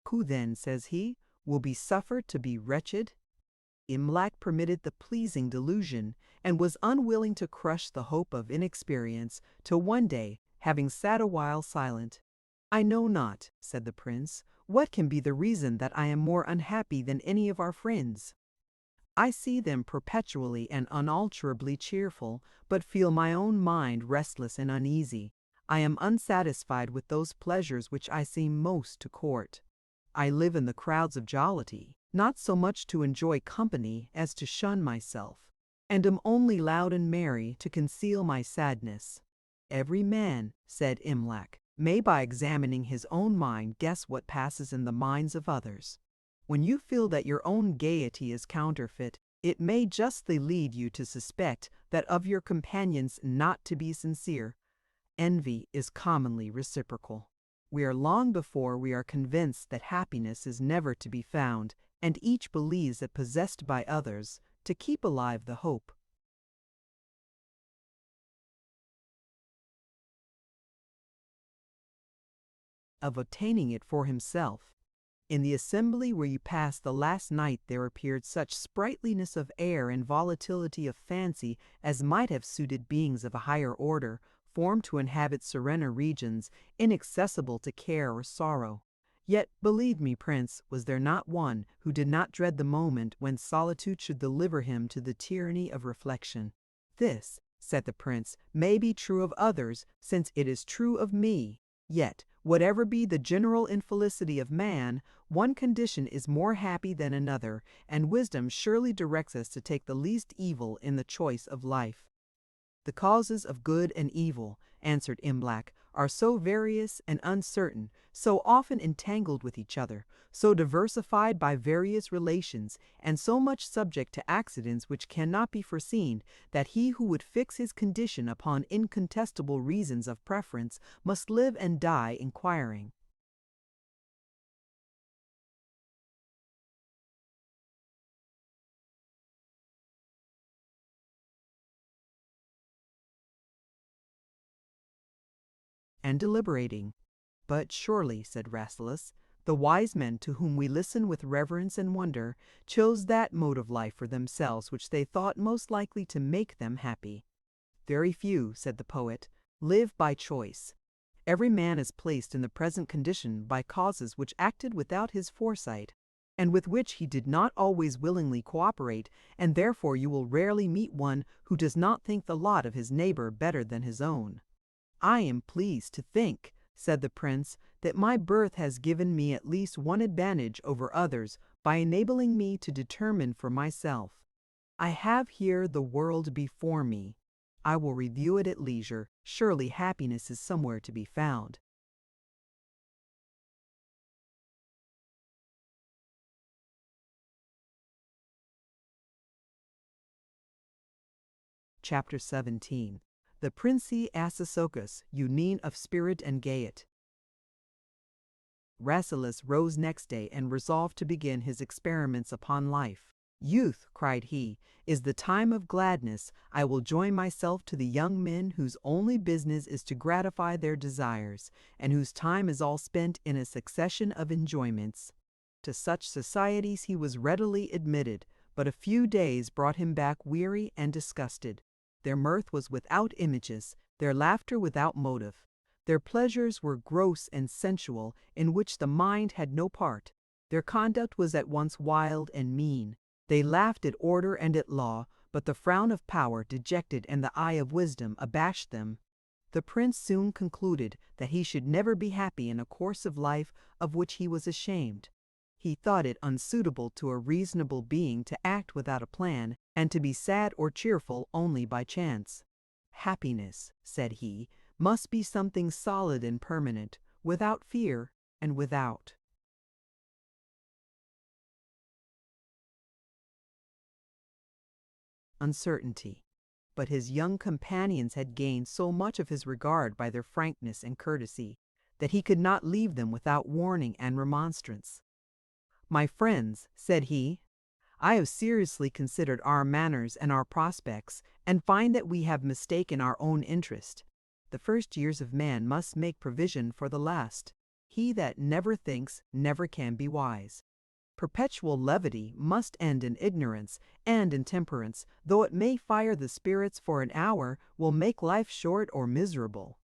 who then, says he, will be suffered to be wretched? Imlac permitted the pleasing delusion, and was unwilling to crush the hope of inexperience, till one day, having sat a while silent, "I know not," said the prince, "what can be the reason that I am more unhappy than any of our friends. I see them perpetually and unalterably cheerful, but feel my own mind restless and uneasy. I am unsatisfied with those pleasures which I seem most to court. I live in the crowds of jollity, not so much to enjoy company as to shun myself, and am only loud and merry to conceal my sadness." Every man, said Imlac, may by examining his own mind guess what passes in the minds of others. When you feel that your own gaiety is counterfeit, it may justly lead you to suspect that of your companions not to be sincere. Envy is commonly reciprocal. We are long before we are convinced that happiness is never to be found, and each believes that possessed by others, to keep alive the hope of obtaining it for himself. In the assembly where you passed the last night there appeared such sprightliness of air and volatility of fancy as might have suited beings of a higher order, formed to inhabit serener regions, inaccessible to care or sorrow. Yet, believe me, Prince, was there not one who did not dread the moment when solitude should deliver him to the tyranny of reflection? This, said the prince, may be true of others, since it is true of me. Yet, whatever be the general infelicity of man, one condition is more happy than another, and wisdom surely directs us to take the least evil in the choice of life. The causes of good and evil, answered Imlac, are so various and uncertain, so often entangled with each other, so diversified by various relations, and so much subject to accidents which cannot be foreseen, that he who would fix his condition upon incontestable reasons of preference must live and die inquiring. And deliberating. But surely, said Rasselas, the wise men to whom we listen with reverence and wonder chose that mode of life for themselves which they thought most likely to make them happy. Very few, said the poet, live by choice. Every man is placed in the present condition by causes which acted without his foresight. and with which he did not always willingly cooperate, and therefore you will rarely meet one who does not think the lot of his neighbor better than his own. I am pleased to think, said the prince, that my birth has given me at least one advantage over others by enabling me to determine for myself. I have here the world before me. I will review it at leisure. Surely happiness is somewhere to be found. Chapter 17. The Princey Assasocus, Unine of Spirit and Gaiet. Rasselas rose next day and resolved to begin his experiments upon life. Youth, cried he, is the time of gladness. I will join myself to the young men whose only business is to gratify their desires, and whose time is all spent in a succession of enjoyments. To such societies he was readily admitted, but a few days brought him back weary and disgusted. Their mirth was without images, their laughter without motive. Their pleasures were gross and sensual, in which the mind had no part. Their conduct was at once wild and mean. They laughed at order and at law, but the frown of power, dejected, and the eye of wisdom abashed them. The prince soon concluded that he should never be happy in a course of life of which he was ashamed. He thought it unsuitable to a reasonable being to act without a plan, and to be sad or cheerful only by chance. Happiness, said he, must be something solid and permanent, without fear and without uncertainty. But his young companions had gained so much of his regard by their frankness and courtesy, that he could not leave them without warning and remonstrance. My friends, said he, I have seriously considered our manners and our prospects, and find that we have mistaken our own interest. The first years of man must make provision for the last. He that never thinks never can be wise. Perpetual levity must end in ignorance, and intemperance, though it may fire the spirits for an hour, will make life short or miserable.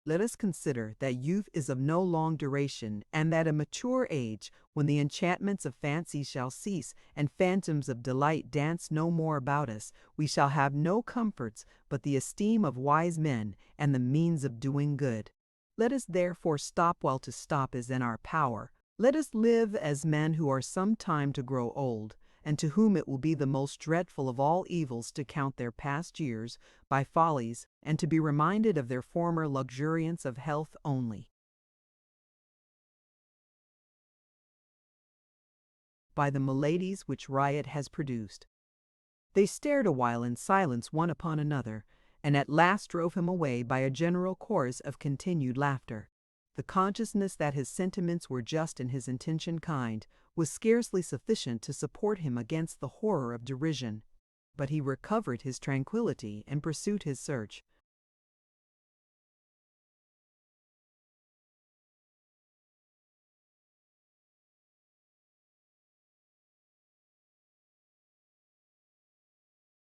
Let us consider that youth is of no long duration, and that a mature age, when the enchantments of fancy shall cease, and phantoms of delight dance no more about us, we shall have no comforts but the esteem of wise men and the means of doing good. Let us therefore stop while to stop is in our power. Let us live as men who are some time to grow old, and to whom it will be the most dreadful of all evils to count their past years by follies, and to be reminded of their former luxuriance of health only. By the maladies which riot has produced. They stared a while in silence one upon another, and at last drove him away by a general chorus of continued laughter. The consciousness that his sentiments were just and his intention kind was scarcely sufficient to support him against the horror of derision, but he recovered his tranquillity and pursued his search.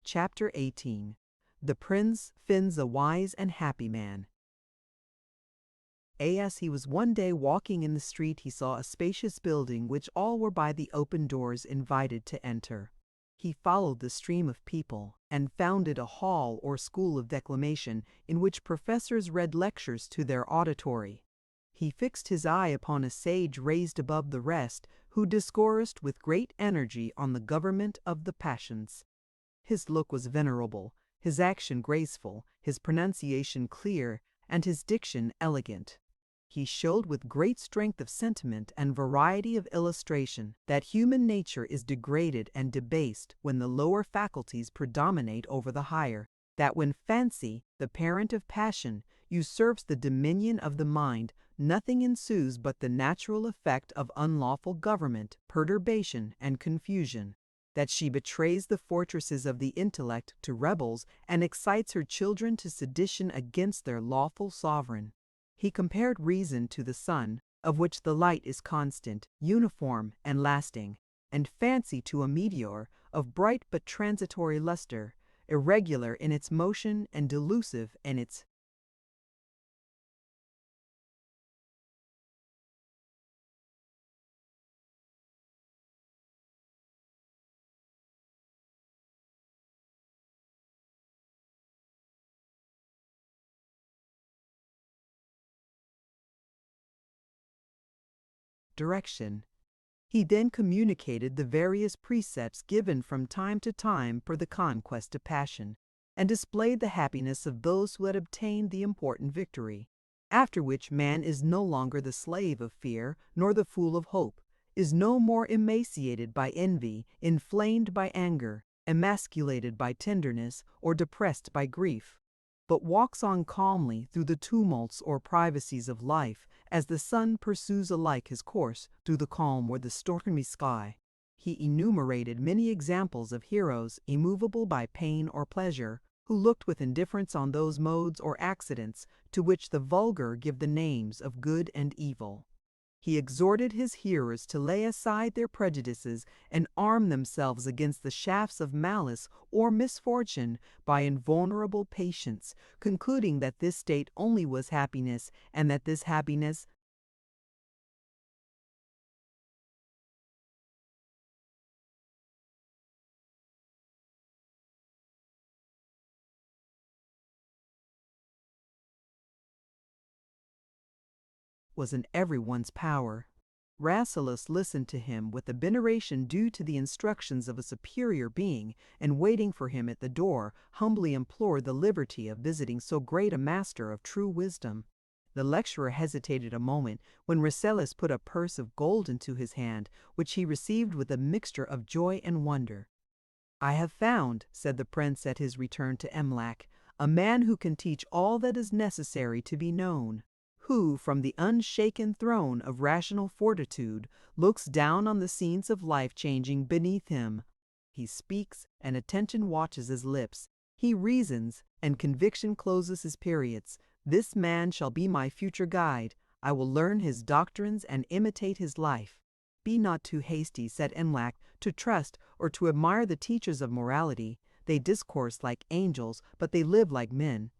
Chapter 18. The Prince finds a wise and happy man. As he was one day walking in the street, he saw a spacious building which all were by the open doors invited to enter. He followed the stream of people, and found it a hall or school of declamation, in which professors read lectures to their auditory. He fixed his eye upon a sage raised above the rest, who discoursed with great energy on the government of the passions. His look was venerable, his action graceful, his pronunciation clear, and his diction elegant. He showed with great strength of sentiment and variety of illustration that human nature is degraded and debased when the lower faculties predominate over the higher, that when fancy, the parent of passion, usurps the dominion of the mind, nothing ensues but the natural effect of unlawful government, perturbation, and confusion, that she betrays the fortresses of the intellect to rebels and excites her children to sedition against their lawful sovereign. He compared reason to the sun, of which the light is constant, uniform, and lasting, and fancy to a meteor of bright but transitory luster, irregular in its motion and delusive in its direction. He then communicated the various precepts given from time to time for the conquest of passion, and displayed the happiness of those who had obtained the important victory. After which man is no longer the slave of fear, nor the fool of hope, is no more emaciated by envy, inflamed by anger, emasculated by tenderness, or depressed by grief, but walks on calmly through the tumults or privacies of life, as the sun pursues alike his course through the calm or the stormy sky. He enumerated many examples of heroes immovable by pain or pleasure, who looked with indifference on those modes or accidents to which the vulgar give the names of good and evil. He exhorted his hearers to lay aside their prejudices and arm themselves against the shafts of malice or misfortune by invulnerable patience, concluding that this state only was happiness, and that this happiness was in everyone's power. Rasselas listened to him with the veneration due to the instructions of a superior being, and waiting for him at the door, humbly implored the liberty of visiting so great a master of true wisdom. The lecturer hesitated a moment, when Rasselas put a purse of gold into his hand, which he received with a mixture of joy and wonder. "I have found," said the prince at his return to Emlak, "a man who can teach all that is necessary to be known, who, from the unshaken throne of rational fortitude, looks down on the scenes of life changing beneath him. He speaks, and attention watches his lips. He reasons, and conviction closes his periods. This man shall be my future guide. I will learn his doctrines and imitate his life." "Be not too hasty," said Emlak, "to trust or to admire the teachers of morality. They discourse like angels, but they live like men."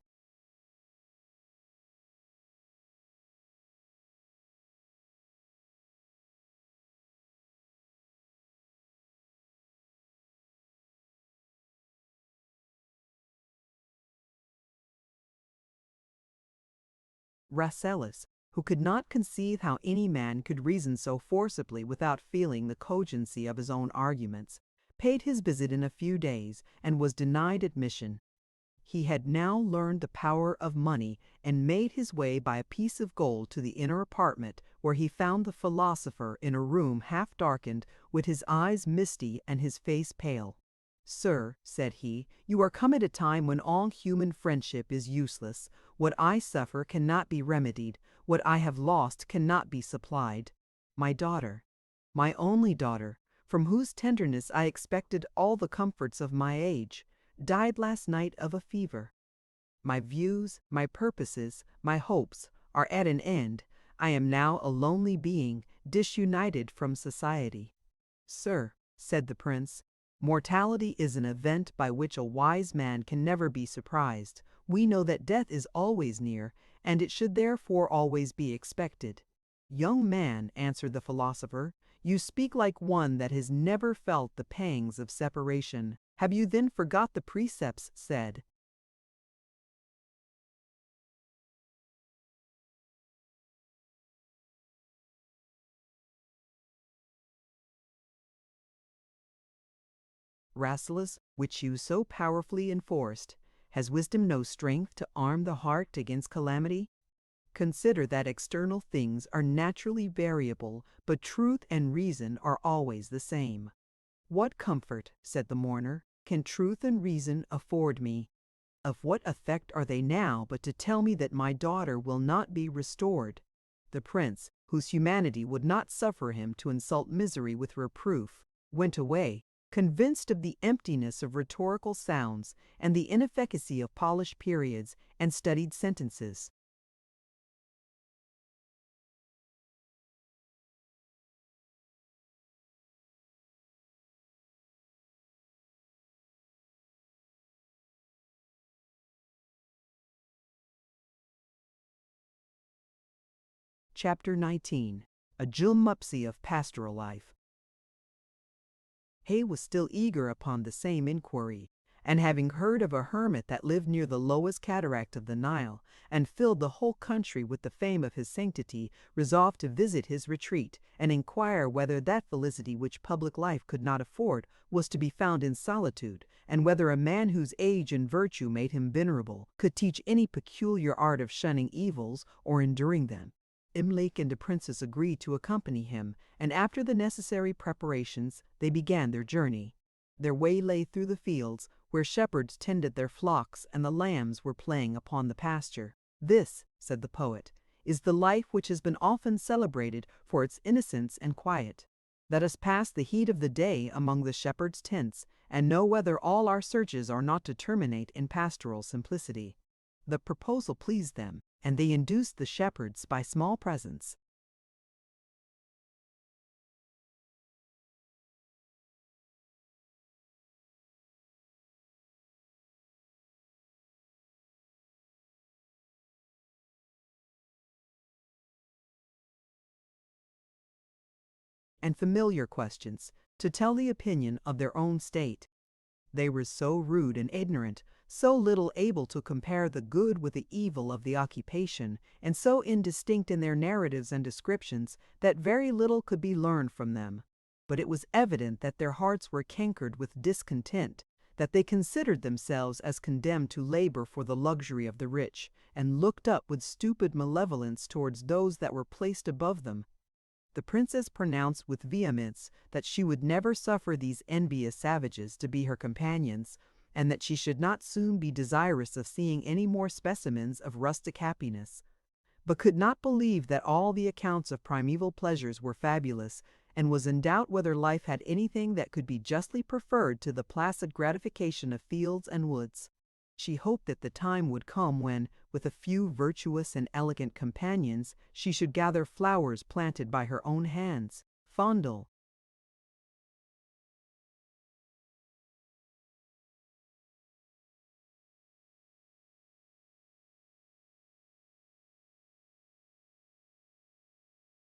Rasselas, who could not conceive how any man could reason so forcibly without feeling the cogency of his own arguments, paid his visit in a few days, and was denied admission. He had now learned the power of money, and made his way by a piece of gold to the inner apartment, where he found the philosopher in a room half darkened, with his eyes misty and his face pale. "Sir," said he, "you are come at a time when all human friendship is useless. What I suffer cannot be remedied. What I have lost cannot be supplied. My daughter, my only daughter, from whose tenderness I expected all the comforts of my age, died last night of a fever. My views, my purposes, my hopes are at an end. I am now a lonely being, disunited from society." "Sir," said the prince, "mortality is an event by which a wise man can never be surprised. We know that death is always near, and it should therefore always be expected." "Young man," answered the philosopher, "you speak like one that has never felt the pangs of separation. Have you then forgot the precepts said, 'Rasselas, which you so powerfully enforced? Has wisdom no strength to arm the heart against calamity? Consider that external things are naturally variable, but truth and reason are always the same.'" "What comfort," said the mourner, "can truth and reason afford me? Of what effect are they now but to tell me that my daughter will not be restored?" The prince, whose humanity would not suffer him to insult misery with reproof, went away, convinced of the emptiness of rhetorical sounds and the inefficacy of polished periods and studied sentences. Chapter 19. A Julmupsy of Pastoral Life. Hay was still eager upon the same inquiry. and having heard of a hermit that lived near the lowest cataract of the Nile, and filled the whole country with the fame of his sanctity, resolved to visit his retreat, and inquire whether that felicity which public life could not afford was to be found in solitude, and whether a man whose age and virtue made him venerable could teach any peculiar art of shunning evils or enduring them. Imlake and the princess agreed to accompany him, and after the necessary preparations they began their journey. Their way lay through the fields, where shepherds tended their flocks and the lambs were playing upon the pasture. "This," said the poet, "is the life which has been often celebrated for its innocence and quiet. Let us pass the heat of the day among the shepherds' tents, and know whether all our searches are not to terminate in pastoral simplicity." The proposal pleased them, and they induced the shepherds by small presents. And familiar questions, to tell the opinion of their own state. They were so rude and ignorant, so little able to compare the good with the evil of the occupation, and so indistinct in their narratives and descriptions, that very little could be learned from them. But it was evident that their hearts were cankered with discontent, that they considered themselves as condemned to labor for the luxury of the rich, and looked up with stupid malevolence towards those that were placed above them. The princess pronounced with vehemence that she would never suffer these envious savages to be her companions, and that she should not soon be desirous of seeing any more specimens of rustic happiness, but could not believe that all the accounts of primeval pleasures were fabulous, and was in doubt whether life had anything that could be justly preferred to the placid gratification of fields and woods. She hoped that the time would come when, with a few virtuous and elegant companions, she should gather flowers planted by her own hands, fondle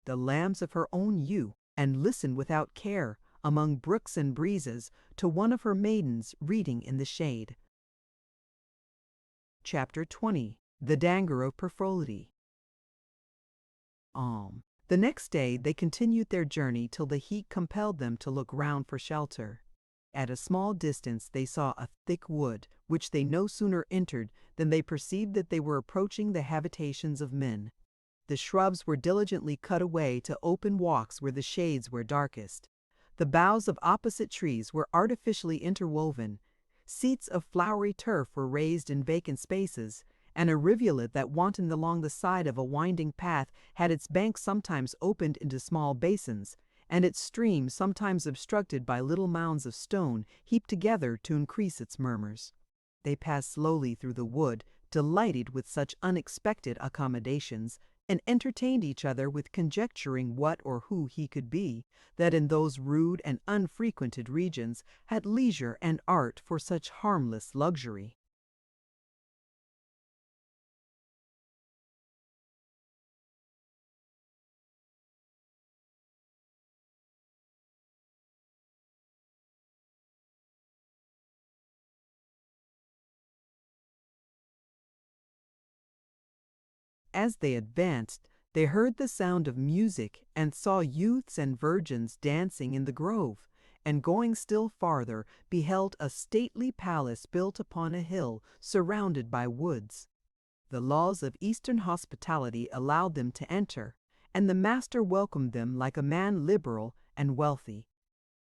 the lambs of her own ewe, and listen without care, among brooks and breezes, to one of her maidens reading in the shade. Chapter 20. The Danger of Frivolity. The next day they continued their journey till the heat compelled them to look round for shelter. At a small distance they saw a thick wood, which they no sooner entered than they perceived that they were approaching the habitations of men. The shrubs were diligently cut away to open walks where the shades were darkest. The boughs of opposite trees were artificially interwoven. Seats of flowery turf were raised in vacant spaces, and a rivulet that wantoned along the side of a winding path had its banks sometimes opened into small basins, and its stream sometimes obstructed by little mounds of stone heaped together to increase its murmurs. They passed slowly through the wood, delighted with such unexpected accommodations, and entertained each other with conjecturing what or who he could be, that in those rude and unfrequented regions had leisure and art for such harmless luxury. As they advanced, they heard the sound of music and saw youths and virgins dancing in the grove, and going still farther, beheld a stately palace built upon a hill surrounded by woods. The laws of Eastern hospitality allowed them to enter, and the master welcomed them like a man liberal and wealthy.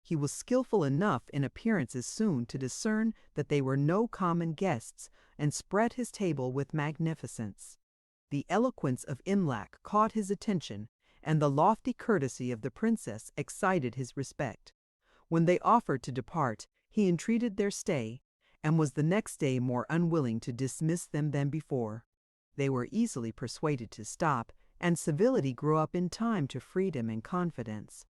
He was skillful enough in appearances soon to discern that they were no common guests, and spread his table with magnificence. The eloquence of Imlac caught his attention, and the lofty courtesy of the princess excited his respect. When they offered to depart, he entreated their stay, and was the next day more unwilling to dismiss them than before. They were easily persuaded to stop, and civility grew up in time to freedom and confidence.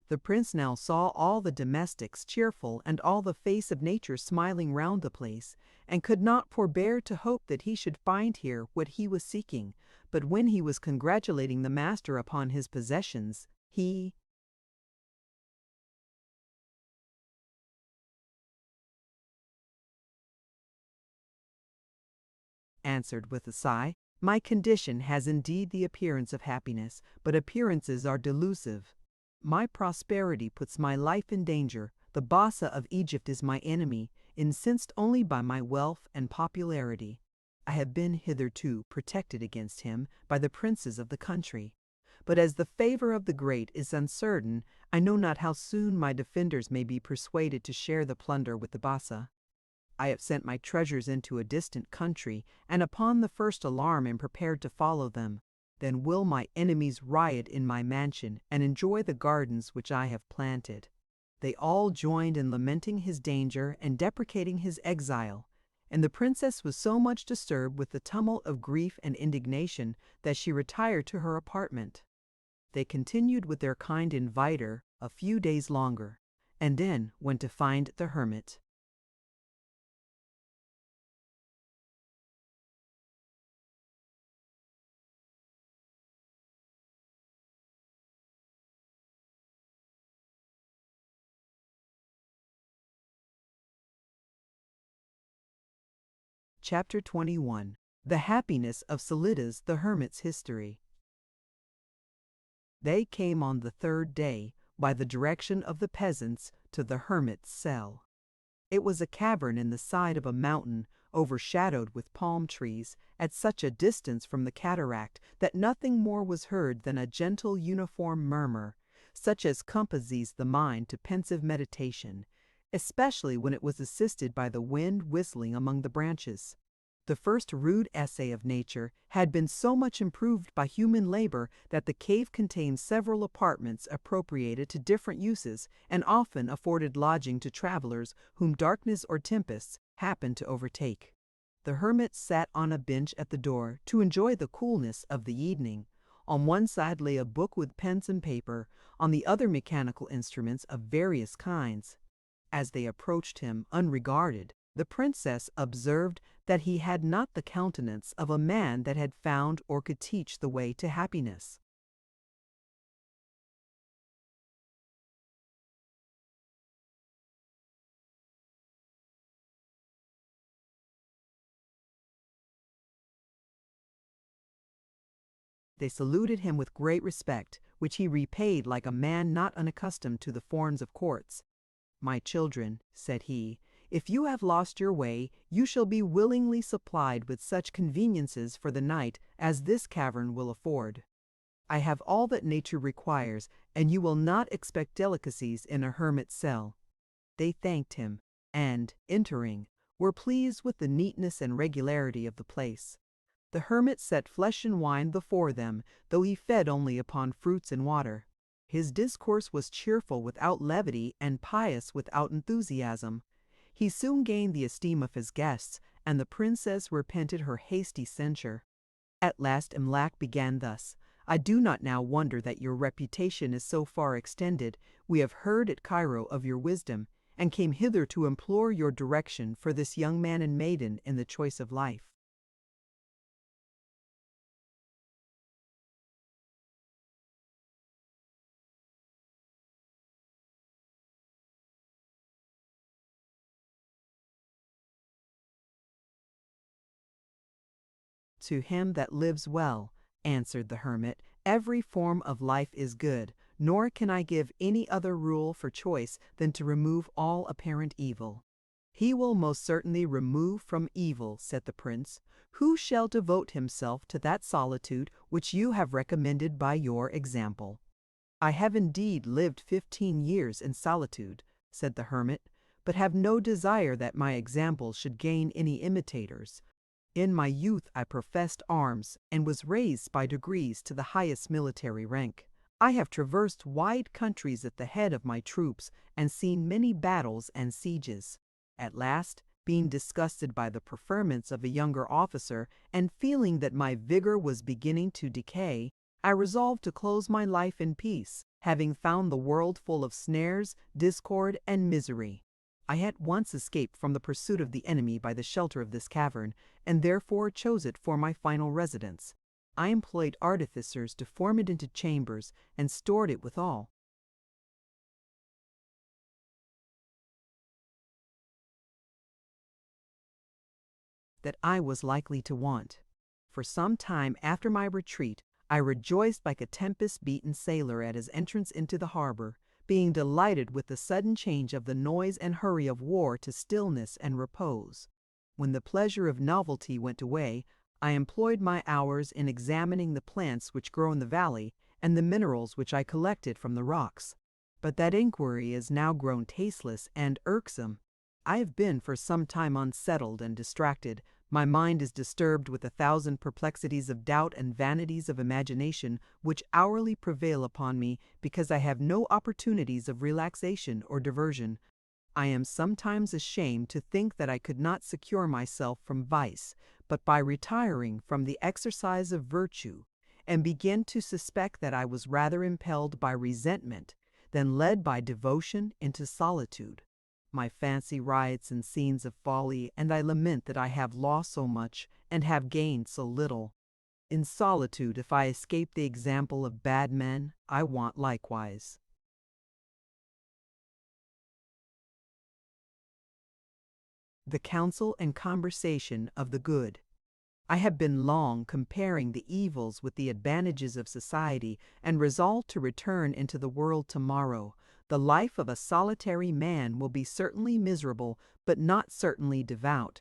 The prince now saw all the domestics cheerful and all the face of nature smiling round the place, and could not forbear to hope that he should find here what he was seeking. But when he was congratulating the master upon his possessions, he answered with a sigh. My condition has indeed the appearance of happiness, but appearances are delusive. My prosperity puts my life in danger. The Bassa of Egypt is my enemy, incensed only by my wealth and popularity. I have been hitherto protected against him by the princes of the country. But as the favor of the great is uncertain, I know not how soon my defenders may be persuaded to share the plunder with the Bassa. I have sent my treasures into a distant country, and upon the first alarm am prepared to follow them. Then will my enemies riot in my mansion and enjoy the gardens which I have planted. They all joined in lamenting his danger and deprecating his exile, and the princess was so much disturbed with the tumult of grief and indignation that she retired to her apartment. They continued with their kind inviter a few days longer, and then went to find the hermit. Chapter 21. The Happiness of Rasselas the Hermit's History. They came on the third day, by the direction of the peasants, to the hermit's cell. It was a cavern in the side of a mountain, overshadowed with palm trees, at such a distance from the cataract that nothing more was heard than a gentle uniform murmur, such as compasses the mind to pensive meditation, especially when it was assisted by the wind whistling among the branches. The first rude essay of nature had been so much improved by human labor that the cave contained several apartments appropriated to different uses, and often afforded lodging to travelers whom darkness or tempests happened to overtake. The hermit sat on a bench at the door to enjoy the coolness of the evening. On one side lay a book with pens and paper, on the other mechanical instruments of various kinds. As they approached him unregarded, the princess observed that he had not the countenance of a man that had found or could teach the way to happiness. They saluted him with great respect, which he repaid like a man not unaccustomed to the forms of courts. "My children," said he, "if you have lost your way, you shall be willingly supplied with such conveniences for the night as this cavern will afford. I have all that nature requires, and you will not expect delicacies in a hermit's cell." They thanked him, and, entering, were pleased with the neatness and regularity of the place. The hermit set flesh and wine before them, though he fed only upon fruits and water. His discourse was cheerful without levity and pious without enthusiasm. He soon gained the esteem of his guests, and the princess repented her hasty censure. At last Imlac began thus: "I do not now wonder that your reputation is so far extended. We have heard at Cairo of your wisdom, and came hither to implore your direction for this young man and maiden in the choice of life." "To him that lives well," answered the hermit, "every form of life is good, nor can I give any other rule for choice than to remove all apparent evil." "He will most certainly remove from evil," said the prince, "who shall devote himself to that solitude which you have recommended by your example." "I have indeed lived 15 years in solitude," said the hermit, "but have no desire that my example should gain any imitators. In my youth I professed arms, and was raised by degrees to the highest military rank. I have traversed wide countries at the head of my troops, and seen many battles and sieges. At last, being disgusted by the preferments of a younger officer, and feeling that my vigor was beginning to decay, I resolved to close my life in peace, having found the world full of snares, discord, and misery. I at once escaped from the pursuit of the enemy by the shelter of this cavern, and therefore chose it for my final residence. I employed artificers to form it into chambers, and stored it withal. that I was likely to want. For some time after my retreat, I rejoiced like a tempest-beaten sailor at his entrance into the harbor, being delighted with the sudden change of the noise and hurry of war to stillness and repose. When the pleasure of novelty went away, I employed my hours in examining the plants which grow in the valley and the minerals which I collected from the rocks. But that inquiry is now grown tasteless and irksome. I have been for some time unsettled and distracted. My mind is disturbed with 1,000 perplexities of doubt and vanities of imagination which hourly prevail upon me because I have no opportunities of relaxation or diversion. I am sometimes ashamed to think that I could not secure myself from vice, but by retiring from the exercise of virtue, and begin to suspect that I was rather impelled by resentment than led by devotion into solitude. My fancy riots in scenes of folly, and I lament that I have lost so much and have gained so little. In solitude, if I escape the example of bad men, I want likewise. The counsel and conversation of the good. I have been long comparing the evils with the advantages of society, and resolved to return into the world tomorrow. The life of a solitary man will be certainly miserable, but not certainly devout.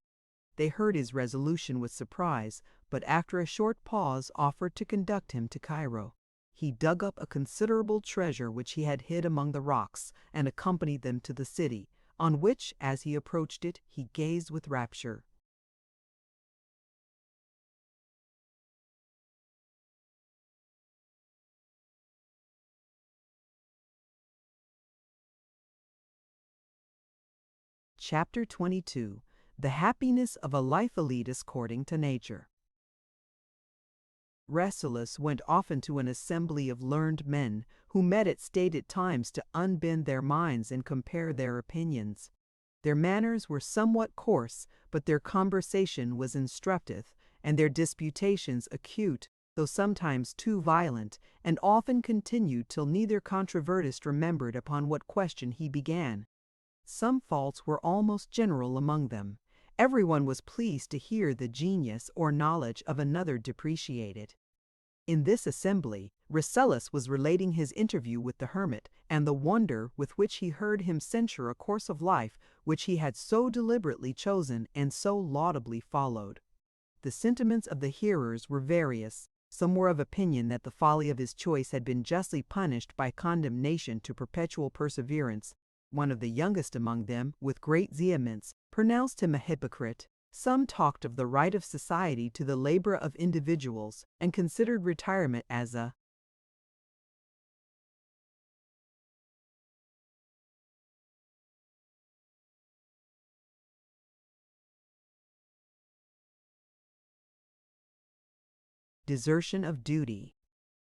They heard his resolution with surprise, but after a short pause offered to conduct him to Cairo. He dug up a considerable treasure which he had hid among the rocks, and accompanied them to the city, on which, as he approached it, he gazed with rapture. Chapter 22. The Happiness of a Life Elitist According to Nature. Rasselas went often to an assembly of learned men who met at stated times to unbend their minds and compare their opinions. Their manners were somewhat coarse, but their conversation was instructive, and their disputations acute, though sometimes too violent, and often continued till neither controvertist remembered upon what question he began. Some faults were almost general among them. Everyone was pleased to hear the genius or knowledge of another depreciated. In this assembly, Rasselas was relating his interview with the hermit, and the wonder with which he heard him censure a course of life which he had so deliberately chosen and so laudably followed. The sentiments of the hearers were various. Some were of opinion that the folly of his choice had been justly punished by condemnation to perpetual perseverance. One of the youngest among them, with great vehemence, pronounced him a hypocrite. Some talked of the right of society to the labor of individuals, and considered retirement as a desertion of duty.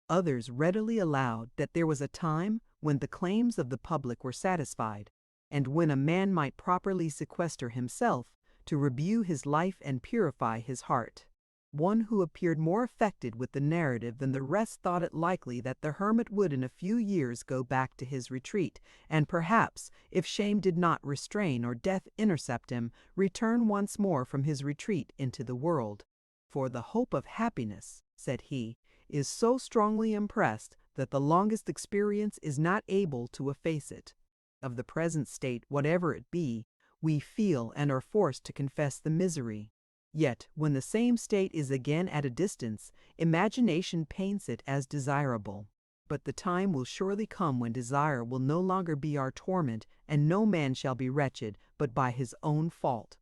Others readily allowed that there was a time when the claims of the public were satisfied, and when a man might properly sequester himself to review his life and purify his heart. One who appeared more affected with the narrative than the rest thought it likely that the hermit would in a few years go back to his retreat, and perhaps, if shame did not restrain or death intercept him, return once more from his retreat into the world. For the hope of happiness, said he, is so strongly impressed that the longest experience is not able to efface it. Of the present state, whatever it be, we feel and are forced to confess the misery. Yet, when the same state is again at a distance, imagination paints it as desirable. But the time will surely come when desire will no longer be our torment, and no man shall be wretched but by his own fault.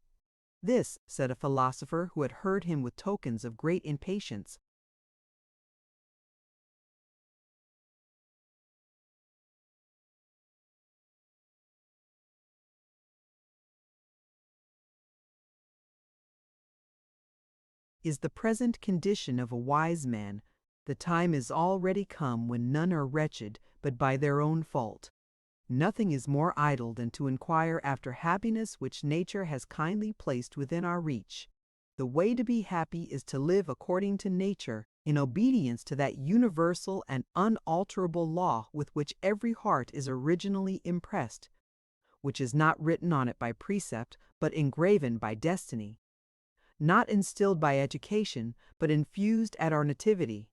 This, said a philosopher who had heard him with tokens of great impatience, is the present condition of a wise man. The time is already come when none are wretched but by their own fault. Nothing is more idle than to inquire after happiness which nature has kindly placed within our reach. The way to be happy is to live according to nature, in obedience to that universal and unalterable law with which every heart is originally impressed, which is not written on it by precept, but engraven by destiny. not instilled by education, but infused at our nativity.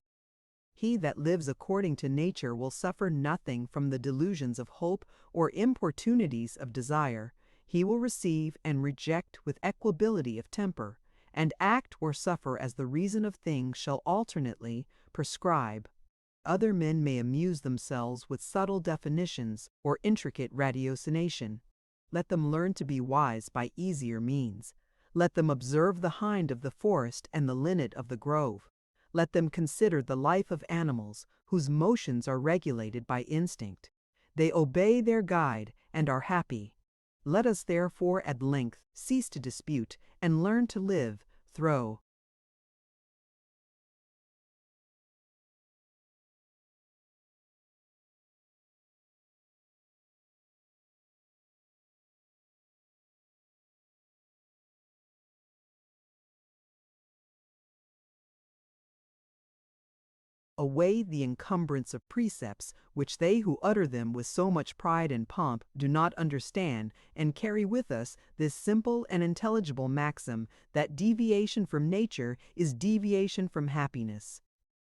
He that lives according to nature will suffer nothing from the delusions of hope or importunities of desire. He will receive and reject with equability of temper, and act or suffer as the reason of things shall alternately prescribe. Other men may amuse themselves with subtle definitions or intricate ratiocination. Let them learn to be wise by easier means. Let them observe the hind of the forest and the linnet of the grove. Let them consider the life of animals whose motions are regulated by instinct. They obey their guide and are happy. Let us therefore at length cease to dispute and learn to live through away the encumbrance of precepts which they who utter them with so much pride and pomp do not understand, and carry with us this simple and intelligible maxim, that deviation from nature is deviation from happiness.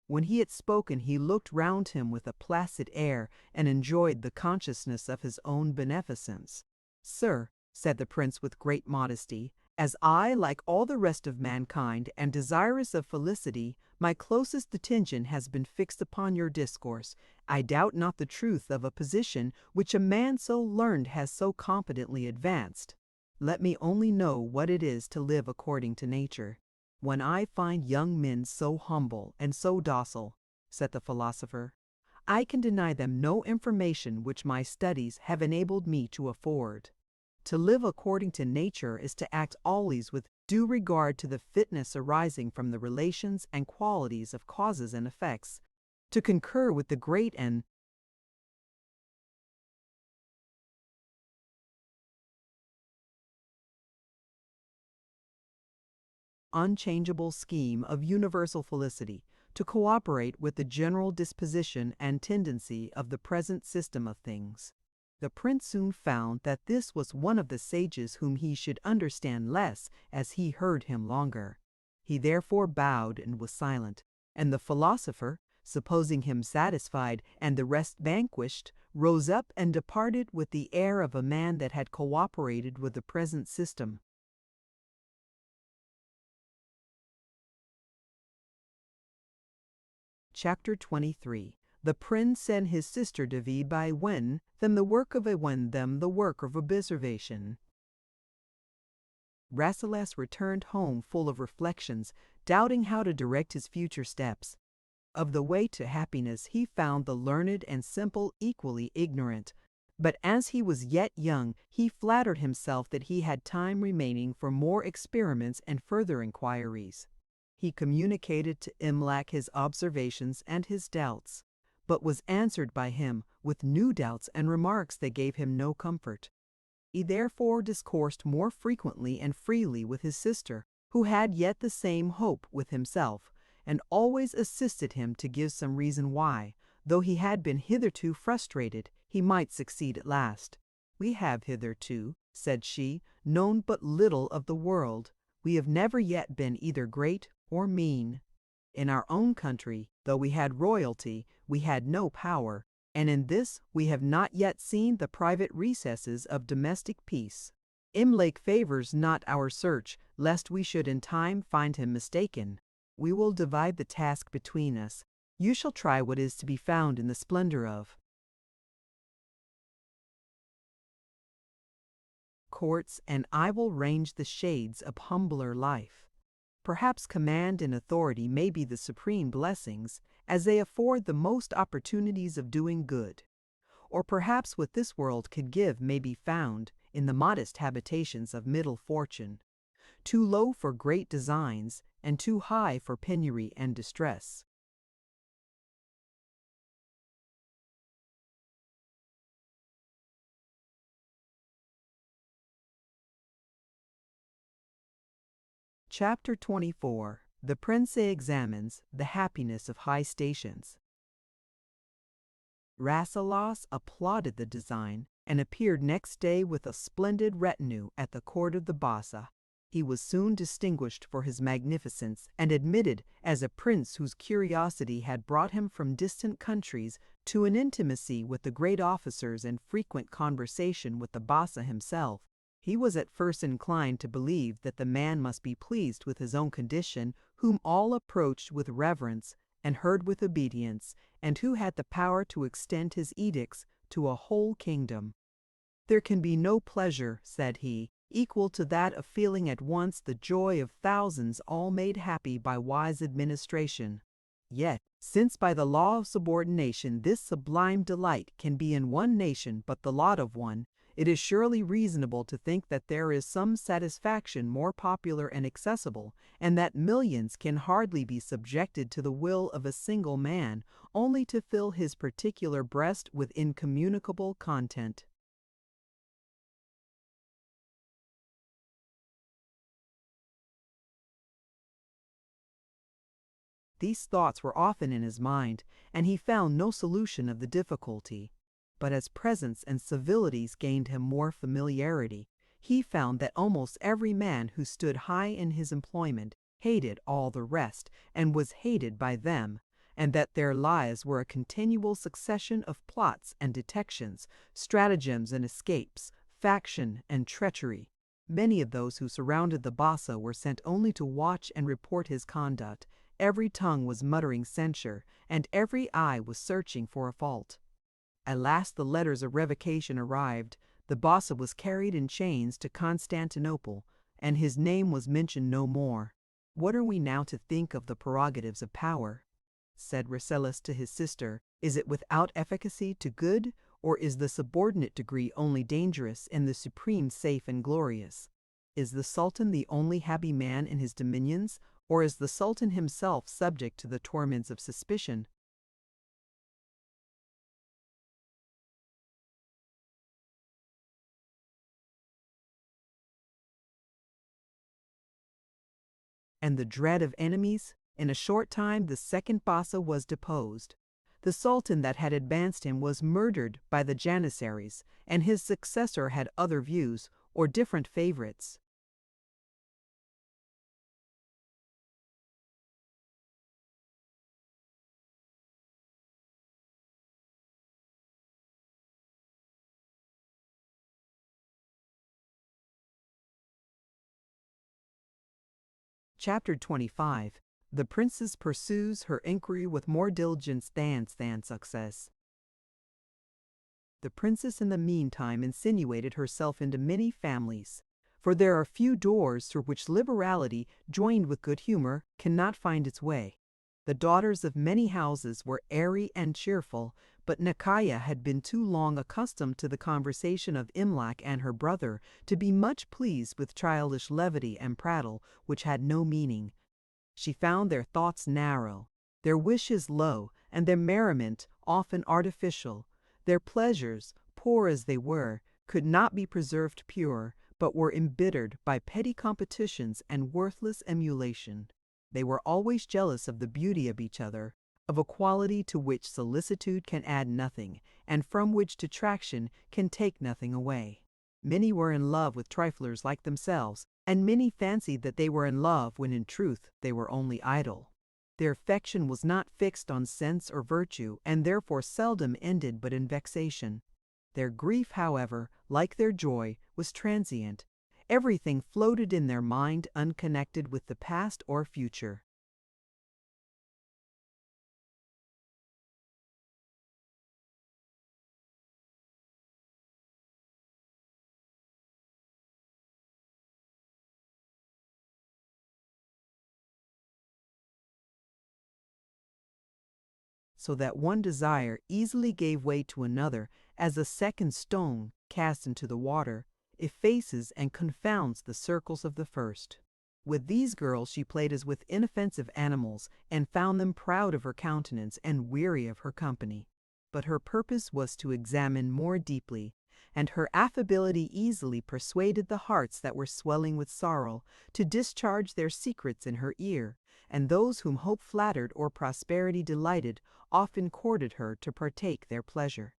When he had spoken, he looked round him with a placid air, and enjoyed the consciousness of his own beneficence. "Sir," said the prince with great modesty, "as I, like all the rest of mankind, am desirous of felicity, my closest attention has been fixed upon your discourse. I doubt not the truth of a position which a man so learned has so competently advanced. Let me only know what it is to live according to nature." "When I find young men so humble and so docile," said the philosopher, "I can deny them no information which my studies have enabled me to afford. To live according to nature is to act always with due regard to the fitness arising from the relations and qualities of causes and effects, to concur with the great and unchangeable scheme of universal felicity, to cooperate with the general disposition and tendency of the present system of things." The prince soon found that this was one of the sages whom he should understand less as he heard him longer. He therefore bowed and was silent, and the philosopher, supposing him satisfied and the rest vanquished, rose up and departed with the air of a man that had cooperated with the present system. Chapter 23. The prince and his sister divide by when them the work of a when them the work of observation. Rasselas returned home full of reflections, doubting how to direct his future steps. Of the way to happiness he found the learned and simple equally ignorant, but as he was yet young he flattered himself that he had time remaining for more experiments and further inquiries. He communicated to Imlac his observations and his doubts, but was answered by him with new doubts and remarks that gave him no comfort. He therefore discoursed more frequently and freely with his sister, who had yet the same hope with himself, and always assisted him to give some reason why, though he had been hitherto frustrated, he might succeed at last. "We have hitherto," said she, "known but little of the world. We have never yet been either great or mean. In our own country, though we had royalty, we had no power, and in this we have not yet seen the private recesses of domestic peace. Imlake favors not our search, lest we should in time find him mistaken. We will divide the task between us. You shall try what is to be found in the splendor of courts, and I will range the shades of humbler life. Perhaps command and authority may be the supreme blessings, as they afford the most opportunities of doing good. Or perhaps what this world could give may be found in the modest habitations of middle fortune, too low for great designs, and too high for penury and distress. Chapter 24. The Prince examines the happiness of high stations. Rasselas applauded the design, and appeared next day with a splendid retinue at the court of the Bassa. He was soon distinguished for his magnificence and admitted as a prince whose curiosity had brought him from distant countries to an intimacy with the great officers and frequent conversation with the Bassa himself. He was at first inclined to believe that the man must be pleased with his own condition, whom all approached with reverence and heard with obedience, and who had the power to extend his edicts to a whole kingdom. "There can be no pleasure," said he, "equal to that of feeling at once the joy of thousands all made happy by wise administration. Yet, since by the law of subordination this sublime delight can be in one nation but the lot of one, it is surely reasonable to think that there is some satisfaction more popular and accessible, and that millions can hardly be subjected to the will of a single man, only to fill his particular breast with incommunicable content." These thoughts were often in his mind, and he found no solution of the difficulty. But as presents and civilities gained him more familiarity, he found that almost every man who stood high in his employment hated all the rest, and was hated by them, and that their lives were a continual succession of plots and detections, stratagems and escapes, faction and treachery. Many of those who surrounded the Bassa were sent only to watch and report his conduct. Every tongue was muttering censure, and every eye was searching for a fault. At last the letters of revocation arrived. The Bassa was carried in chains to Constantinople, and his name was mentioned no more. "What are we now to think of the prerogatives of power?" said Rasselas to his sister. "Is it without efficacy to good, or is the subordinate degree only dangerous and the supreme safe and glorious? Is the Sultan the only happy man in his dominions, or is the Sultan himself subject to the torments of suspicion?" And the dread of enemies? In a short time the second Bassa was deposed. The Sultan that had advanced him was murdered by the Janissaries, and his successor had other views, or different favorites. Chapter 25. The princess pursues her inquiry with more diligence than success. The princess in the meantime insinuated herself into many families, for there are few doors through which liberality, joined with good humor, cannot find its way. The daughters of many houses were airy and cheerful, but Nakaya had been too long accustomed to the conversation of Imlac and her brother to be much pleased with childish levity and prattle which had no meaning. She found their thoughts narrow, their wishes low, and their merriment often artificial. Their pleasures, poor as they were, could not be preserved pure, but were embittered by petty competitions and worthless emulation. They were always jealous of the beauty of each other, of a quality to which solicitude can add nothing, and from which detraction can take nothing away. Many were in love with triflers like themselves, and many fancied that they were in love when in truth they were only idle. Their affection was not fixed on sense or virtue, and therefore seldom ended but in vexation. Their grief, however, like their joy, was transient. Everything floated in their mind unconnected with the past or future. So that one desire easily gave way to another, as a second stone, cast into the water, effaces and confounds the circles of the first. With these girls she played as with inoffensive animals, and found them proud of her countenance and weary of her company. But her purpose was to examine more deeply, and her affability easily persuaded the hearts that were swelling with sorrow to discharge their secrets in her ear, and those whom hope flattered or prosperity delighted often courted her to partake their pleasure.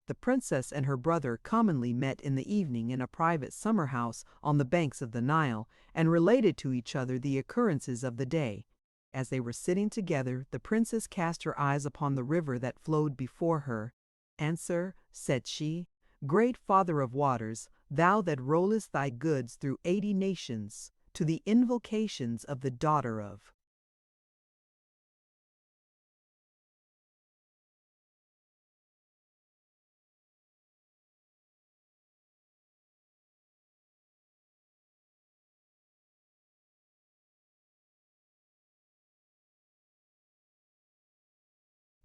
The princess and her brother commonly met in the evening in a private summer house on the banks of the Nile, and related to each other the occurrences of the day. As they were sitting together, the princess cast her eyes upon the river that flowed before her. "Answer," said she, "great Father of waters, thou that rollest thy goods through 80 nations, to the invocations of the daughter of."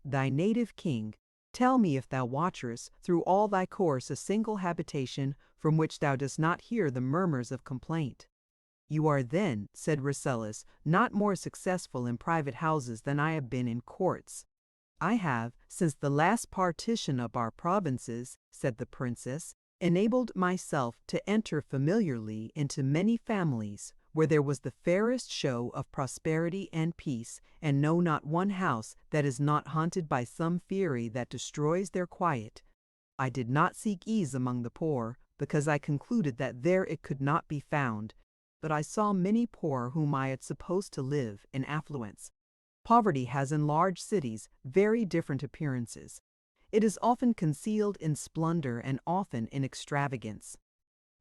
Thy native king, tell me if thou watchest through all thy course a single habitation from which thou dost not hear the murmurs of complaint. You are then, said Rasselas, not more successful in private houses than I have been in courts. I have, since the last partition of our provinces, said the princess, enabled myself to enter familiarly into many families, where there was the fairest show of prosperity and peace, and know not one house that is not haunted by some fury that destroys their quiet. I did not seek ease among the poor, because I concluded that there it could not be found, but I saw many poor whom I had supposed to live in affluence. Poverty has in large cities very different appearances. It is often concealed in splendor and often in extravagance.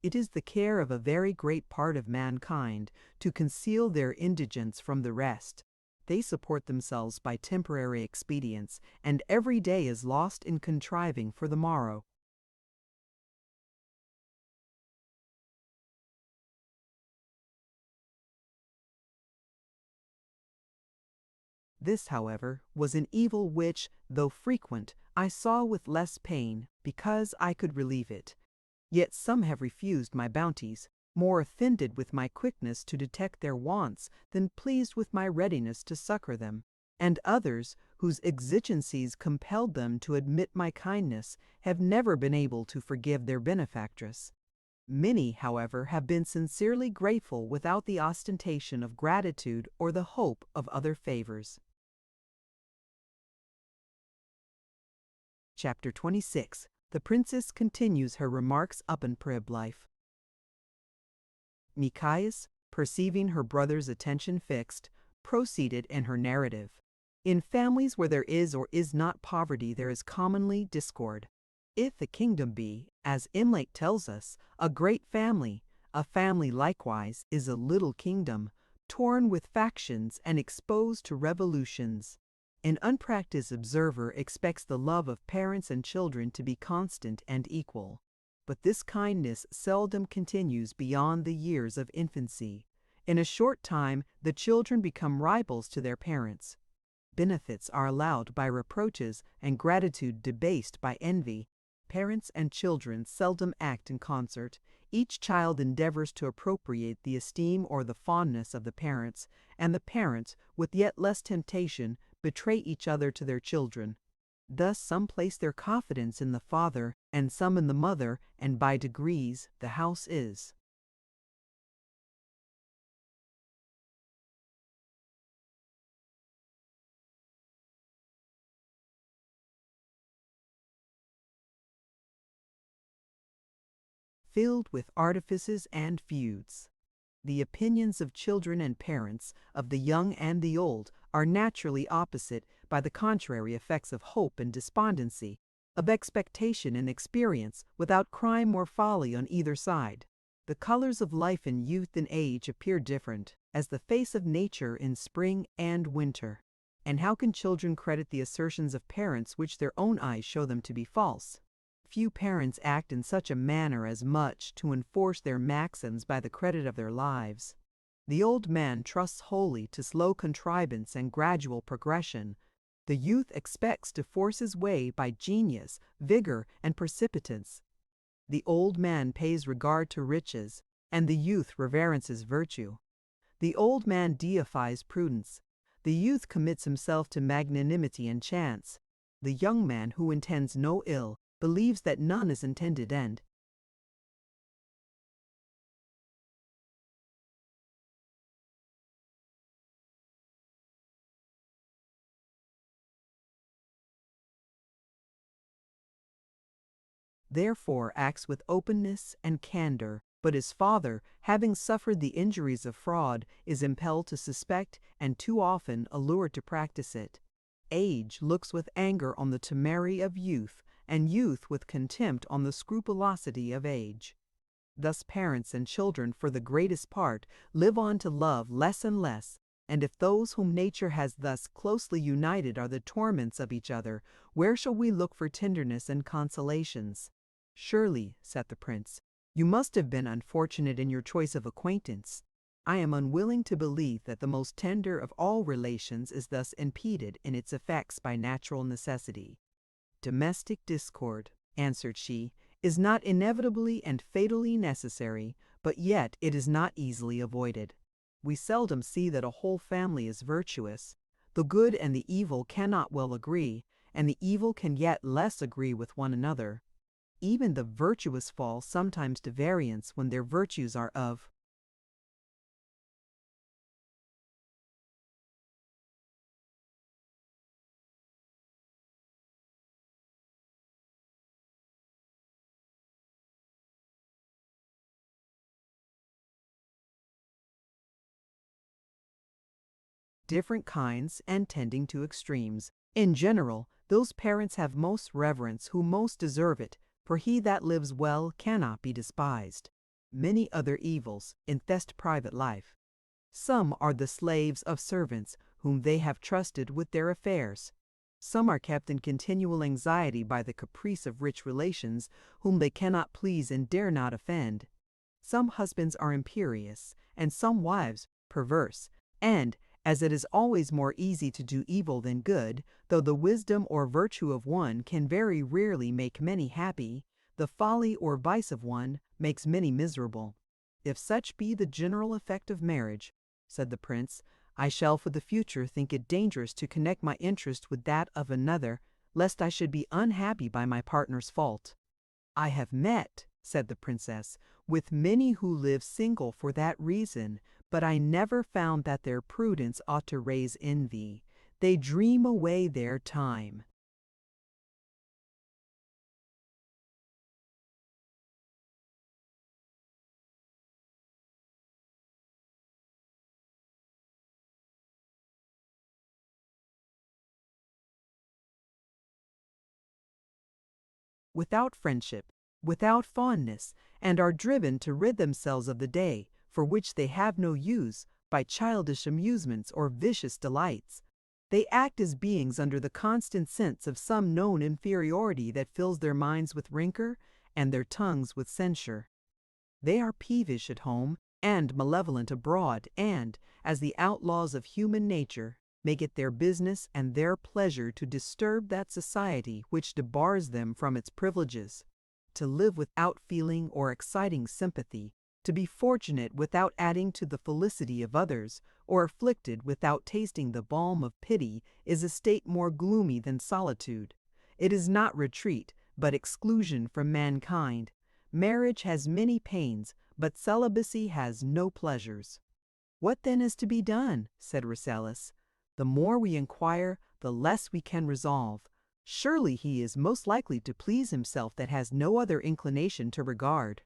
It is the care of a very great part of mankind to conceal their indigence from the rest. They support themselves by temporary expedients, and every day is lost in contriving for the morrow. This, however, was an evil which, though frequent, I saw with less pain, because I could relieve it. Yet some have refused my bounties, more offended with my quickness to detect their wants than pleased with my readiness to succor them, and others, whose exigencies compelled them to admit my kindness, have never been able to forgive their benefactress. Many, however, have been sincerely grateful without the ostentation of gratitude or the hope of other favors. Chapter 26. The princess continues her remarks upon life. Nicaise, perceiving her brother's attention fixed, proceeded in her narrative. In families where there is or is not poverty, there is commonly discord. If the kingdom be, as Imlay tells us, a great family, a family likewise is a little kingdom, torn with factions and exposed to revolutions. An unpracticed observer expects the love of parents and children to be constant and equal. But this kindness seldom continues beyond the years of infancy. In a short time, the children become rivals to their parents. Benefits are allowed by reproaches and gratitude debased by envy. Parents and children seldom act in concert. Each child endeavors to appropriate the esteem or the fondness of the parents, and the parents, with yet less temptation, betray each other to their children. Thus some place their confidence in the father, and some in the mother, and by degrees the house is filled with artifices and feuds. The opinions of children and parents, of the young and the old, are naturally opposite by the contrary effects of hope and despondency, of expectation and experience, without crime or folly on either side. The colors of life in youth and age appear different, as the face of nature in spring and winter. And how can children credit the assertions of parents which their own eyes show them to be false? Few parents act in such a manner as much to enforce their maxims by the credit of their lives. The old man trusts wholly to slow contrivance and gradual progression. The youth expects to force his way by genius, vigor, and precipitance. The old man pays regard to riches, and the youth reverences virtue. The old man deifies prudence. The youth commits himself to magnanimity and chance. The young man, who intends no ill, believes that none is intended end. therefore acts with openness and candor, but his father, having suffered the injuries of fraud, is impelled to suspect and too often allured to practice it. Age looks with anger on the temerity of youth, and youth with contempt on the scrupulosity of age. Thus parents and children, for the greatest part, live on to love less and less, and if those whom nature has thus closely united are the torments of each other, where shall we look for tenderness and consolations? Surely, said the prince, you must have been unfortunate in your choice of acquaintance. I am unwilling to believe that the most tender of all relations is thus impeded in its effects by natural necessity. Domestic discord, answered she, is not inevitably and fatally necessary, but yet it is not easily avoided. We seldom see that a whole family is virtuous. The good and the evil cannot well agree, and the evil can yet less agree with one another. Even the virtuous fall sometimes to variance when their virtues are of different kinds and tending to extremes. In general, those parents have most reverence who most deserve it, for he that lives well cannot be despised. Many other evils infest private life. Some are the slaves of servants whom they have trusted with their affairs. Some are kept in continual anxiety by the caprice of rich relations whom they cannot please and dare not offend. Some husbands are imperious, and some wives perverse, and, as it is always more easy to do evil than good, though the wisdom or virtue of one can very rarely make many happy, the folly or vice of one makes many miserable. If such be the general effect of marriage, said the prince, I shall for the future think it dangerous to connect my interest with that of another, lest I should be unhappy by my partner's fault. I have met, said the princess, with many who live single for that reason, but I never found that their prudence ought to raise envy. They dream away their time. Without friendship, without fondness, and are driven to rid themselves of the day, for which they have no use, by childish amusements or vicious delights. They act as beings under the constant sense of some known inferiority that fills their minds with rancor and their tongues with censure. They are peevish at home and malevolent abroad, and, as the outlaws of human nature, make it their business and their pleasure to disturb that society which debars them from its privileges, to live without feeling or exciting sympathy, to be fortunate without adding to the felicity of others, or afflicted without tasting the balm of pity, is a state more gloomy than solitude. It is not retreat, but exclusion from mankind. Marriage has many pains, but celibacy has no pleasures. What then is to be done? Said Rasselas. The more we inquire, the less we can resolve. Surely he is most likely to please himself that has no other inclination to regard.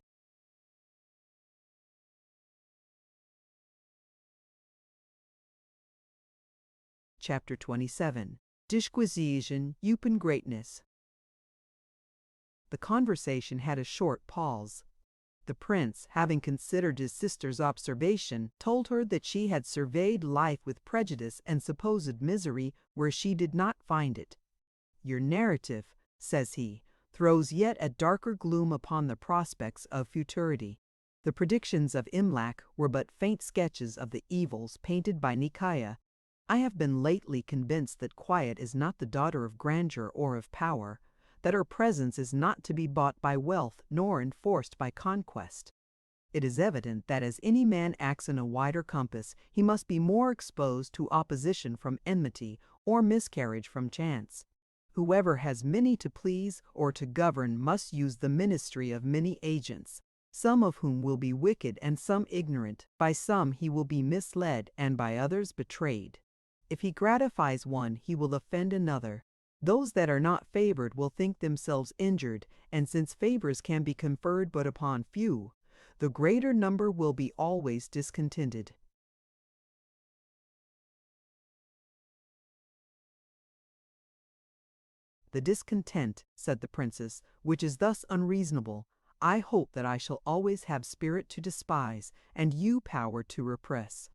Chapter 27. Disquisition, Upon Greatness. The conversation had a short pause. The prince, having considered his sister's observation, told her that she had surveyed life with prejudice and supposed misery where she did not find it. Your narrative, says he, throws yet a darker gloom upon the prospects of futurity. The predictions of Imlac were but faint sketches of the evils painted by Nikaya. I have been lately convinced that quiet is not the daughter of grandeur or of power, that her presence is not to be bought by wealth nor enforced by conquest. It is evident that as any man acts in a wider compass, he must be more exposed to opposition from enmity or miscarriage from chance. Whoever has many to please or to govern must use the ministry of many agents, some of whom will be wicked and some ignorant. By some he will be misled and by others betrayed. If he gratifies one, he will offend another. Those that are not favored will think themselves injured, and since favors can be conferred but upon few, the greater number will be always discontented. The discontent, said the princess, which is thus unreasonable, I hope that I shall always have spirit to despise, and you power to repress.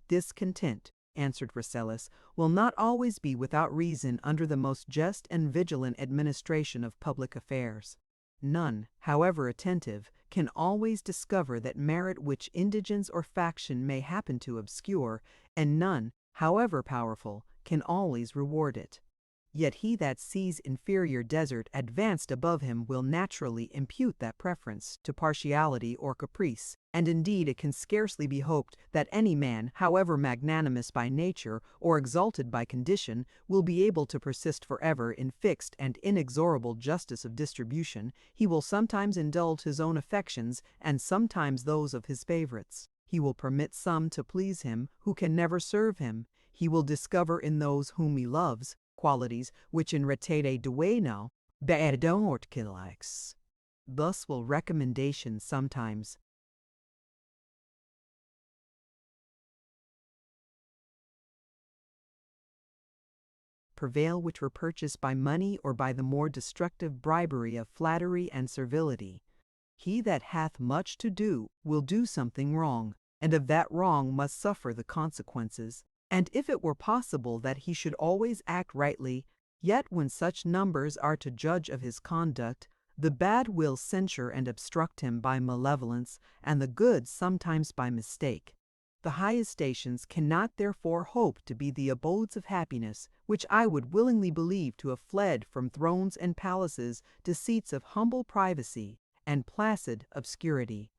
Discontent, answered Rasselas, will not always be without reason under the most just and vigilant administration of public affairs. None, however attentive, can always discover that merit which indigence or faction may happen to obscure, and none, however powerful, can always reward it. Yet he that sees inferior desert advanced above him will naturally impute that preference to partiality or caprice, and indeed it can scarcely be hoped that any man, however magnanimous by nature or exalted by condition, will be able to persist forever in fixed and inexorable justice of distribution. He will sometimes indulge his own affections and sometimes those of his favorites. He will permit some to please him who can never serve him. He will discover in those whom he loves qualities which in retere dueno beadortkilax. Thus will recommendations sometimes prevail which were purchased by money or by the more destructive bribery of flattery and servility. He that hath much to do will do something wrong, and of that wrong must suffer the consequences. And if it were possible that he should always act rightly, yet when such numbers are to judge of his conduct, the bad will censure and obstruct him by malevolence, and the good sometimes by mistake. The highest stations cannot therefore hope to be the abodes of happiness, which I would willingly believe to have fled from thrones and palaces to seats of humble privacy and placid obscurity.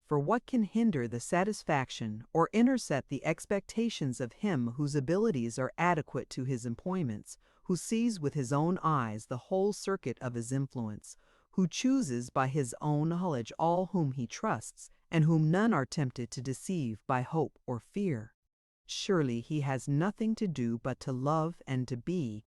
For what can hinder the satisfaction or intercept the expectations of him whose abilities are adequate to his employments, who sees with his own eyes the whole circuit of his influence, who chooses by his own knowledge all whom he trusts, and whom none are tempted to deceive by hope or fear? Surely he has nothing to do but to love and to be.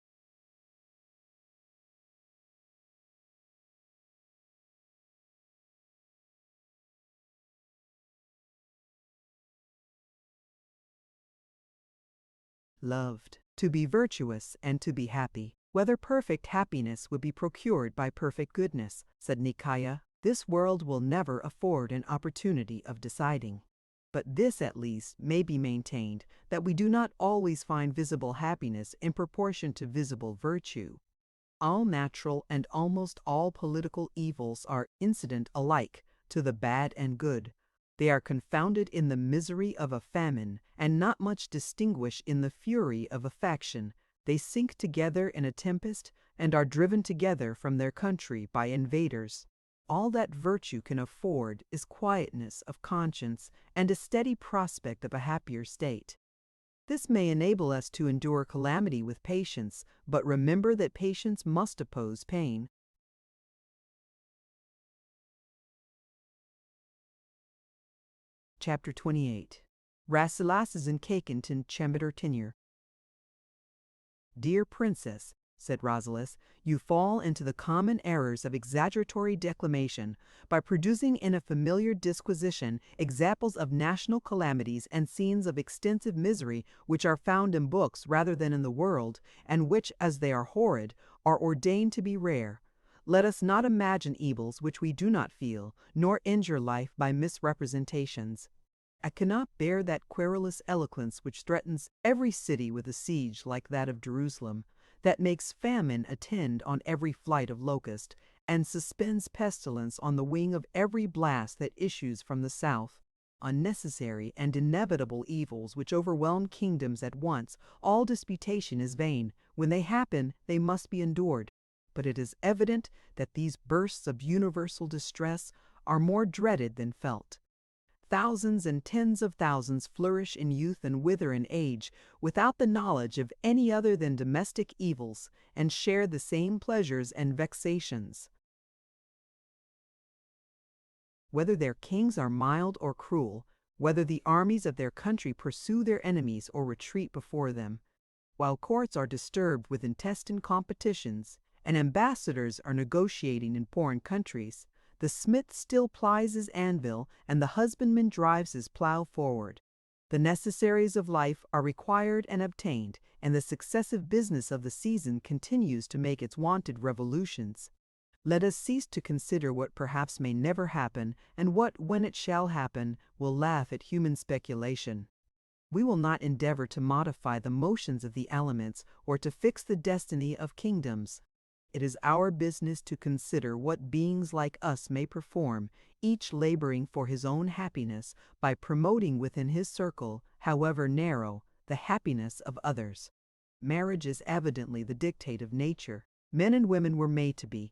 Loved, to be virtuous, and to be happy. Whether perfect happiness would be procured by perfect goodness, said Nikaya, this world will never afford an opportunity of deciding. But this at least may be maintained, that we do not always find visible happiness in proportion to visible virtue. All natural and almost all political evils are incident alike to the bad and good. They are confounded in the misery of a famine, and not much distinguish in the fury of a faction. They sink together in a tempest, and are driven together from their country by invaders. All that virtue can afford is quietness of conscience and a steady prospect of a happier state. This may enable us to endure calamity with patience, but remember that patience must oppose pain. Chapter 28. Rasselas is in Cakenton Chemiter Tenure. Dear Princess, said Rasselas, you fall into the common errors of exaggeratory declamation by producing in a familiar disquisition examples of national calamities and scenes of extensive misery which are found in books rather than in the world, and which, as they are horrid, are ordained to be rare. Let us not imagine evils which we do not feel, nor injure life by misrepresentations. I cannot bear that querulous eloquence which threatens every city with a siege like that of Jerusalem, that makes famine attend on every flight of locust, and suspends pestilence on the wing of every blast that issues from the south. Unnecessary and inevitable evils which overwhelm kingdoms at once, all disputation is vain. When they happen, they must be endured. But it is evident that these bursts of universal distress are more dreaded than felt. Thousands and tens of thousands flourish in youth and wither in age, without the knowledge of any other than domestic evils, and share the same pleasures and vexations. Whether their kings are mild or cruel, whether the armies of their country pursue their enemies or retreat before them, while courts are disturbed with intestine competitions and ambassadors are negotiating in foreign countries, the smith still plies his anvil and the husbandman drives his plow forward. The necessaries of life are required and obtained, and the successive business of the season continues to make its wonted revolutions. Let us cease to consider what perhaps may never happen, and what, when it shall happen, will laugh at human speculation. We will not endeavor to modify the motions of the elements or to fix the destiny of kingdoms. It is our business to consider what beings like us may perform, each laboring for his own happiness by promoting within his circle, however narrow, the happiness of others. Marriage is evidently the dictate of nature. Men and women were made to be.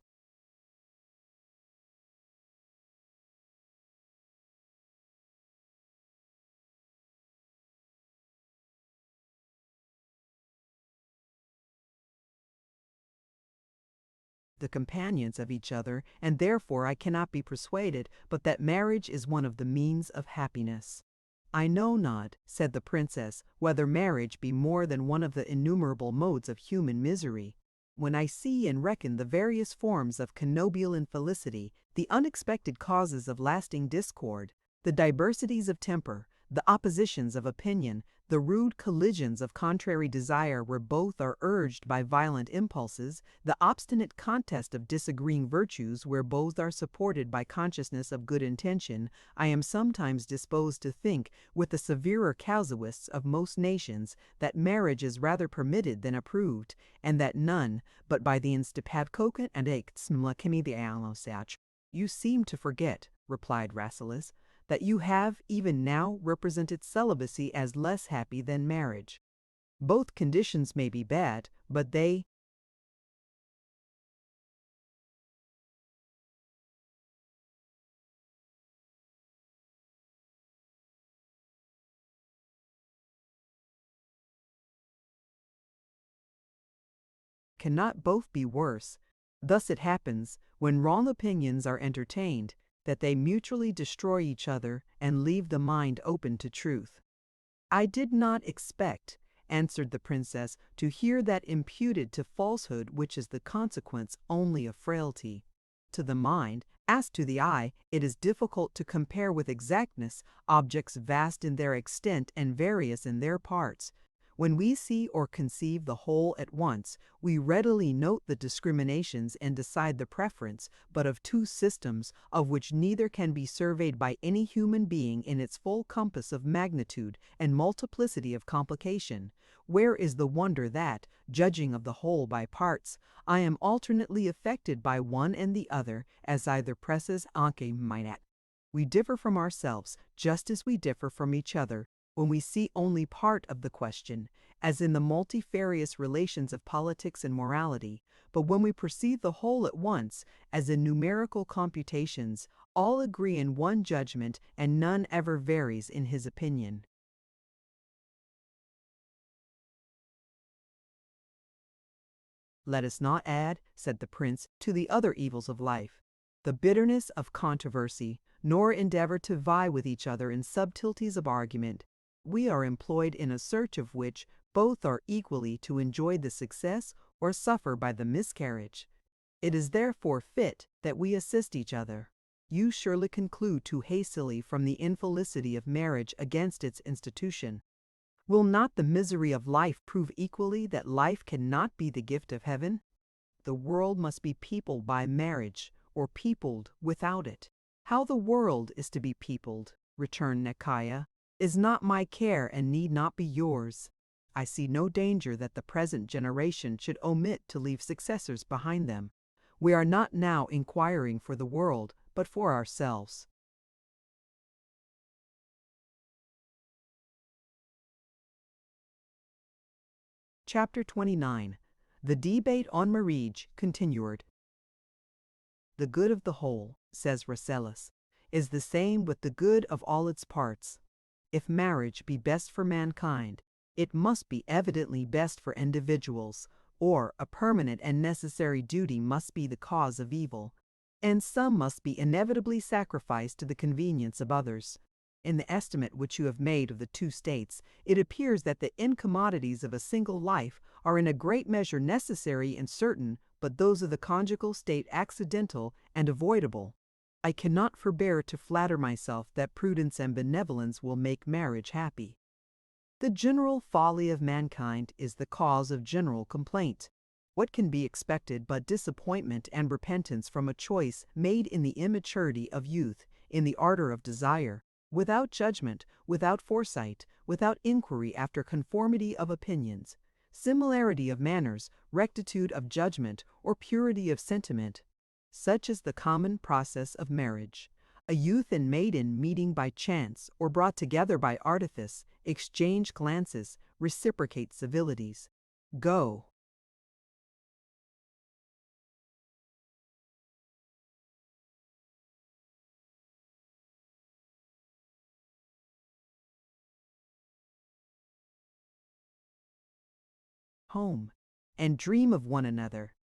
The companions of each other, and therefore I cannot be persuaded but that marriage is one of the means of happiness. I know not, said the princess, whether marriage be more than one of the innumerable modes of human misery. When I see and reckon the various forms of connubial infelicity, the unexpected causes of lasting discord, the diversities of temper, the oppositions of opinion, the rude collisions of contrary desire where both are urged by violent impulses, the obstinate contest of disagreeing virtues where both are supported by consciousness of good intention, I am sometimes disposed to think, with the severer casuists of most nations, that marriage is rather permitted than approved, and that none, but by the instapavkoken and the. You seem to forget, replied Rasselas, that you have, even now, represented celibacy as less happy than marriage. Both conditions may be bad, but they cannot both be worse. Thus it happens, when wrong opinions are entertained, that they mutually destroy each other and leave the mind open to truth. I did not expect, answered the princess, to hear that imputed to falsehood which is the consequence only of frailty. To the mind, as to the eye, it is difficult to compare with exactness objects vast in their extent and various in their parts. When we see or conceive the whole at once, we readily note the discriminations and decide the preference, but of two systems, of which neither can be surveyed by any human being in its full compass of magnitude and multiplicity of complication, where is the wonder that, judging of the whole by parts, I am alternately affected by one and the other, as either presses anque minat. We differ from ourselves, just as we differ from each other, when we see only part of the question, as in the multifarious relations of politics and morality, but when we perceive the whole at once, as in numerical computations, all agree in one judgment and none ever varies in his opinion. Let us not add, said the prince, to the other evils of life, the bitterness of controversy, nor endeavor to vie with each other in subtleties of argument. We are employed in a search of which both are equally to enjoy the success or suffer by the miscarriage. It is therefore fit that we assist each other. You surely conclude too hastily from the infelicity of marriage against its institution. Will not the misery of life prove equally that life cannot be the gift of heaven? The world must be peopled by marriage, or peopled without it. How the world is to be peopled, returned Nekiah, is not my care and need not be yours. I see no danger that the present generation should omit to leave successors behind them. We are not now inquiring for the world, but for ourselves. Chapter 29. The Debate on Marriage continued. The good of the whole, says Rasselas, is the same with the good of all its parts. If marriage be best for mankind, it must be evidently best for individuals, or a permanent and necessary duty must be the cause of evil, and some must be inevitably sacrificed to the convenience of others. In the estimate which you have made of the two states, it appears that the incommodities of a single life are in a great measure necessary and certain, but those of the conjugal state accidental and avoidable. I cannot forbear to flatter myself that prudence and benevolence will make marriage happy. The general folly of mankind is the cause of general complaint. What can be expected but disappointment and repentance from a choice made in the immaturity of youth, in the ardor of desire, without judgment, without foresight, without inquiry after conformity of opinions, similarity of manners, rectitude of judgment, or purity of sentiment? Such is the common process of marriage. A youth and maiden meeting by chance, or brought together by artifice, exchange glances, reciprocate civilities. Go. Home, and dream of one another.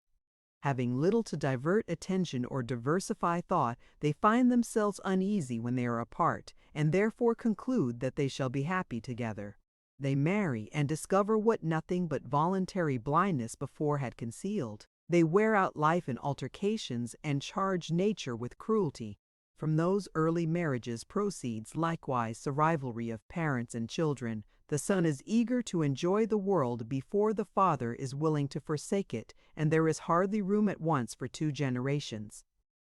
Having little to divert attention or diversify thought, they find themselves uneasy when they are apart, and therefore conclude that they shall be happy together. They marry and discover what nothing but voluntary blindness before had concealed. They wear out life in altercations and charge nature with cruelty. From those early marriages proceeds likewise the rivalry of parents and children. The son is eager to enjoy the world before the father is willing to forsake it, and there is hardly room at once for two generations.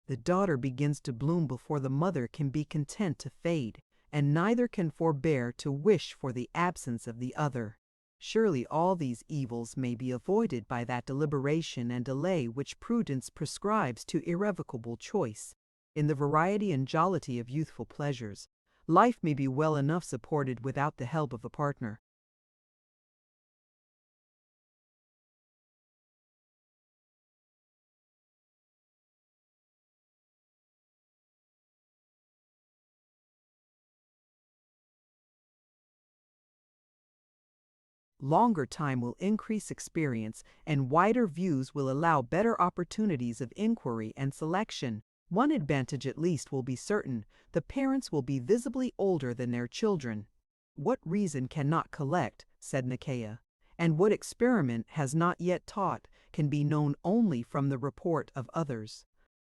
The daughter begins to bloom before the mother can be content to fade, and neither can forbear to wish for the absence of the other. Surely all these evils may be avoided by that deliberation and delay which prudence prescribes to irrevocable choice. In the variety and jollity of youthful pleasures, life may be well enough supported without the help of a partner. Longer time will increase experience, and wider views will allow better opportunities of inquiry and selection. One advantage at least will be certain: the parents will be visibly older than their children. What reason cannot collect, said Nicaea, and what experiment has not yet taught, can be known only from the report of others.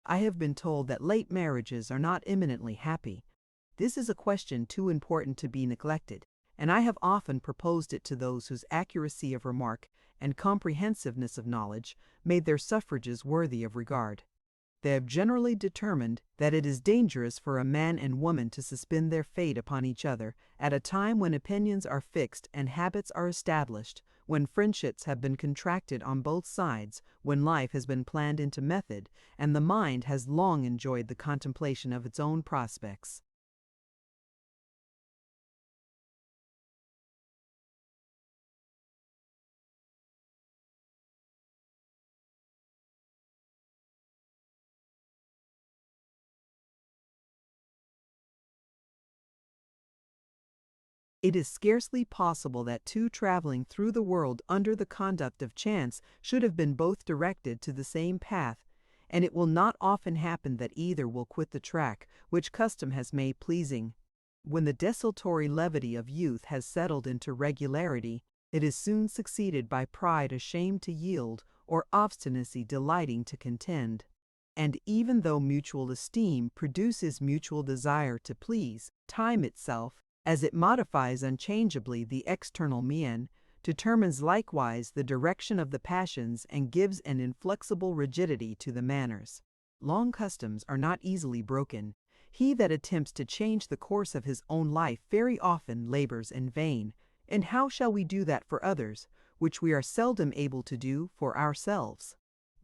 I have been told that late marriages are not eminently happy. This is a question too important to be neglected, and I have often proposed it to those whose accuracy of remark and comprehensiveness of knowledge made their suffrages worthy of regard. They have generally determined that it is dangerous for a man and woman to suspend their fate upon each other at a time when opinions are fixed and habits are established, when friendships have been contracted on both sides, when life has been planned into method, and the mind has long enjoyed the contemplation of its own prospects. It is scarcely possible that two traveling through the world under the conduct of chance should have been both directed to the same path, and it will not often happen that either will quit the track which custom has made pleasing. When the desultory levity of youth has settled into regularity, it is soon succeeded by pride ashamed to yield, or obstinacy delighting to contend. And even though mutual esteem produces mutual desire to please, time itself, as it modifies unchangeably the external mien, determines likewise the direction of the passions and gives an inflexible rigidity to the manners. Long customs are not easily broken. He that attempts to change the course of his own life very often labors in vain. And how shall we do that for others, which we are seldom able to do for ourselves?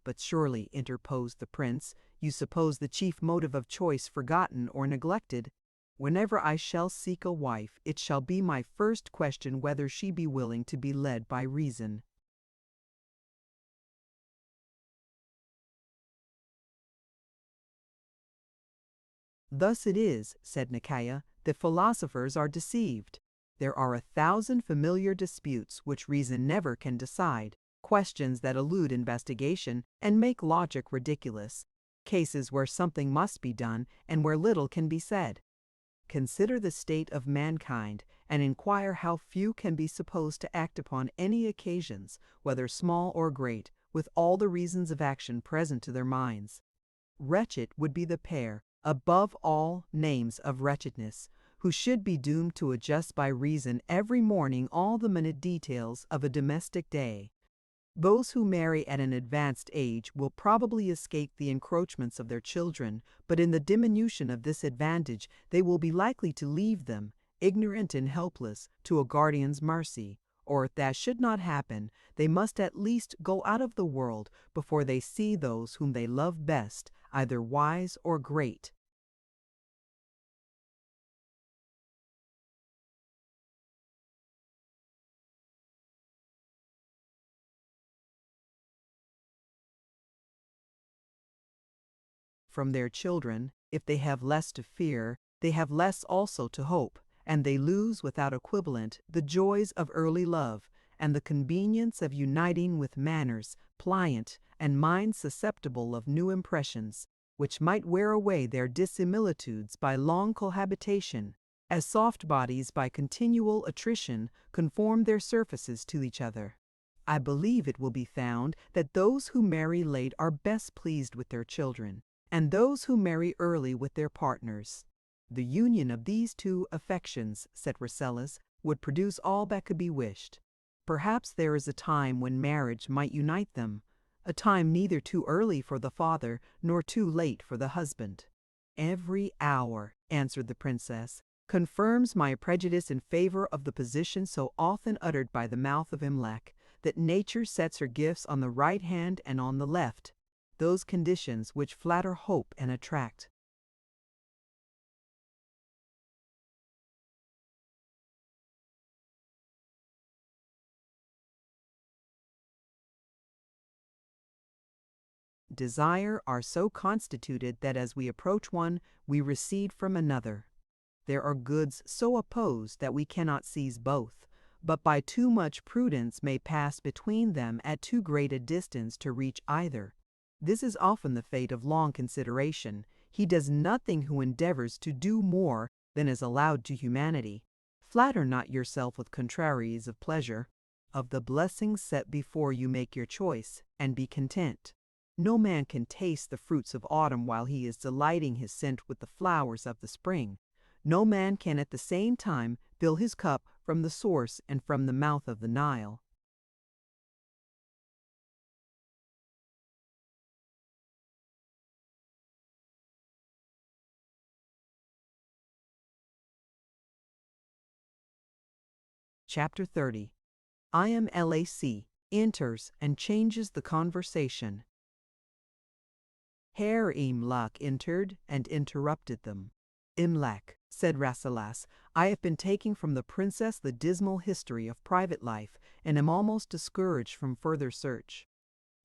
But surely, interposed the prince, you suppose the chief motive of choice forgotten or neglected. Whenever I shall seek a wife, it shall be my first question whether she be willing to be led by reason. Thus it is, said Nicaea, that philosophers are deceived. There are 1,000 familiar disputes which reason never can decide, questions that elude investigation and make logic ridiculous, cases where something must be done and where little can be said. consider the state of mankind, and inquire how few can be supposed to act upon any occasions, whether small or great, with all the reasons of action present to their minds. Wretched would be the pair, above all names of wretchedness, who should be doomed to adjust by reason every morning all the minute details of a domestic day. Those who marry at an advanced age will probably escape the encroachments of their children, but in the diminution of this advantage they will be likely to leave them, ignorant and helpless, to a guardian's mercy, or if that should not happen, they must at least go out of the world before they see those whom they love best, either wise or great. From their children, if they have less to fear, they have less also to hope, and they lose without equivalent the joys of early love, and the convenience of uniting with manners pliant and minds susceptible of new impressions, which might wear away their dissimilitudes by long cohabitation, as soft bodies by continual attrition conform their surfaces to each other. I believe it will be found that those who marry late are best pleased with their children, and those who marry early with their partners. The union of these two affections, said Rasselas, would produce all that could be wished. Perhaps there is a time when marriage might unite them, a time neither too early for the father nor too late for the husband. Every hour, answered the princess, confirms my prejudice in favor of the position so often uttered by the mouth of Imlac, that nature sets her gifts on the right hand and on the left, those conditions which flatter hope and attract. Desire are so constituted that as we approach one, we recede from another. There are goods so opposed that we cannot seize both, but by too much prudence may pass between them at too great a distance to reach either. This is often the fate of long consideration. He does nothing who endeavors to do more than is allowed to humanity. Flatter not yourself with contraries of pleasure. Of the blessings set before you make your choice, and be content. No man can taste the fruits of autumn while he is delighting his scent with the flowers of the spring. No man can at the same time fill his cup from the source and from the mouth of the Nile. Chapter 30. IMLAC enters and changes the conversation. Herr Imlac entered and interrupted them. Imlac, said Rasselas, I have been taking from the princess the dismal history of private life, and am almost discouraged from further search.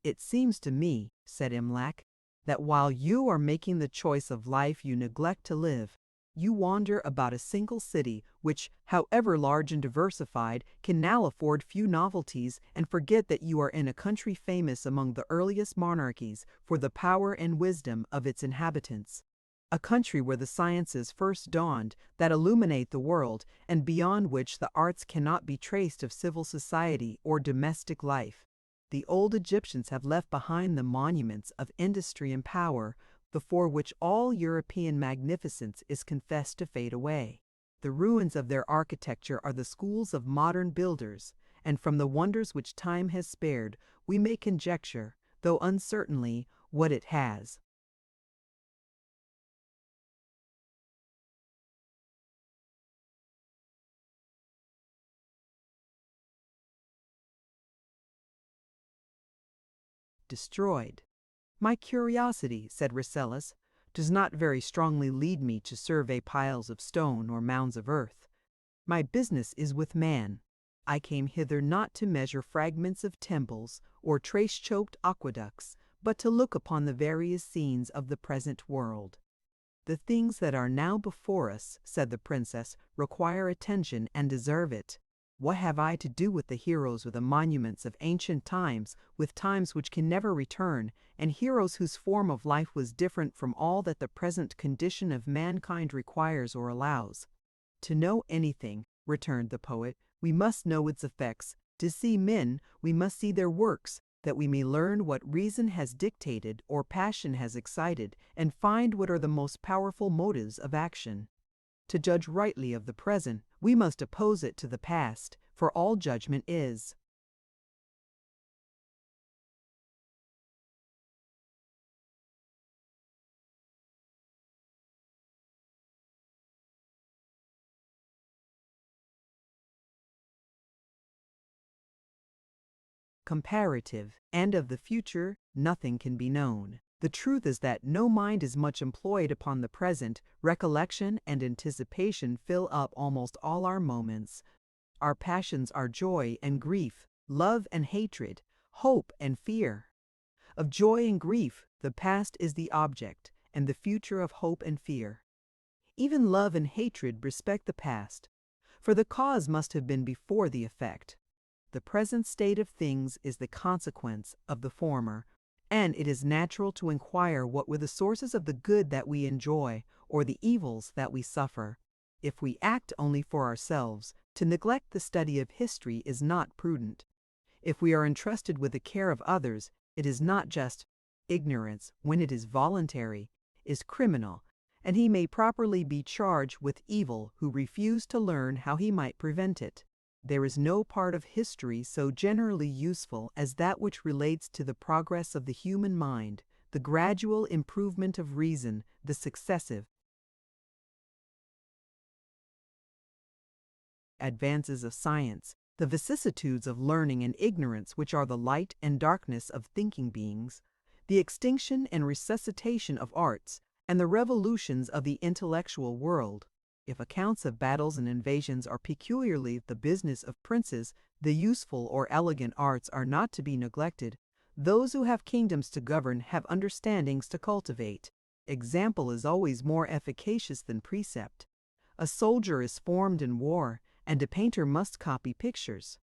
It seems to me, said Imlac, that while you are making the choice of life you neglect to live. You wander about a single city which, however large and diversified, can now afford few novelties, and forget that you are in a country famous among the earliest monarchies for the power and wisdom of its inhabitants. A country where the sciences first dawned that illuminate the world, and beyond which the arts cannot be traced of civil society or domestic life. The old Egyptians have left behind them monuments of industry and power, before which all European magnificence is confessed to fade away. The ruins of their architecture are the schools of modern builders, and from the wonders which time has spared, we may conjecture, though uncertainly, what it has. Destroyed. My curiosity, said Rasselas, does not very strongly lead me to survey piles of stone or mounds of earth. My business is with man. I came hither not to measure fragments of temples or trace choked aqueducts, but to look upon the various scenes of the present world. The things that are now before us, said the princess, require attention and deserve it. What have I to do with the heroes or the monuments of ancient times, with times which can never return, and heroes whose form of life was different from all that the present condition of mankind requires or allows? To know anything, returned the poet, we must know its effects. To see men, we must see their works, that we may learn what reason has dictated or passion has excited, and find what are the most powerful motives of action. To judge rightly of the present, we must oppose it to the past, for all judgment is comparative, and of the future nothing can be known. The truth is that no mind is much employed upon the present. Recollection and anticipation fill up almost all our moments. Our passions are joy and grief, love and hatred, hope and fear. Of joy and grief, the past is the object, and the future of hope and fear. Even love and hatred respect the past, for the cause must have been before the effect. The present state of things is the consequence of the former, and it is natural to inquire what were the sources of the good that we enjoy, or the evils that we suffer. If we act only for ourselves, to neglect the study of history is not prudent. If we are entrusted with the care of others, it is not just. Ignorance, when it is voluntary, is criminal, and he may properly be charged with evil who refused to learn how he might prevent it. There is no part of history so generally useful as that which relates to the progress of the human mind, the gradual improvement of reason, the successive advances of science, the vicissitudes of learning and ignorance which are the light and darkness of thinking beings, the extinction and resuscitation of arts, and the revolutions of the intellectual world. If accounts of battles and invasions are peculiarly the business of princes, the useful or elegant arts are not to be neglected. Those who have kingdoms to govern have understandings to cultivate. Example is always more efficacious than precept. A soldier is formed in war, and a painter must copy pictures.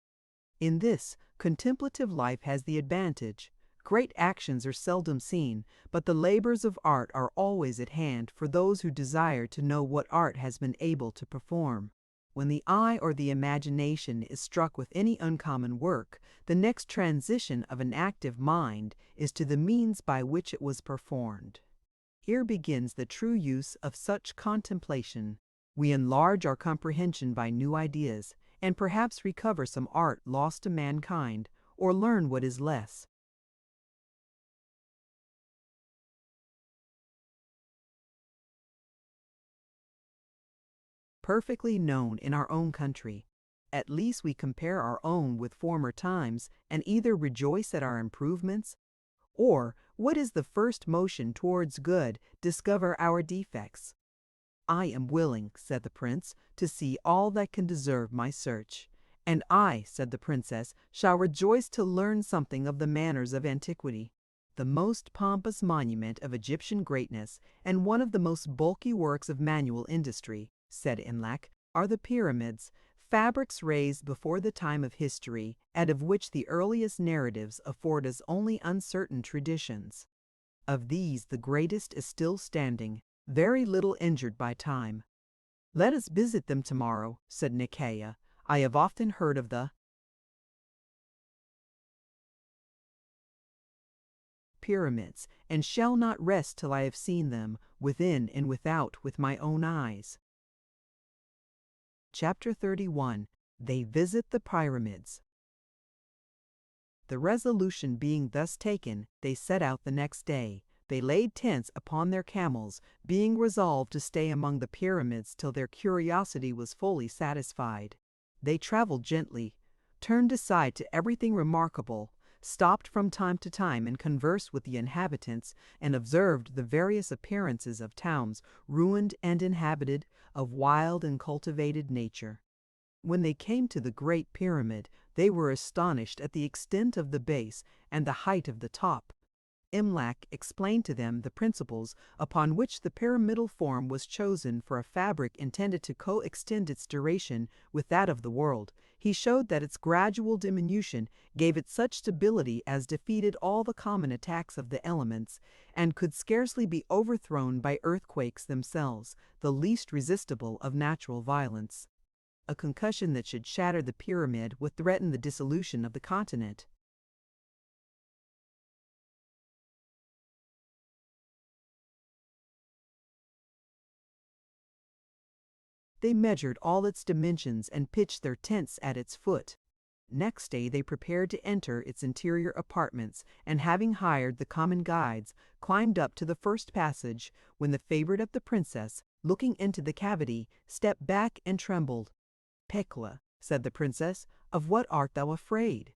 In this, contemplative life has the advantage. Great actions are seldom seen, but the labors of art are always at hand for those who desire to know what art has been able to perform. When the eye or the imagination is struck with any uncommon work, the next transition of an active mind is to the means by which it was performed. Here begins the true use of such contemplation. We enlarge our comprehension by new ideas, and perhaps recover some art lost to mankind, or learn what is less perfectly known in our own country. At least we compare our own with former times, and either rejoice at our improvements, or, what is the first motion towards good, discover our defects. I am willing, said the prince, to see all that can deserve my search. And I, said the princess, shall rejoice to learn something of the manners of antiquity. The most pompous monument of Egyptian greatness, and one of the most bulky works of manual industry, said Imlac, are the pyramids, fabrics raised before the time of history, and of which the earliest narratives afford us only uncertain traditions. Of these the greatest is still standing, very little injured by time. Let us visit them tomorrow, said Nicaea. I have often heard of the pyramids, and shall not rest till I have seen them, within and without, with my own eyes. Chapter 31. They visit the pyramids. The resolution being thus taken, they set out the next day. They laid tents upon their camels, being resolved to stay among the pyramids till their curiosity was fully satisfied. They traveled gently, turned aside to everything remarkable, stopped from time to time and conversed with the inhabitants, and observed the various appearances of towns, ruined and inhabited, of wild and cultivated nature. When they came to the Great Pyramid, they were astonished at the extent of the base and the height of the top. Imlac explained to them the principles upon which the pyramidal form was chosen for a fabric intended to co-extend its duration with that of the world. He showed that its gradual diminution gave it such stability as defeated all the common attacks of the elements, and could scarcely be overthrown by earthquakes themselves, the least resistible of natural violence. A concussion that should shatter the pyramid would threaten the dissolution of the continent. They measured all its dimensions and pitched their tents at its foot. Next day they prepared to enter its interior apartments, and having hired the common guides, climbed up to the first passage, when the favorite of the princess, looking into the cavity, stepped back and trembled. "Pekwa," said the princess, "of what art thou afraid?"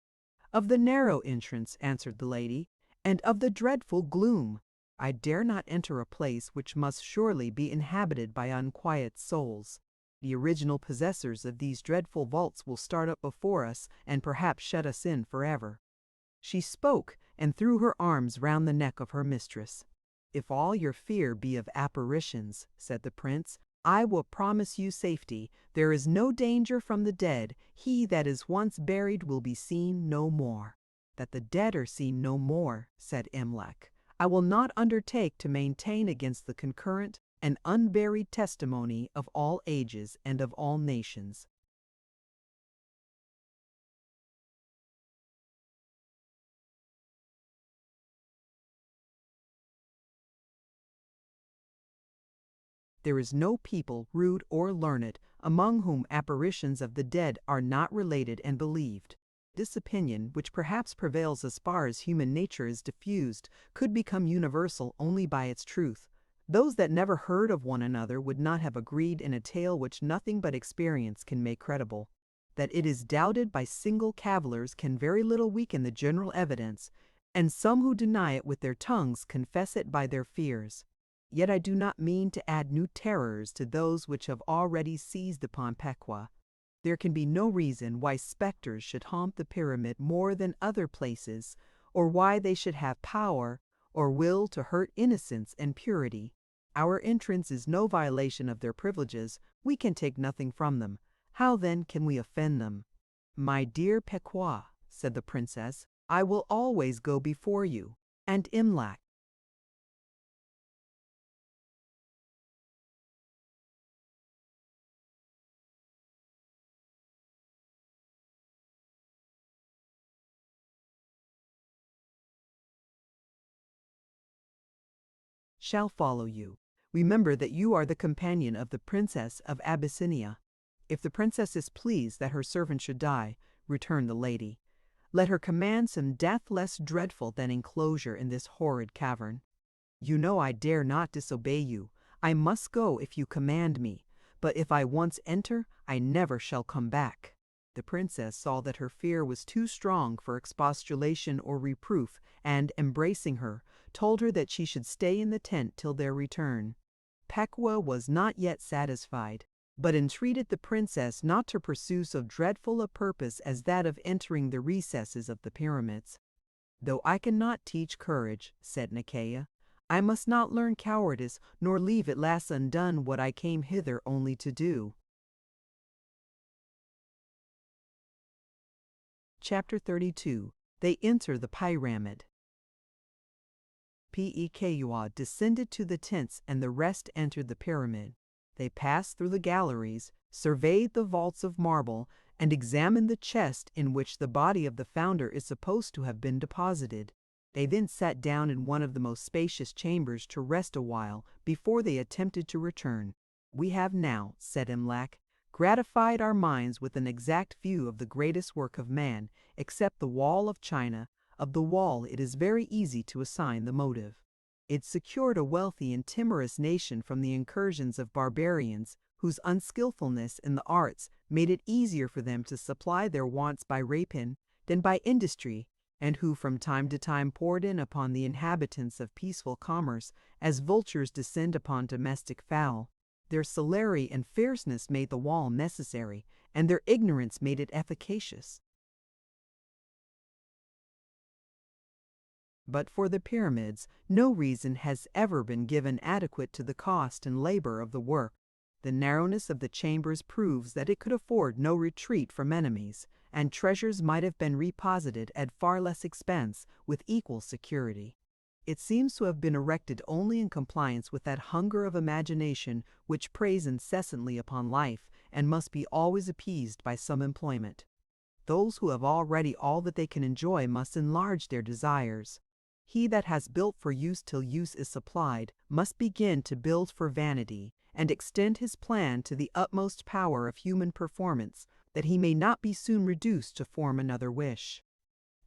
"Of the narrow entrance," answered the lady, "and of the dreadful gloom. I dare not enter a place which must surely be inhabited by unquiet souls. The original possessors of these dreadful vaults will start up before us and perhaps shut us in forever." She spoke and threw her arms round the neck of her mistress. "If all your fear be of apparitions," said the prince, "I will promise you safety. There is no danger from the dead. He that is once buried will be seen no more." "That the dead are seen no more," said Imlac, "I will not undertake to maintain against the concurrent and unburied testimony of all ages and of all nations." There is no people, rude or learned, among whom apparitions of the dead are not related and believed. This opinion, which perhaps prevails as far as human nature is diffused, could become universal only by its truth. Those that never heard of one another would not have agreed in a tale which nothing but experience can make credible. That it is doubted by single cavillers can very little weaken the general evidence, and some who deny it with their tongues confess it by their fears. Yet I do not mean to add new terrors to those which have already seized upon Pekwa. There can be no reason why specters should haunt the pyramid more than other places, or why they should have power or will to hurt innocence and purity. Our entrance is no violation of their privileges. We can take nothing from them. How then can we offend them? "My dear Pekwa," said the princess, "I will always go before you." And Imlac shall follow you. Remember that you are the companion of the Princess of Abyssinia. "If the princess is pleased that her servant should die," returned the lady, "let her command some death less dreadful than enclosure in this horrid cavern. You know I dare not disobey you. I must go if you command me, but if I once enter, I never shall come back." The princess saw that her fear was too strong for expostulation or reproof, and, embracing her, told her that she should stay in the tent till their return. Pekwa was not yet satisfied, but entreated the princess not to pursue so dreadful a purpose as that of entering the recesses of the pyramids. "Though I cannot teach courage," said Nakea, "I must not learn cowardice, nor leave at last undone what I came hither only to do." Chapter 32. They enter the pyramid. Pekua descended to the tents, and the rest entered the pyramid. They passed through the galleries, surveyed the vaults of marble, and examined the chest in which the body of the founder is supposed to have been deposited. They then sat down in one of the most spacious chambers to rest a while before they attempted to return. "We have now," said Imlac, "gratified our minds with an exact view of the greatest work of man, except the wall of China. Of the wall it is very easy to assign the motive. It secured a wealthy and timorous nation from the incursions of barbarians, whose unskillfulness in the arts made it easier for them to supply their wants by rapine than by industry, and who from time to time poured in upon the inhabitants of peaceful commerce as vultures descend upon domestic fowl. Their celerity and fierceness made the wall necessary, and their ignorance made it efficacious. But for the pyramids, no reason has ever been given adequate to the cost and labor of the work. The narrowness of the chambers proves that it could afford no retreat from enemies, and treasures might have been reposited at far less expense with equal security. It seems to have been erected only in compliance with that hunger of imagination which preys incessantly upon life and must be always appeased by some employment. Those who have already all that they can enjoy must enlarge their desires. He that has built for use till use is supplied must begin to build for vanity, and extend his plan to the utmost power of human performance, that he may not be soon reduced to form another wish.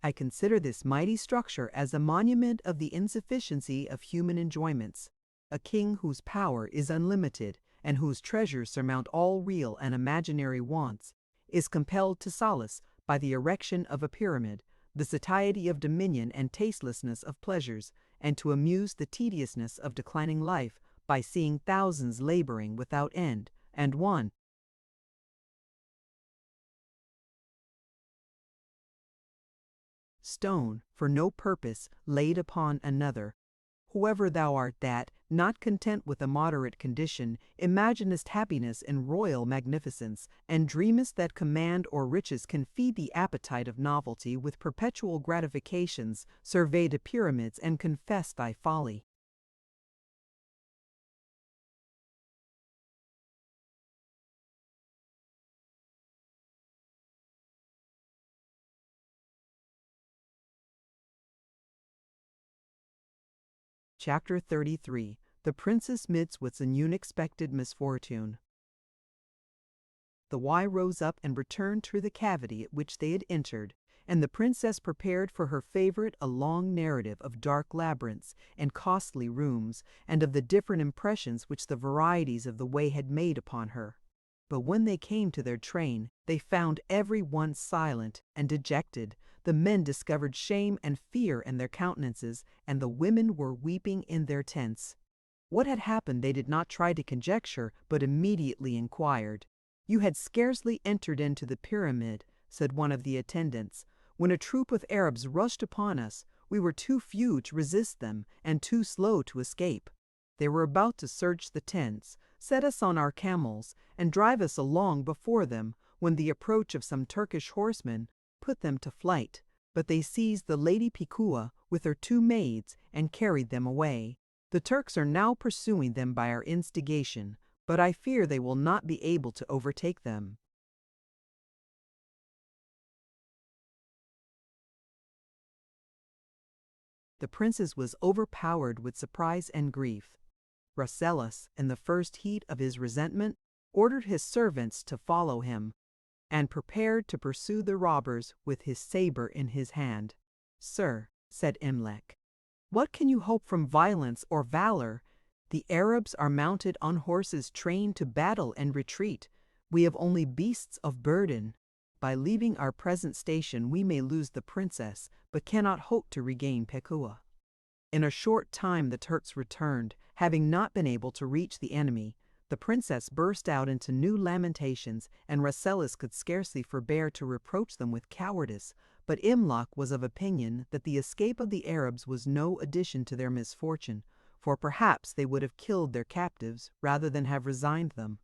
I consider this mighty structure as a monument of the insufficiency of human enjoyments. A king whose power is unlimited, and whose treasures surmount all real and imaginary wants, is compelled to solace, by the erection of a pyramid, the satiety of dominion and tastelessness of pleasures, and to amuse the tediousness of declining life by seeing thousands laboring without end, and one stone for no purpose laid upon another. Whoever thou art that, not content with a moderate condition, imaginest happiness in royal magnificence, and dreamest that command or riches can feed the appetite of novelty with perpetual gratifications, survey the pyramids and confess thy folly. Chapter 33. The Princess Meets with an Unexpected Misfortune. The Y rose up and returned through the cavity at which they had entered, and the princess prepared for her favorite a long narrative of dark labyrinths and costly rooms, and of the different impressions which the varieties of the way had made upon her. But when they came to their train, they found every one silent and dejected. The men discovered shame and fear in their countenances, and the women were weeping in their tents. What had happened they did not try to conjecture, but immediately inquired. "You had scarcely entered into the pyramid," said one of the attendants, "when a troop of Arabs rushed upon us. We were too few to resist them, and too slow to escape. They were about to search the tents, set us on our camels, and drive us along before them, when the approach of some Turkish horsemen put them to flight. But they seized the Lady Pikua with her 2 maids and carried them away. The Turks are now pursuing them by our instigation, but I fear they will not be able to overtake them." The princess was overpowered with surprise and grief. Rasselas, in the first heat of his resentment, ordered his servants to follow him, and prepared to pursue the robbers with his saber in his hand. "Sir," said Imlek, "what can you hope from violence or valor? The Arabs are mounted on horses trained to battle and retreat. We have only beasts of burden. By leaving our present station we may lose the princess, but cannot hope to regain Pekua." In a short time the Turks returned, having not been able to reach the enemy. The princess burst out into new lamentations, and Rasselas could scarcely forbear to reproach them with cowardice. But Imlak was of opinion that the escape of the Arabs was no addition to their misfortune, for perhaps they would have killed their captives rather than have resigned them.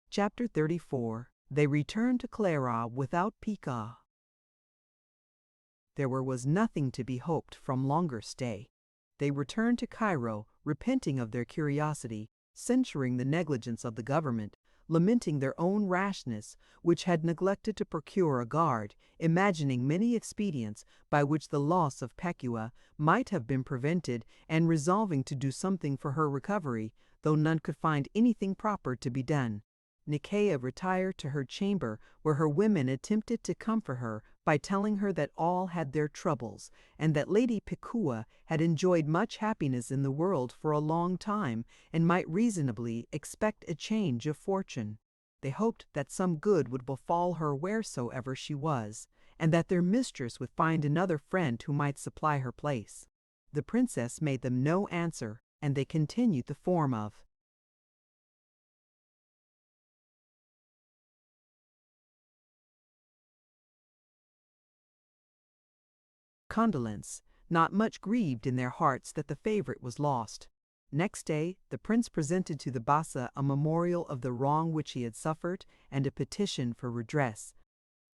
Chapter 34. They returned to Clara without Pika. There was nothing to be hoped from longer stay. They returned to Cairo, repenting of their curiosity, censuring the negligence of the government, lamenting their own rashness, which had neglected to procure a guard, imagining many expedients by which the loss of Pekua might have been prevented, and resolving to do something for her recovery, though none could find anything proper to be done. Nicaea retired to her chamber, where her women attempted to comfort her by telling her that all had their troubles, and that Lady Pekua had enjoyed much happiness in the world for a long time, and might reasonably expect a change of fortune. They hoped that some good would befall her wheresoever she was, and that their mistress would find another friend who might supply her place. The princess made them no answer, and they continued the form of condolence, not much grieved in their hearts that the favorite was lost. Next day, the prince presented to the Bassa a memorial of the wrong which he had suffered and a petition for redress.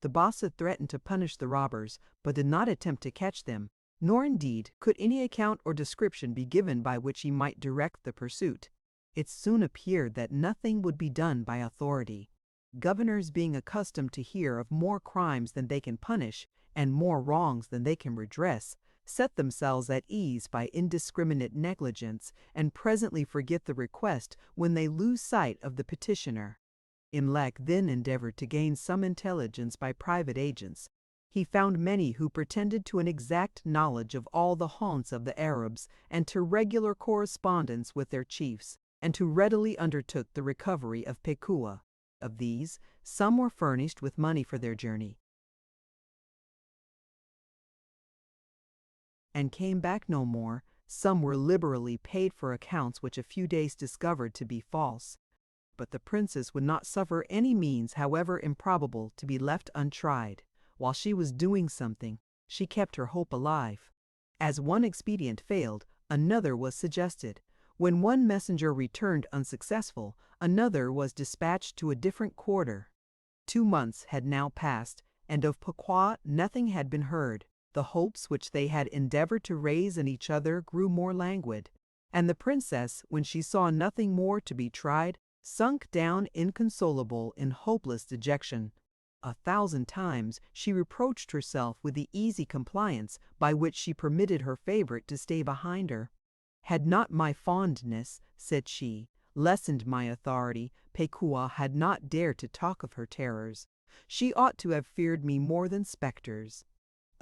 The Bassa threatened to punish the robbers, but did not attempt to catch them, nor indeed could any account or description be given by which he might direct the pursuit. It soon appeared that nothing would be done by authority. Governors, being accustomed to hear of more crimes than they can punish, and more wrongs than they can redress, set themselves at ease by indiscriminate negligence, and presently forget the request when they lose sight of the petitioner. Imlac then endeavored to gain some intelligence by private agents. He found many who pretended to an exact knowledge of all the haunts of the Arabs and to regular correspondence with their chiefs, and who readily undertook the recovery of Pekua. Of these, some were furnished with money for their journey, and came back no more. Some were liberally paid for accounts which a few days discovered to be false. But the princess would not suffer any means, however improbable, to be left untried. While she was doing something, she kept her hope alive. As one expedient failed, another was suggested. When one messenger returned unsuccessful, another was dispatched to a different quarter. 2 months had now passed, and of Pekua nothing had been heard. The hopes which they had endeavored to raise in each other grew more languid, and the princess, when she saw nothing more to be tried, sunk down inconsolable in hopeless dejection. 1,000 times she reproached herself with the easy compliance by which she permitted her favorite to stay behind her. Had not my fondness, said she, lessened my authority, Pekua had not dared to talk of her terrors. She ought to have feared me more than spectres.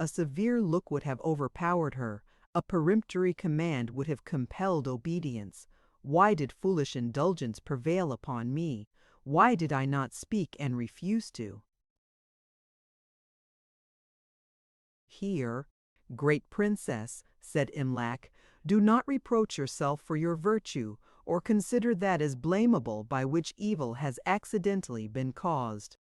A severe look would have overpowered her, a peremptory command would have compelled obedience. Why did foolish indulgence prevail upon me? Why did I not speak and refuse to? Here, great princess, said Imlac, do not reproach yourself for your virtue, or consider that as blamable by which evil has accidentally been caused.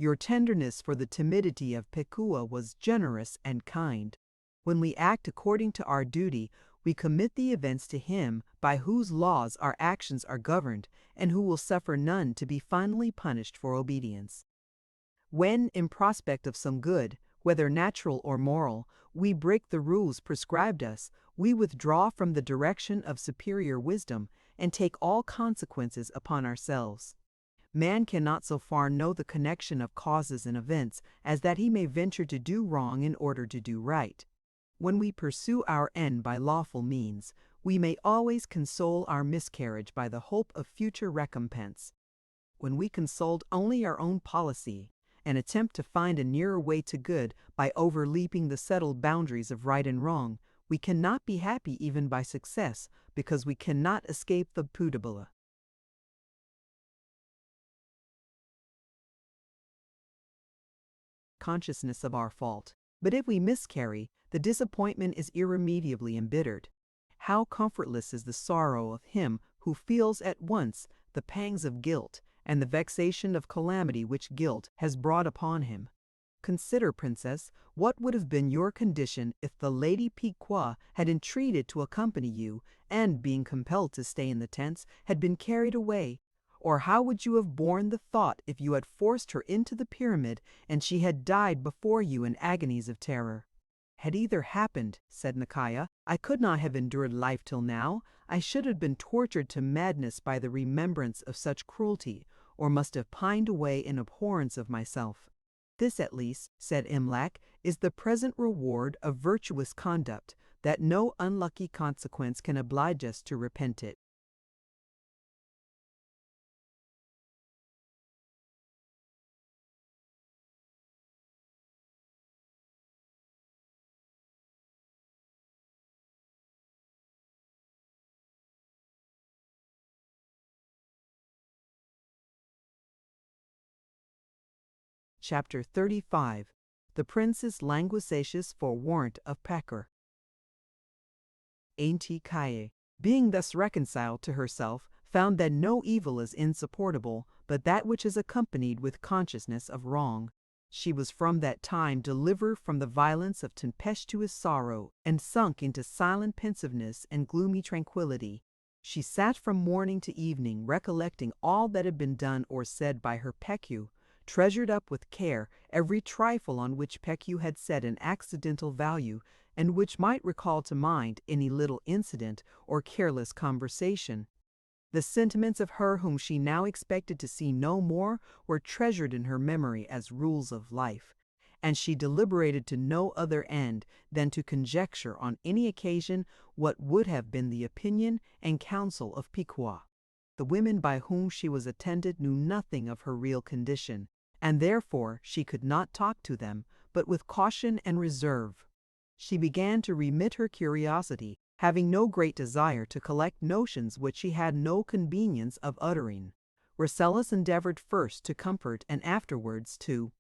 Your tenderness for the timidity of Pekua was generous and kind. When we act according to our duty, we commit the events to Him by whose laws our actions are governed, and who will suffer none to be finally punished for obedience. When, in prospect of some good, whether natural or moral, we break the rules prescribed us, we withdraw from the direction of superior wisdom, and take all consequences upon ourselves. Man cannot so far know the connection of causes and events as that he may venture to do wrong in order to do right. When we pursue our end by lawful means, we may always console our miscarriage by the hope of future recompense. When we consult only our own policy, and attempt to find a nearer way to good by overleaping the settled boundaries of right and wrong, we cannot be happy even by success, because we cannot escape the pudibula. Consciousness of our fault. But if we miscarry, the disappointment is irremediably embittered. How comfortless is the sorrow of him who feels at once the pangs of guilt and the vexation of calamity which guilt has brought upon him. Consider, princess, what would have been your condition if the Lady Pekua had entreated to accompany you, and, being compelled to stay in the tents, had been carried away. Or how would you have borne the thought if you had forced her into the pyramid, and she had died before you in agonies of terror? Had either happened, said Micaiah, I could not have endured life till now. I should have been tortured to madness by the remembrance of such cruelty, or must have pined away in abhorrence of myself. This, at least, said Imlac, is the present reward of virtuous conduct, that no unlucky consequence can oblige us to repent it. Chapter 35. the prince's languissacious for warrant of peccor. Ainti Kaye, being thus reconciled to herself, found that no evil is insupportable, but that which is accompanied with consciousness of wrong. She was from that time delivered from the violence of tempestuous sorrow, and sunk into silent pensiveness and gloomy tranquillity. She sat from morning to evening, recollecting all that had been done or said by her Pecu, treasured up with care every trifle on which Pecu had set an accidental value, and which might recall to mind any little incident or careless conversation. The sentiments of her whom she now expected to see no more were treasured in her memory as rules of life, and she deliberated to no other end than to conjecture on any occasion what would have been the opinion and counsel of Pequot. The women by whom she was attended knew nothing of her real condition, and therefore she could not talk to them, but with caution and reserve. She began to remit her curiosity, having no great desire to collect notions which she had no convenience of uttering. Rasselas endeavored first to comfort and afterwards to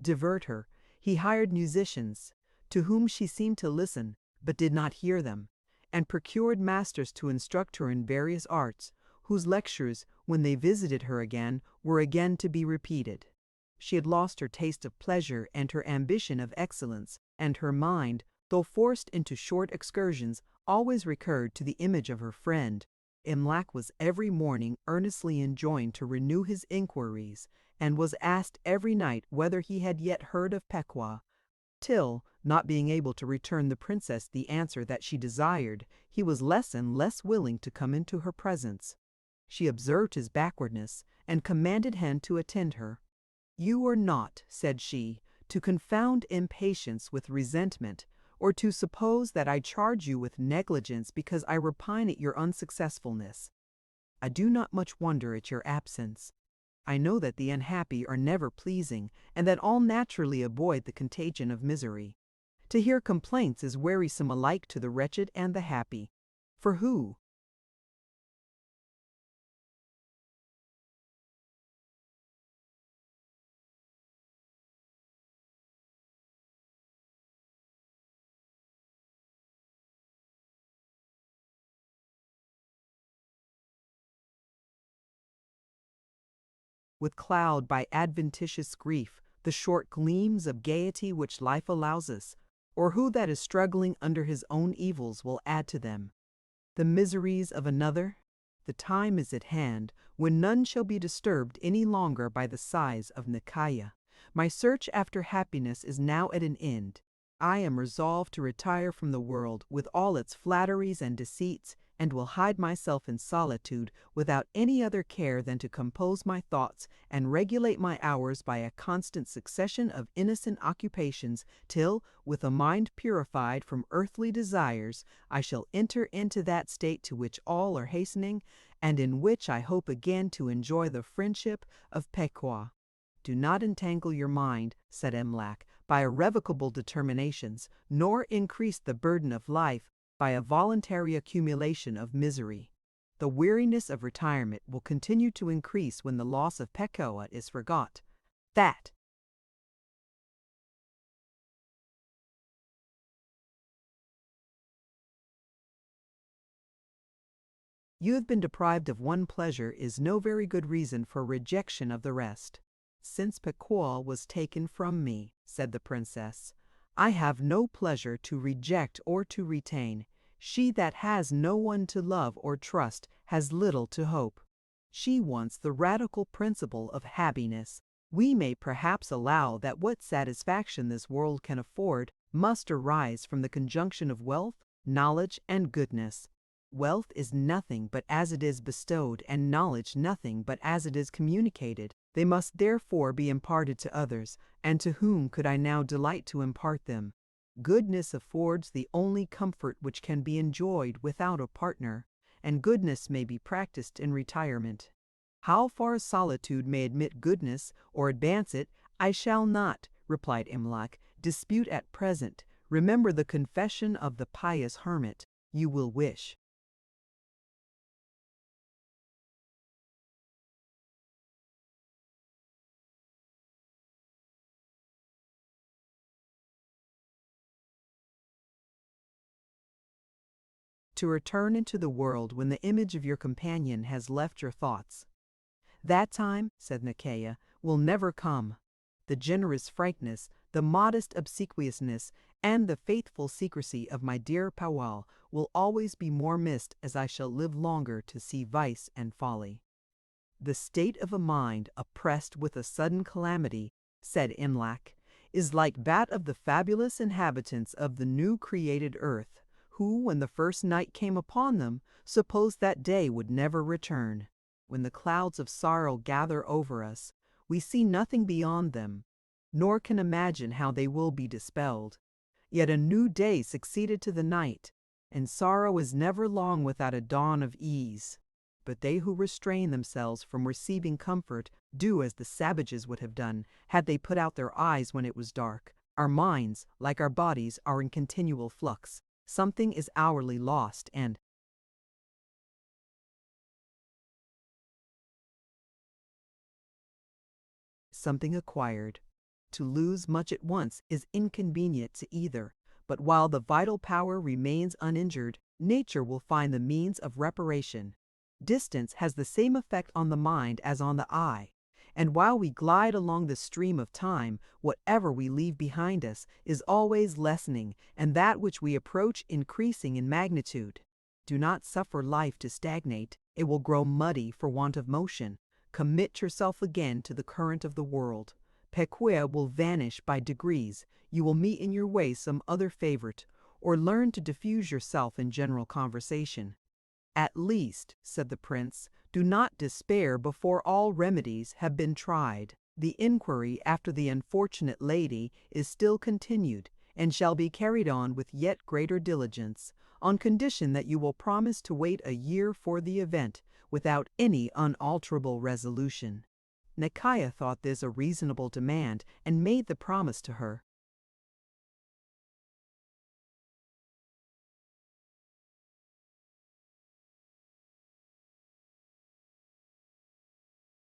divert her. He hired musicians, to whom she seemed to listen, but did not hear them, and procured masters to instruct her in various arts, whose lectures, when they visited her again, were again to be repeated. She had lost her taste of pleasure and her ambition of excellence, and her mind, though forced into short excursions, always recurred to the image of her friend. Imlac was every morning earnestly enjoined to renew his inquiries, and was asked every night whether he had yet heard of Pequot, till, not being able to return the princess the answer that she desired, he was less and less willing to come into her presence. She observed his backwardness, and commanded him to attend her. "You are not," said she, "to confound impatience with resentment, or to suppose that I charge you with negligence because I repine at your unsuccessfulness. I do not much wonder at your absence. I know that the unhappy are never pleasing, and that all naturally avoid the contagion of misery. To hear complaints is wearisome alike to the wretched and the happy. For who, with cloud by adventitious grief the short gleams of gaiety which life allows us, or who that is struggling under his own evils will add to them? The miseries of another? The time is at hand when none shall be disturbed any longer by the sighs of Nikaya. My search after happiness is now at an end. I am resolved to retire from the world with all its flatteries and deceits, and will hide myself in solitude without any other care than to compose my thoughts and regulate my hours by a constant succession of innocent occupations, till, with a mind purified from earthly desires, I shall enter into that state to which all are hastening, and in which I hope again to enjoy the friendship of Pequot." "Do not entangle your mind," said Imlac, "by irrevocable determinations, nor increase the burden of life by a voluntary accumulation of misery. The weariness of retirement will continue to increase when the loss of Pequot is forgot. That you have been deprived of one pleasure is no very good reason for rejection of the rest." "Since Pequot was taken from me," said the princess, "I have no pleasure to reject or to retain. She that has no one to love or trust has little to hope. She wants the radical principle of happiness. We may perhaps allow that what satisfaction this world can afford must arise from the conjunction of wealth, knowledge, and goodness. Wealth is nothing but as it is bestowed, and knowledge nothing but as it is communicated. They must therefore be imparted to others, and to whom could I now delight to impart them? Goodness affords the only comfort which can be enjoyed without a partner, and goodness may be practiced in retirement. How far solitude may admit goodness or advance it, I shall not, replied Imlac, dispute at present. Remember the confession of the pious hermit. You will wish to return into the world when the image of your companion has left your thoughts. That time, said Nicaea, will never come. The generous frankness, the modest obsequiousness, and the faithful secrecy of my dear Powell will always be more missed as I shall live longer to see vice and folly. The state of a mind oppressed with a sudden calamity, said Imlac, is like that of the fabulous inhabitants of the new created earth, who, when the first night came upon them, supposed that day would never return. When the clouds of sorrow gather over us, we see nothing beyond them, nor can imagine how they will be dispelled. Yet a new day succeeded to the night, and sorrow is never long without a dawn of ease. But they who restrain themselves from receiving comfort do as the savages would have done had they put out their eyes when it was dark. Our minds, like our bodies, are in continual flux. Something is hourly lost, and something acquired. To lose much at once is inconvenient to either, but while the vital power remains uninjured, nature will find the means of reparation. Distance has the same effect on the mind as on the eye, and while we glide along the stream of time, whatever we leave behind us is always lessening, and that which we approach increasing in magnitude. Do not suffer life to stagnate, it will grow muddy for want of motion. Commit yourself again to the current of the world. Pequea will vanish by degrees. You will meet in your way some other favorite, or learn to diffuse yourself in general conversation. At least, said the prince, do not despair before all remedies have been tried. The inquiry after the unfortunate lady is still continued, and shall be carried on with yet greater diligence, on condition that you will promise to wait a year for the event, without any unalterable resolution. Nicaea thought this a reasonable demand, and made the promise to her.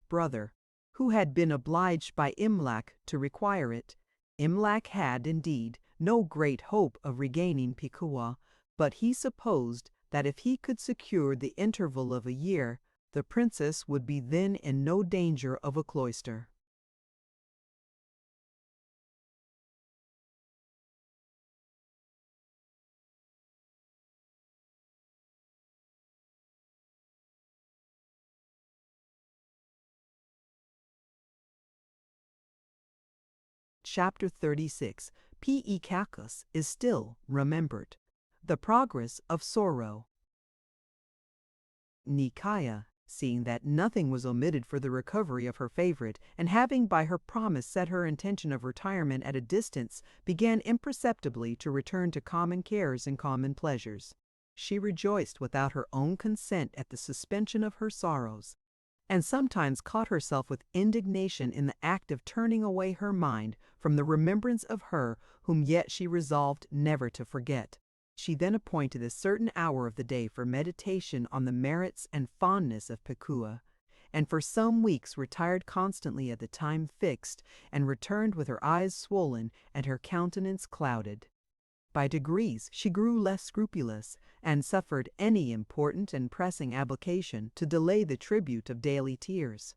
Brother, who had been obliged by Imlac to require it. Imlac had, indeed, no great hope of regaining Pekua, but he supposed that if he could secure the interval of a year, the princess would be then in no danger of a cloister. Chapter 36. P.E. Cacus is still remembered. The progress of sorrow. Nicaea, seeing that nothing was omitted for the recovery of her favorite, and having by her promise set her intention of retirement at a distance, began imperceptibly to return to common cares and common pleasures. She rejoiced without her own consent at the suspension of her sorrows, and sometimes caught herself with indignation in the act of turning away her mind from the remembrance of her whom yet she resolved never to forget. She then appointed a certain hour of the day for meditation on the merits and fondness of Pekua, and for some weeks retired constantly at the time fixed, and returned with her eyes swollen and her countenance clouded. By degrees she grew less scrupulous, and suffered any important and pressing avocation to delay the tribute of daily tears.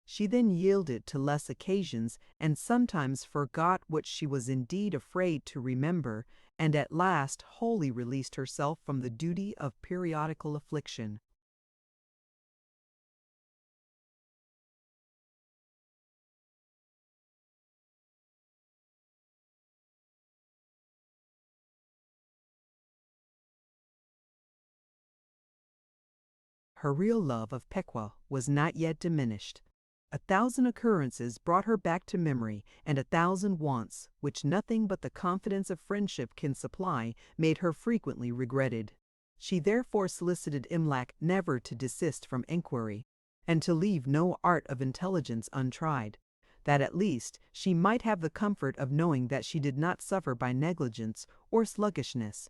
She then yielded to less occasions, and sometimes forgot what she was indeed afraid to remember, and at last wholly released herself from the duty of periodical affliction. Her real love of Pekua was not yet diminished. 1,000 occurrences brought her back to memory, and 1,000 wants, which nothing but the confidence of friendship can supply, made her frequently regretted. She therefore solicited Imlac never to desist from inquiry, and to leave no art of intelligence untried, that at least she might have the comfort of knowing that she did not suffer by negligence or sluggishness.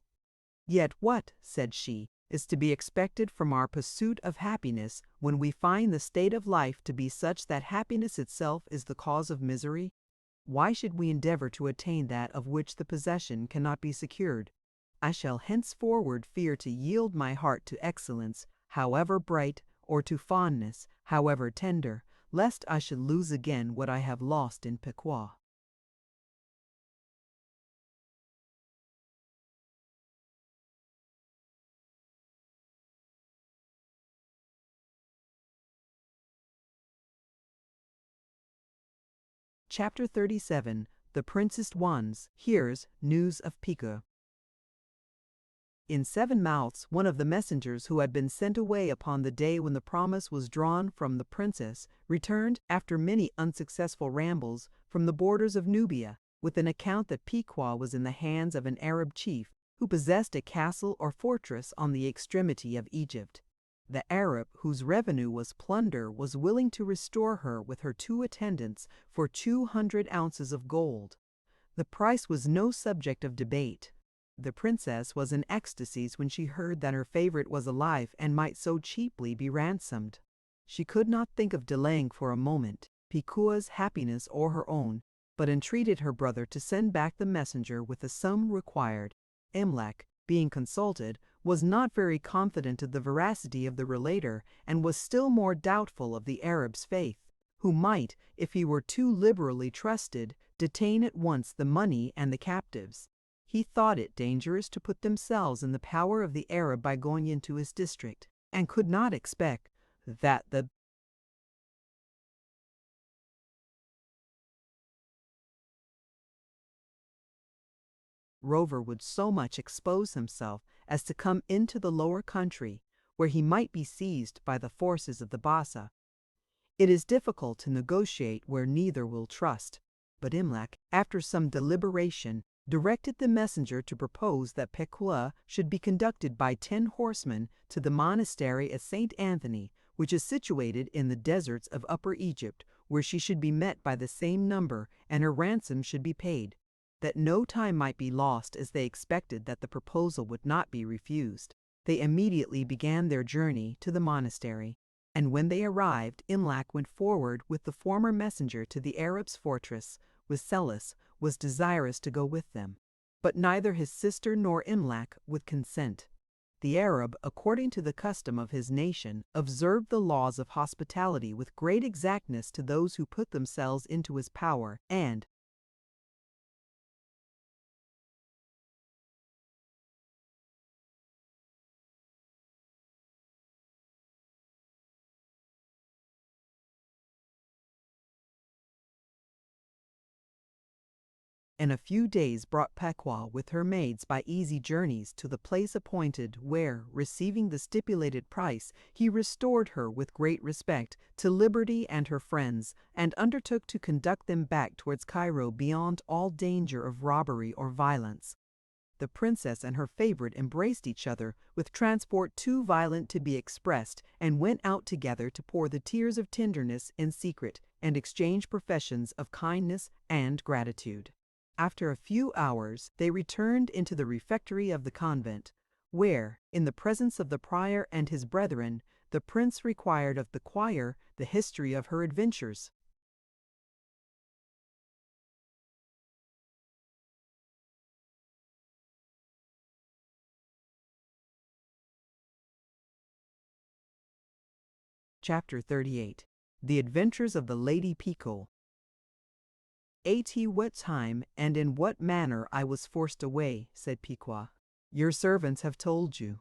Yet what, said she, is to be expected from our pursuit of happiness when we find the state of life to be such that happiness itself is the cause of misery? Why should we endeavor to attain that of which the possession cannot be secured? I shall henceforward fear to yield my heart to excellence, however bright, or to fondness, however tender, lest I should lose again what I have lost in Pequot. Chapter 37. The Princess Wands Hears News of Pique. In 7 mouths, one of the messengers who had been sent away upon the day when the promise was drawn from the princess returned, after many unsuccessful rambles, from the borders of Nubia, with an account that Pequot was in the hands of an Arab chief who possessed a castle or fortress on the extremity of Egypt. The Arab, whose revenue was plunder, was willing to restore her with her 2 attendants for 200 ounces of gold. The price was no subject of debate. The princess was in ecstasies when she heard that her favorite was alive and might so cheaply be ransomed. She could not think of delaying for a moment Piquo's happiness or her own, but entreated her brother to send back the messenger with the sum required. Imlac, being consulted, was not very confident of the veracity of the relater, and was still more doubtful of the Arab's faith, who might, if he were too liberally trusted, detain at once the money and the captives. He thought it dangerous to put themselves in the power of the Arab by going into his district, and could not expect that the rover would so much expose himself as to come into the lower country, where he might be seized by the forces of the Bassa. It is difficult to negotiate where neither will trust, but Imlac, after some deliberation, directed the messenger to propose that Pequot should be conducted by 10 horsemen to the monastery of St. Anthony, which is situated in the deserts of Upper Egypt, where she should be met by the same number, and her ransom should be paid. That no time might be lost, as they expected that the proposal would not be refused, they immediately began their journey to the monastery. And when they arrived, Imlac went forward with the former messenger to the Arab's fortress. Rasselas was desirous to go with them, but neither his sister nor Imlac would consent. The Arab, according to the custom of his nation, observed the laws of hospitality with great exactness to those who put themselves into his power, and, in a few days brought Pequot with her maids by easy journeys to the place appointed, where, receiving the stipulated price, he restored her with great respect to liberty and her friends, and undertook to conduct them back towards Cairo beyond all danger of robbery or violence. The princess and her favorite embraced each other with transport too violent to be expressed, and went out together to pour the tears of tenderness in secret, and exchange professions of kindness and gratitude. After a few hours, they returned into the refectory of the convent, where, in the presence of the prior and his brethren, the prince required of the choir the history of her adventures. Chapter 38. The Adventures of the Lady Pico. "At what time and in what manner I was forced away," said Pequot, "your servants have told you.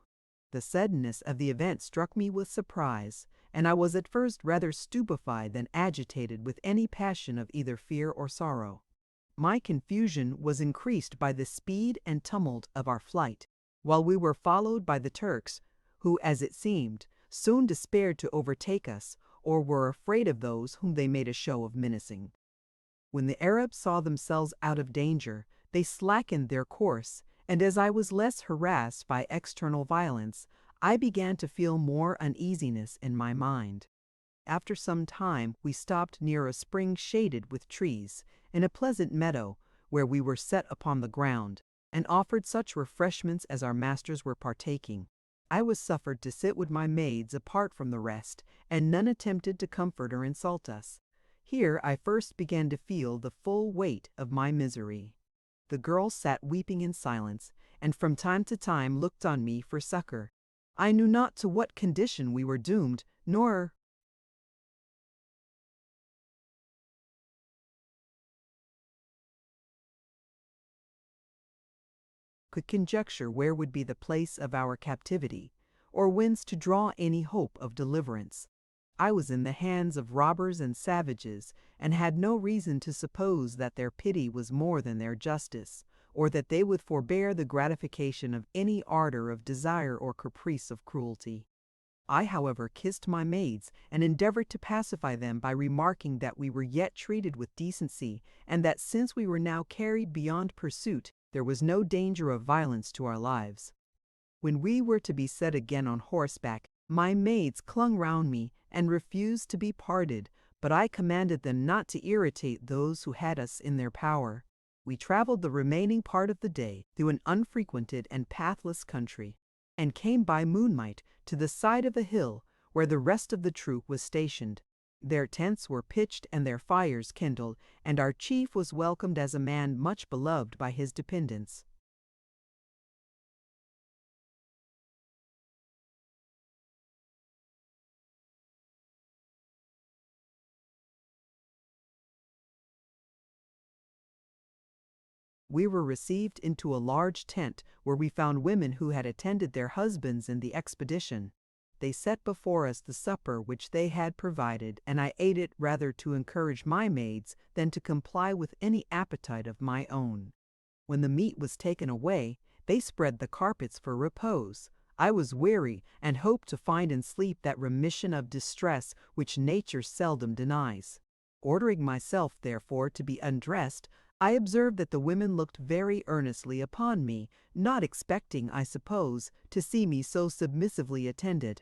The suddenness of the event struck me with surprise, and I was at first rather stupefied than agitated with any passion of either fear or sorrow. My confusion was increased by the speed and tumult of our flight, while we were followed by the Turks, who, as it seemed, soon despaired to overtake us, or were afraid of those whom they made a show of menacing. When the Arabs saw themselves out of danger, they slackened their course, and as I was less harassed by external violence, I began to feel more uneasiness in my mind. After some time, we stopped near a spring shaded with trees, in a pleasant meadow, where we were set upon the ground, and offered such refreshments as our masters were partaking. I was suffered to sit with my maids apart from the rest, and none attempted to comfort or insult us. Here I first began to feel the full weight of my misery. The girl sat weeping in silence, and from time to time looked on me for succor. I knew not to what condition we were doomed, nor could conjecture where would be the place of our captivity, or whence to draw any hope of deliverance. I was in the hands of robbers and savages, and had no reason to suppose that their pity was more than their justice, or that they would forbear the gratification of any ardor of desire or caprice of cruelty. I, however, kissed my maids, and endeavored to pacify them by remarking that we were yet treated with decency, and that since we were now carried beyond pursuit, there was no danger of violence to our lives. When we were to be set again on horseback, my maids clung round me and refused to be parted, but I commanded them not to irritate those who had us in their power. We traveled the remaining part of the day through an unfrequented and pathless country, and came by moonlight to the side of a hill where the rest of the troop was stationed. Their tents were pitched and their fires kindled, and our chief was welcomed as a man much beloved by his dependents. We were received into a large tent where we found women who had attended their husbands in the expedition. They set before us the supper which they had provided, and I ate it rather to encourage my maids than to comply with any appetite of my own. When the meat was taken away, they spread the carpets for repose. I was weary, and hoped to find in sleep that remission of distress which nature seldom denies. Ordering myself, therefore, to be undressed, I observed that the women looked very earnestly upon me, not expecting, I suppose, to see me so submissively attended.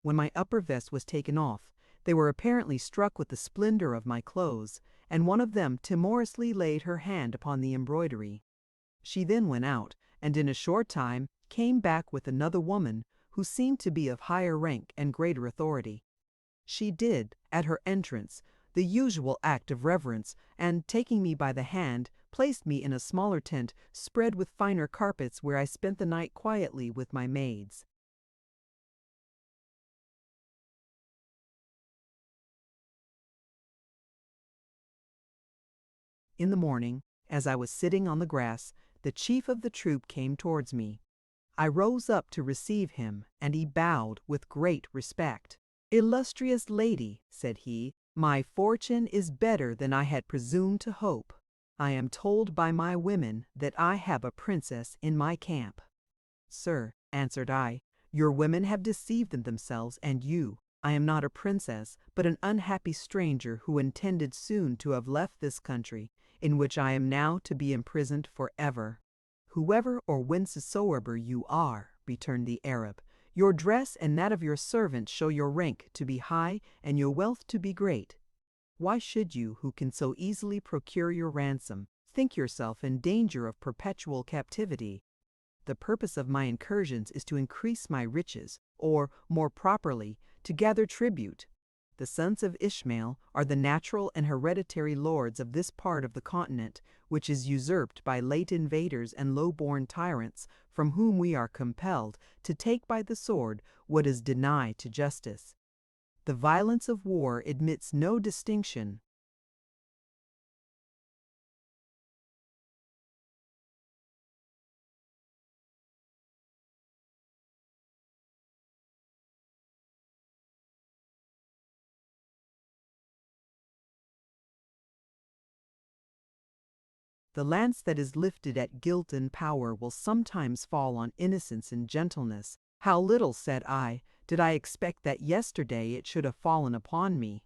When my upper vest was taken off, they were apparently struck with the splendor of my clothes, and one of them timorously laid her hand upon the embroidery. She then went out, and in a short time came back with another woman, who seemed to be of higher rank and greater authority. She did, at her entrance, the usual act of reverence, and taking me by the hand, placed me in a smaller tent spread with finer carpets, where I spent the night quietly with my maids. In the morning, as I was sitting on the grass, the chief of the troop came towards me. I rose up to receive him, and he bowed with great respect. "Illustrious lady," said he, "my fortune is better than I had presumed to hope. I am told by my women that I have a princess in my camp." "Sir," answered I, "your women have deceived themselves and you. I am not a princess, but an unhappy stranger who intended soon to have left this country, in which I am now to be imprisoned forever." "Whoever or whencesoever you are," returned the Arab, "your dress and that of your servant show your rank to be high and your wealth to be great. Why should you, who can so easily procure your ransom, think yourself in danger of perpetual captivity? The purpose of my incursions is to increase my riches, or, more properly, to gather tribute. The sons of Ishmael are the natural and hereditary lords of this part of the continent, which is usurped by late invaders and low-born tyrants, from whom we are compelled to take by the sword what is denied to justice. The violence of war admits no distinction. The lance that is lifted at guilt and power will sometimes fall on innocence and gentleness. How little, said I, did I expect that yesterday it should have fallen upon me.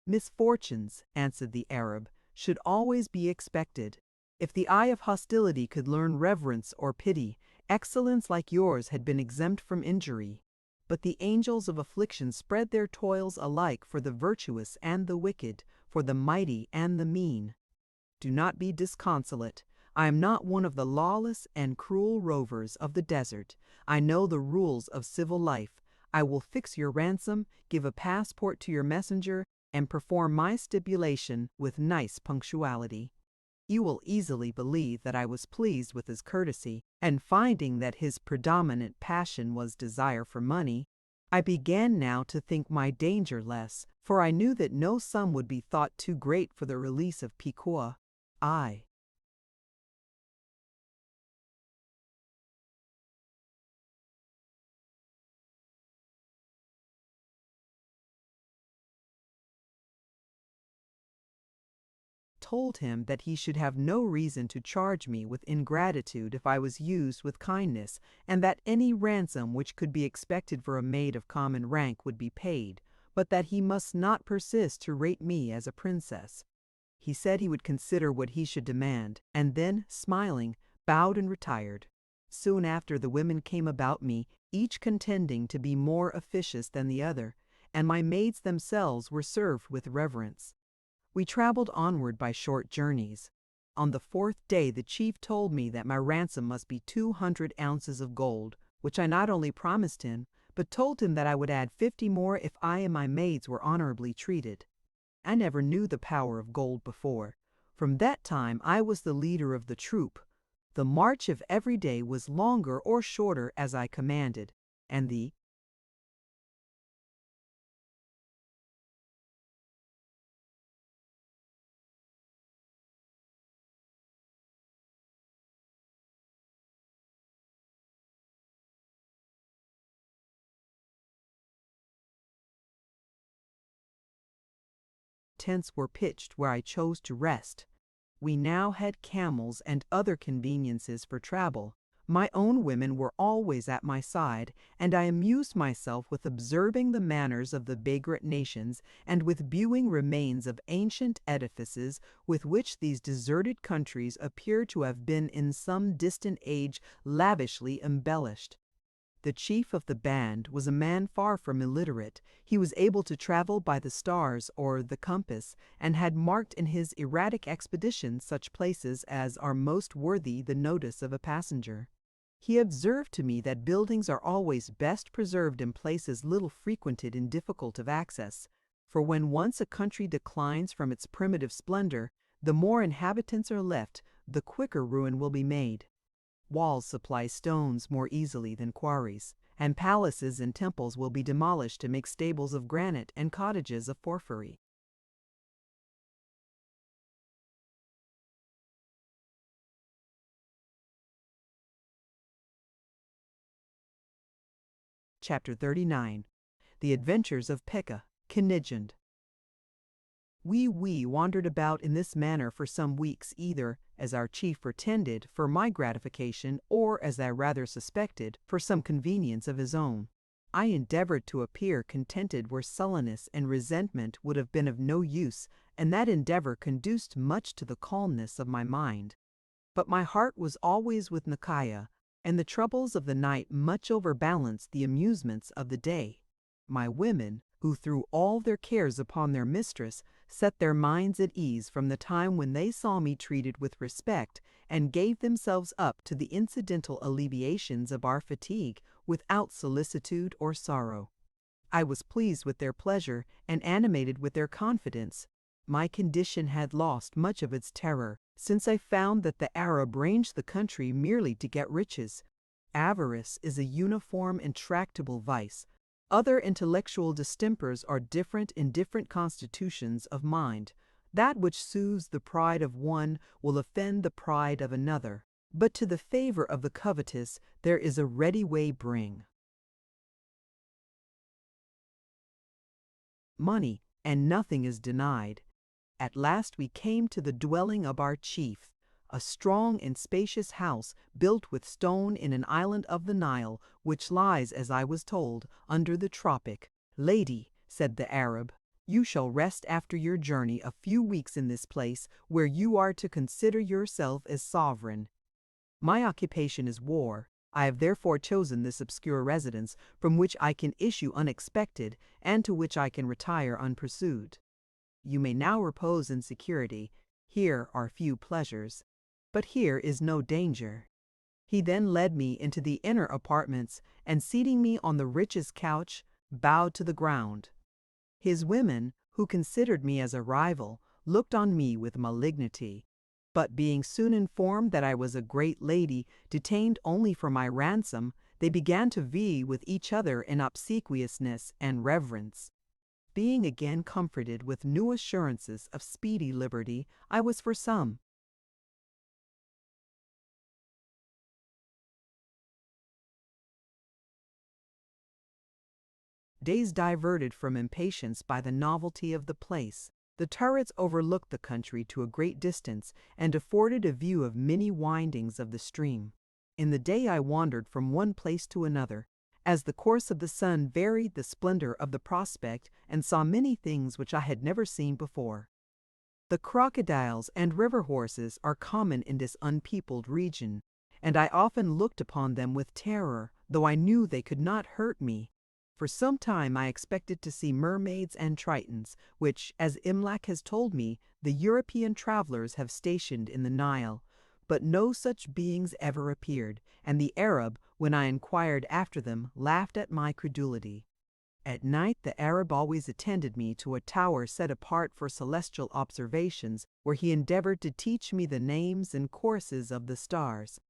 Misfortunes, answered the Arab, should always be expected. If the eye of hostility could learn reverence or pity, excellence like yours had been exempt from injury. But the angels of affliction spread their toils alike for the virtuous and the wicked, for the mighty and the mean. Do not be disconsolate. I am not one of the lawless and cruel rovers of the desert. I know the rules of civil life. I will fix your ransom, give a passport to your messenger, and perform my stipulation with nice punctuality. You will easily believe that I was pleased with his courtesy, and finding that his predominant passion was desire for money, I began now to think my danger less, for I knew that no sum would be thought too great for the release of Piqua. I told him that he should have no reason to charge me with ingratitude if I was used with kindness, and that any ransom which could be expected for a maid of common rank would be paid, but that he must not persist to rate me as a princess. He said he would consider what he should demand, and then, smiling, bowed and retired. Soon after the women came about me, each contending to be more officious than the other, and my maids themselves were served with reverence. We traveled onward by short journeys. On the fourth day the chief told me that my ransom must be 200 ounces of gold, which I not only promised him, but told him that I would add 50 more if I and my maids were honorably treated. I never knew the power of gold before. From that time I was the leader of the troop. The march of every day was longer or shorter as I commanded, and the tents were pitched where I chose to rest. We now had camels and other conveniences for travel. My own women were always at my side, and I amused myself with observing the manners of the vagrant nations and with viewing remains of ancient edifices with which these deserted countries appear to have been in some distant age lavishly embellished. The chief of the band was a man far from illiterate. He was able to travel by the stars or the compass, and had marked in his erratic expeditions such places as are most worthy the notice of a passenger. He observed to me that buildings are always best preserved in places little frequented and difficult of access, for when once a country declines from its primitive splendor, the more inhabitants are left, the quicker ruin will be made. Walls supply stones more easily than quarries, and palaces and temples will be demolished to make stables of granite and cottages of porphyry. Chapter 39. The Adventures of Pekka, Kinigund. We wandered about in this manner for some weeks, either, as our chief pretended, for my gratification, or, as I rather suspected, for some convenience of his own. I endeavored to appear contented where sullenness and resentment would have been of no use, and that endeavor conduced much to the calmness of my mind. But my heart was always with Nikaya, and the troubles of the night much overbalanced the amusements of the day. My women, who threw all their cares upon their mistress, set their minds at ease from the time when they saw me treated with respect, and gave themselves up to the incidental alleviations of our fatigue without solicitude or sorrow. I was pleased with their pleasure and animated with their confidence. My condition had lost much of its terror, since I found that the Arab ranged the country merely to get riches. Avarice is a uniform and tractable vice. Other intellectual distempers are different in different constitutions of mind. That which soothes the pride of one will offend the pride of another, but to the favor of the covetous there is a ready way bring. Money, and nothing is denied. At last we came to the dwelling of our chief, a strong and spacious house built with stone in an island of the Nile, which lies, as I was told, under the tropic. "Lady," said the Arab, "you shall rest after your journey a few weeks in this place, where you are to consider yourself as sovereign. My occupation is war. I have therefore chosen this obscure residence, from which I can issue unexpected, and to which I can retire unpursued. You may now repose in security. Here are few pleasures, but here is no danger." He then led me into the inner apartments, and seating me on the richest couch, bowed to the ground. His women, who considered me as a rival, looked on me with malignity, but being soon informed that I was a great lady, detained only for my ransom, they began to vie with each other in obsequiousness and reverence. Being again comforted with new assurances of speedy liberty, I was for some days diverted from impatience by the novelty of the place. The turrets overlooked the country to a great distance, and afforded a view of many windings of the stream. In the day I wandered from one place to another, as the course of the sun varied the splendor of the prospect, and saw many things which I had never seen before. The crocodiles and river horses are common in this unpeopled region, and I often looked upon them with terror, though I knew they could not hurt me. For some time I expected to see mermaids and tritons, which, as Imlac has told me, the European travelers have stationed in the Nile, but no such beings ever appeared, and the Arab, when I inquired after them, laughed at my credulity. At night the Arab always attended me to a tower set apart for celestial observations, where he endeavored to teach me the names and courses of the stars.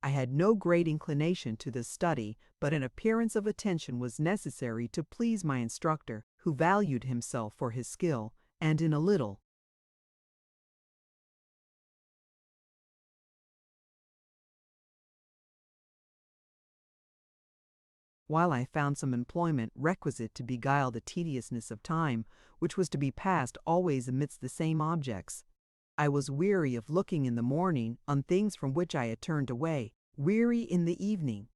I had no great inclination to this study, but an appearance of attention was necessary to please my instructor, who valued himself for his skill, and in a little while I found some employment requisite to beguile the tediousness of time, which was to be passed always amidst the same objects. I was weary of looking in the morning on things from which I had turned away, weary in the evening.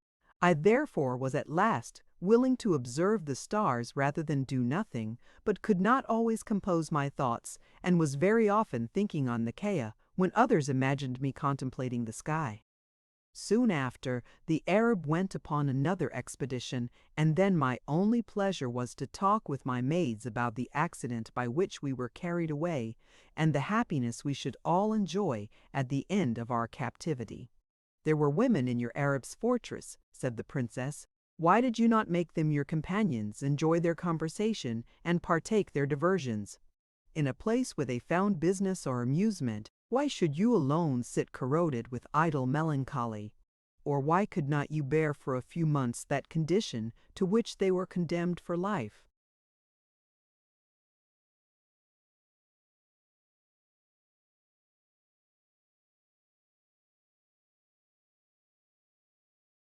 I therefore was at last willing to observe the stars rather than do nothing, but could not always compose my thoughts, and was very often thinking on Nicaea, when others imagined me contemplating the sky. Soon after, the Arab went upon another expedition, and then my only pleasure was to talk with my maids about the accident by which we were carried away, and the happiness we should all enjoy at the end of our captivity. "There were women in your Arab's fortress," said the princess. "Why did you not make them your companions, enjoy their conversation, and partake their diversions? In a place where they found business or amusement, why should you alone sit corroded with idle melancholy? Or why could not you bear for a few months that condition to which they were condemned for life?"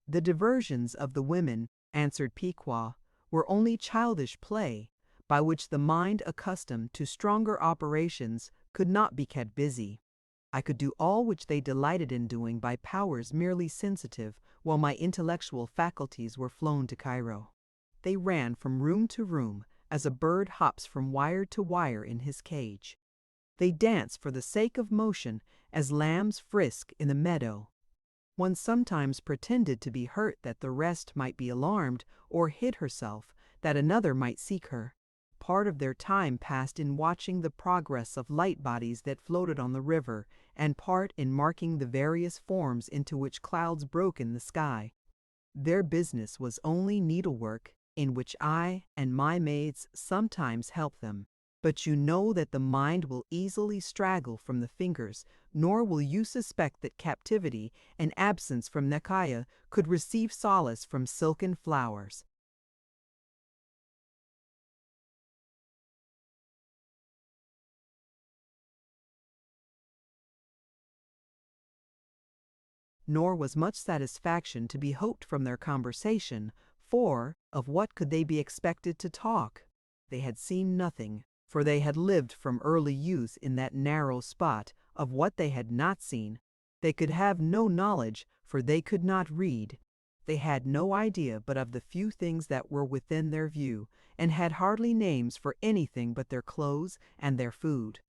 "The diversions of the women," answered Pequot, "were only childish play, by which the mind accustomed to stronger operations could not be kept busy. I could do all which they delighted in doing by powers merely sensitive, while my intellectual faculties were flown to Cairo. They ran from room to room, as a bird hops from wire to wire in his cage. They danced for the sake of motion, as lambs frisk in the meadow. One sometimes pretended to be hurt that the rest might be alarmed, or hid herself, that another might seek her. Part of their time passed in watching the progress of light bodies that floated on the river, and part in marking the various forms into which clouds broke in the sky. Their business was only needlework, in which I and my maids sometimes helped them. But you know that the mind will easily straggle from the fingers, nor will you suspect that captivity and absence from Nicaea could receive solace from silken flowers. Nor was much satisfaction to be hoped from their conversation, for of what could they be expected to talk? They had seen nothing, for they had lived from early youth in that narrow spot. Of what they had not seen, they could have no knowledge, for they could not read. They had no idea but of the few things that were within their view, and had hardly names for anything but their clothes and their food.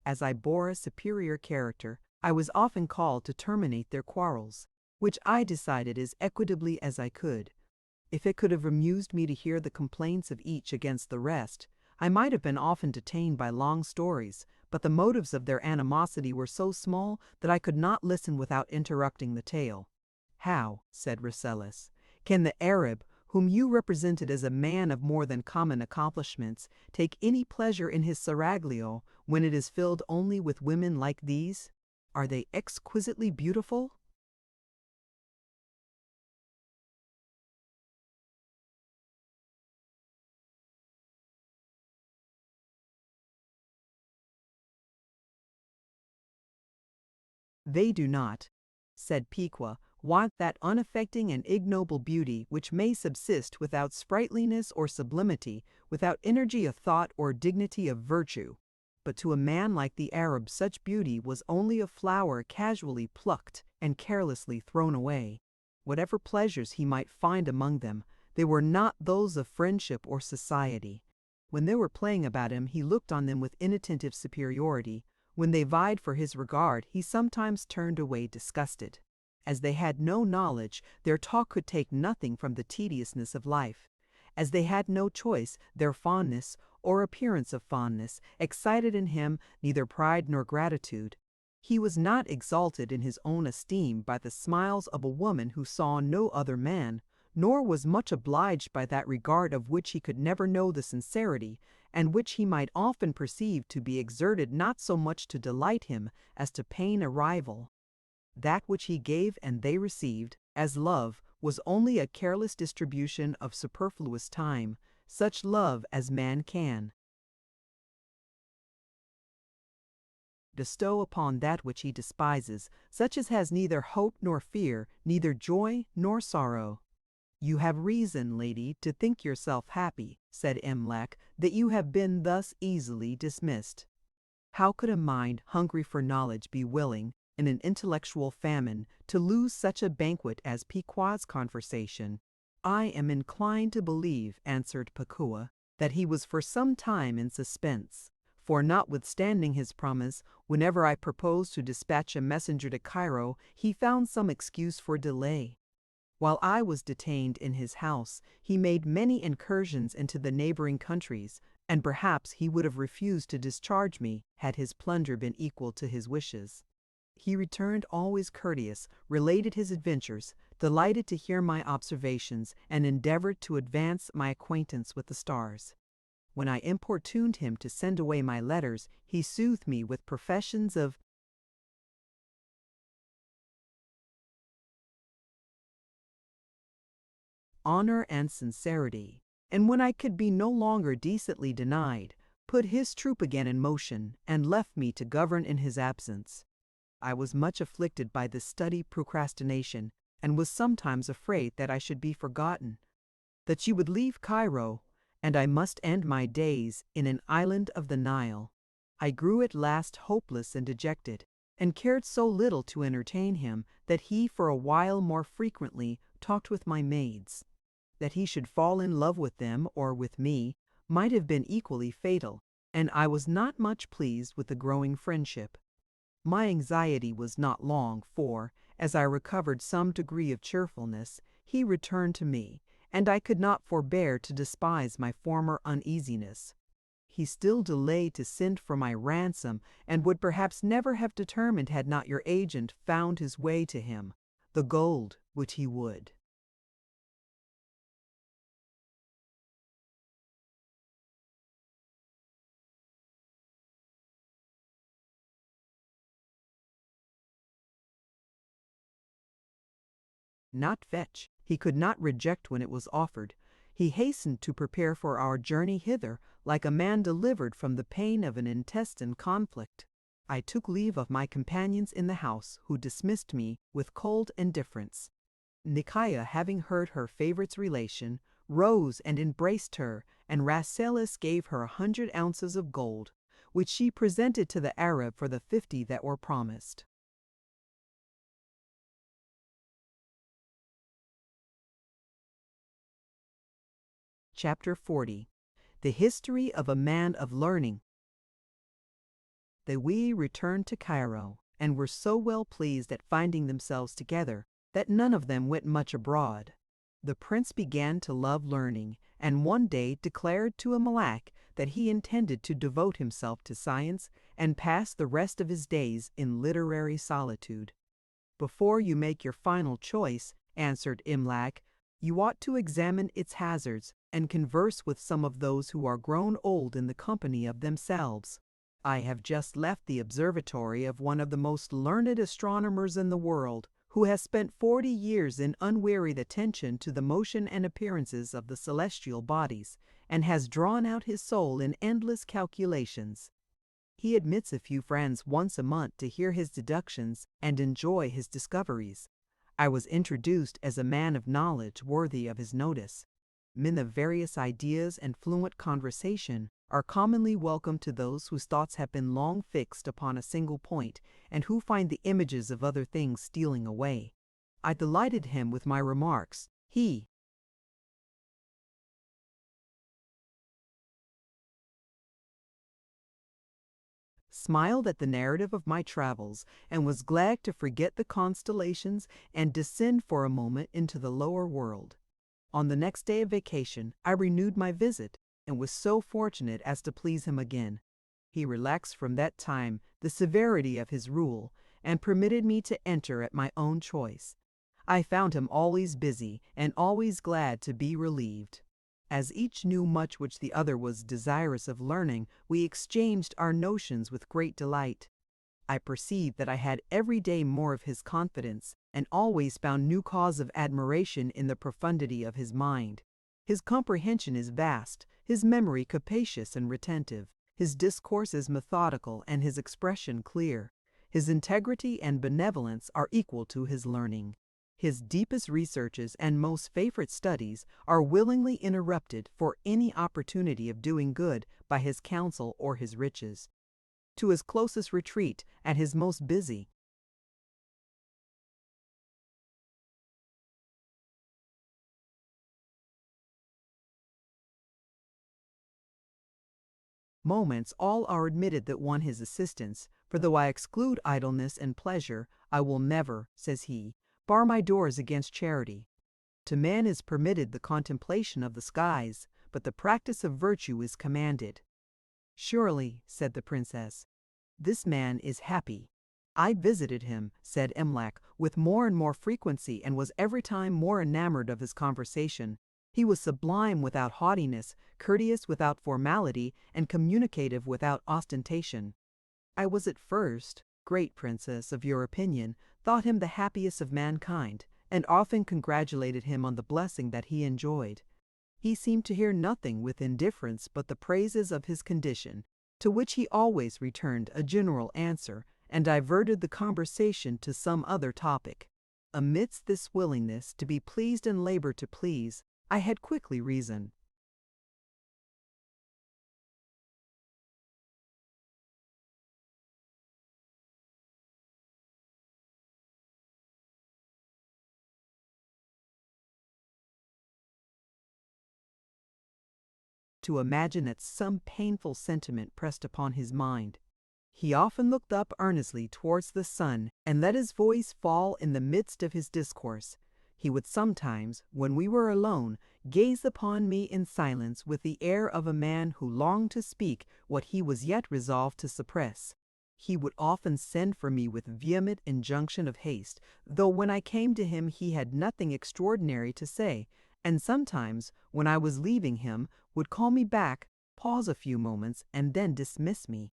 As I bore a superior character, I was often called to terminate their quarrels. which I decided as equitably as I could. If it could have amused me to hear the complaints of each against the rest, I might have been often detained by long stories, but the motives of their animosity were so small that I could not listen without interrupting the tale. "How," said Rasselas, "can the Arab, whom you represented as a man of more than common accomplishments, take any pleasure in his seraglio when it is filled only with women like these? Are they exquisitely beautiful?" "They do not," said Piqua, "want that unaffecting and ignoble beauty which may subsist without sprightliness or sublimity, without energy of thought or dignity of virtue. But to a man like the Arab such beauty was only a flower casually plucked and carelessly thrown away. Whatever pleasures he might find among them, they were not those of friendship or society. When they were playing about him, he looked on them with inattentive superiority. When they vied for his regard, he sometimes turned away disgusted. As they had no knowledge, their talk could take nothing from the tediousness of life. As they had no choice, their fondness, or appearance of fondness, excited in him neither pride nor gratitude. He was not exalted in his own esteem by the smiles of a woman who saw no other man, nor was much obliged by that regard of which he could never know the sincerity, and which he might often perceive to be exerted not so much to delight him as to pain a rival. That which he gave and they received, as love, was only a careless distribution of superfluous time, such love as man can bestow upon that which he despises, such as has neither hope nor fear, neither joy nor sorrow. "You have reason, lady, to think yourself happy," said Imlac, "that you have been thus easily dismissed. How could a mind hungry for knowledge be willing, in an intellectual famine, to lose such a banquet as Pequod's conversation?" "I am inclined to believe," answered Pakua, "that he was for some time in suspense, for notwithstanding his promise, whenever I proposed to dispatch a messenger to Cairo, he found some excuse for delay. While I was detained in his house, he made many incursions into the neighboring countries, and perhaps he would have refused to discharge me had his plunder been equal to his wishes. He returned always courteous, related his adventures, delighted to hear my observations, and endeavored to advance my acquaintance with the stars. When I importuned him to send away my letters, he soothed me with professions of honor and sincerity, and when I could be no longer decently denied, put his troop again in motion, and left me to govern in his absence. I was much afflicted by this study procrastination, and was sometimes afraid that I should be forgotten, that you would leave Cairo, and I must end my days in an island of the Nile. I grew at last hopeless and dejected, and cared so little to entertain him that he for a while more frequently talked with my maids. That he should fall in love with them or with me might have been equally fatal, and I was not much pleased with the growing friendship. My anxiety was not long, for, as I recovered some degree of cheerfulness, he returned to me, and I could not forbear to despise my former uneasiness. He still delayed to send for my ransom, and would perhaps never have determined had not your agent found his way to him, the gold which he would. Not fetch. He could not reject when it was offered. He hastened to prepare for our journey hither, like a man delivered from the pain of an intestine conflict. I took leave of my companions in the house, who dismissed me with cold indifference. Nicaea, having heard her favorite's relation, rose and embraced her, and Rasselas gave her 100 ounces of gold, which she presented to the Arab for the 50 that were promised. Chapter 40. The History of a Man of Learning. The we returned to Cairo, and were so well pleased at finding themselves together, that none of them went much abroad. The prince began to love learning, and one day declared to Amalak that he intended to devote himself to science and pass the rest of his days in literary solitude. "Before you make your final choice," answered Imlac, "you ought to examine its hazards and converse with some of those who are grown old in the company of themselves. I have just left the observatory of one of the most learned astronomers in the world, who has spent 40 years in unwearied attention to the motion and appearances of the celestial bodies, and has drawn out his soul in endless calculations. He admits a few friends once a month to hear his deductions and enjoy his discoveries. I was introduced as a man of knowledge worthy of his notice. Men of various ideas and fluent conversation are commonly welcome to those whose thoughts have been long fixed upon a single point, and who find the images of other things stealing away. I delighted him with my remarks. He smiled at the narrative of my travels, and was glad to forget the constellations and descend for a moment into the lower world. On the next day of vacation, I renewed my visit, and was so fortunate as to please him again. He relaxed from that time the severity of his rule, and permitted me to enter at my own choice. I found him always busy, and always glad to be relieved. As each knew much which the other was desirous of learning, we exchanged our notions with great delight. I perceived that I had every day more of his confidence, and always found new cause of admiration in the profundity of his mind. His comprehension is vast, his memory capacious and retentive, his discourse is methodical, and his expression clear. His integrity and benevolence are equal to his learning. His deepest researches and most favorite studies are willingly interrupted for any opportunity of doing good by his counsel or his riches. To his closest retreat at his most busy moments all are admitted that want his assistance, for though I exclude idleness and pleasure, I will never, says he, bar my doors against charity. To man is permitted the contemplation of the skies, but the practice of virtue is commanded. Surely, said the princess, this man is happy. I visited him, said Imlac, with more and more frequency, and was every time more enamored of his conversation. He was sublime without haughtiness, courteous without formality, and communicative without ostentation. I was at first, great princess, of your opinion, thought him the happiest of mankind, and often congratulated him on the blessing that he enjoyed. He seemed to hear nothing with indifference but the praises of his condition, to which he always returned a general answer, and diverted the conversation to some other topic. Amidst this willingness to be pleased and labor to please, I had quickly reason. To imagine that some painful sentiment pressed upon his mind. He often looked up earnestly towards the sun, and let his voice fall in the midst of his discourse. He would sometimes, when we were alone, gaze upon me in silence with the air of a man who longed to speak what he was yet resolved to suppress. He would often send for me with vehement injunction of haste, though when I came to him he had nothing extraordinary to say, and sometimes, when I was leaving him, would call me back, pause a few moments, and then dismiss me.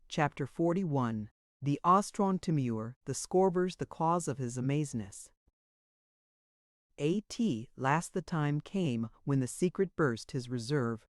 Chapter 41. The Ostrontimur, the Scorbers, the cause of his amazeness. A.T. last the time came when the secret burst his reserve.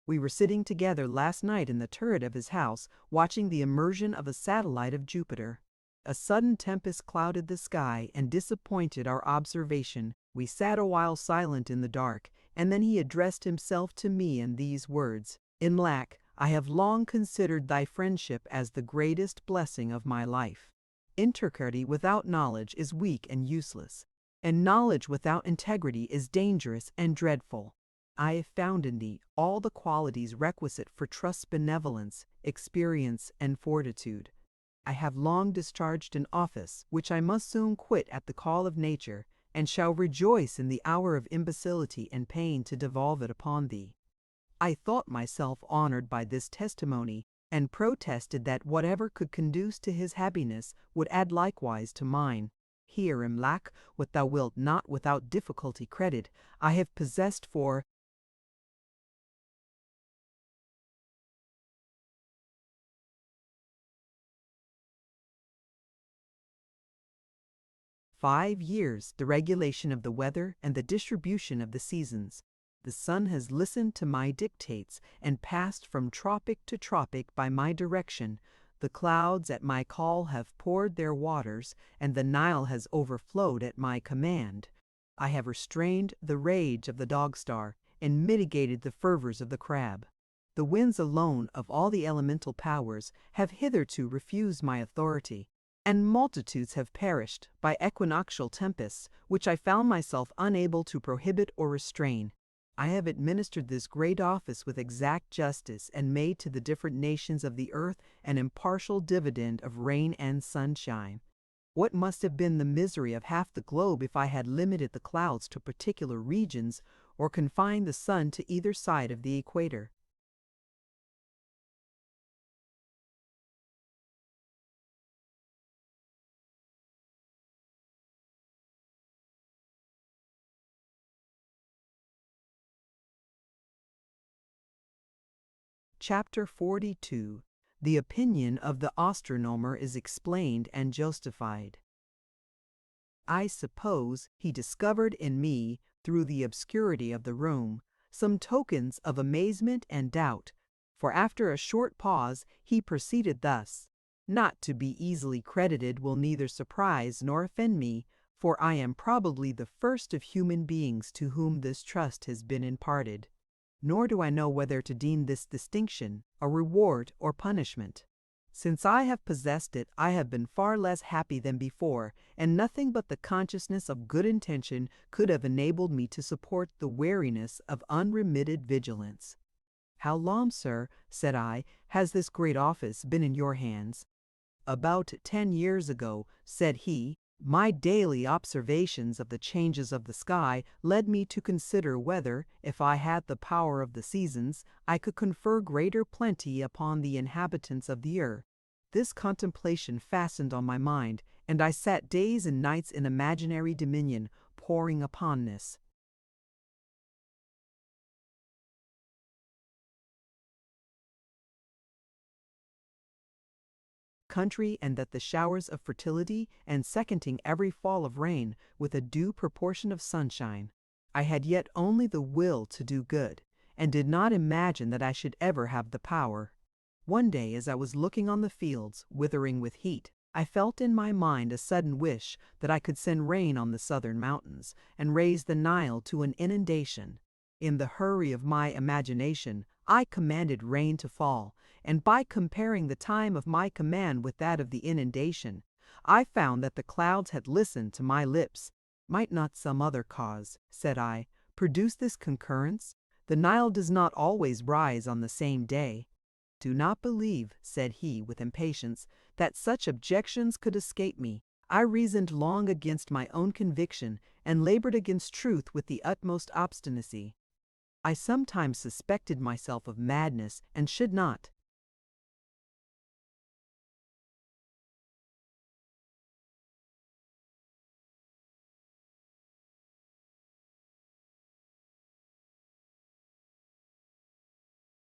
We were sitting together last night in the turret of his house, watching the immersion of a satellite of Jupiter. A sudden tempest clouded the sky and disappointed our observation. We sat a while silent in the dark, and then he addressed himself to me in these words: Imlac, I have long considered thy friendship as the greatest blessing of my life. Integrity without knowledge is weak and useless, and knowledge without integrity is dangerous and dreadful. I have found in thee all the qualities requisite for trust's benevolence, experience, and fortitude. I have long discharged an office which I must soon quit at the call of nature, and shall rejoice in the hour of imbecility and pain to devolve it upon thee. I thought myself honored by this testimony, and protested that whatever could conduce to his happiness would add likewise to mine. Here am lack what thou wilt not without difficulty credit, I have possessed for 5 years the regulation of the weather and the distribution of the seasons. The sun has listened to my dictates and passed from tropic to tropic by my direction. The clouds at my call have poured their waters, and the Nile has overflowed at my command. I have restrained the rage of the dog-star and mitigated the fervors of the crab. The winds alone of all the elemental powers have hitherto refused my authority, and multitudes have perished by equinoctial tempests, which I found myself unable to prohibit or restrain. I have administered this great office with exact justice, and made to the different nations of the earth an impartial dividend of rain and sunshine. What must have been the misery of half the globe if I had limited the clouds to particular regions, or confined the sun to either side of the equator? Chapter 42. The opinion of the astronomer is explained and justified. I suppose he discovered in me, through the obscurity of the room, some tokens of amazement and doubt, for after a short pause he proceeded thus: "Not to be easily credited will neither surprise nor offend me, for I am probably the first of human beings to whom this trust has been imparted. Nor do I know whether to deem this distinction a reward or punishment. Since I have possessed it, I have been far less happy than before, and nothing but the consciousness of good intention could have enabled me to support the weariness of unremitted vigilance." "How long, sir," said I, "has this great office been in your hands?" "About 10 years ago," said he. "My daily observations of the changes of the sky led me to consider whether, if I had the power of the seasons, I could confer greater plenty upon the inhabitants of the earth. This contemplation fastened on my mind, and I sat days and nights in imaginary dominion, poring upon this country, and that the showers of fertility, and seconding every fall of rain with a due proportion of sunshine. I had yet only the will to do good, and did not imagine that I should ever have the power. One day, as I was looking on the fields, withering with heat, I felt in my mind a sudden wish that I could send rain on the southern mountains, and raise the Nile to an inundation. In the hurry of my imagination, I commanded rain to fall, and by comparing the time of my command with that of the inundation, I found that the clouds had listened to my lips. "Might not some other cause," said I, "produce this concurrence? The Nile does not always rise on the same day." "Do not believe," said he with impatience, "that such objections could escape me. I reasoned long against my own conviction, and labored against truth with the utmost obstinacy. I sometimes suspected myself of madness, and should not.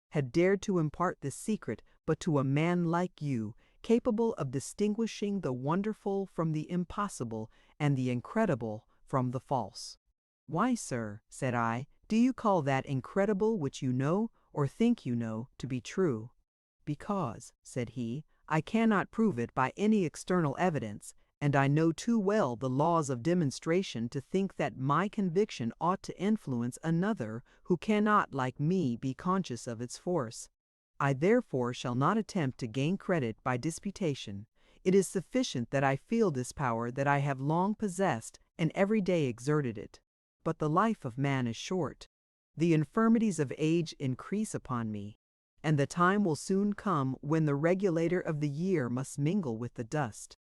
Had dared to impart this secret but to a man like you, capable of distinguishing the wonderful from the impossible, and the incredible from the false." "Why, sir," said I, "do you call that incredible which you know, or think you know, to be true?" "Because," said he, "I cannot prove it by any external evidence, and I know too well the laws of demonstration to think that my conviction ought to influence another who cannot, like me, be conscious of its force. I therefore shall not attempt to gain credit by disputation. It is sufficient that I feel this power, that I have long possessed and every day exerted it. But the life of man is short. The infirmities of age increase upon me, and the time will soon come when the regulator of the year must mingle with the dust.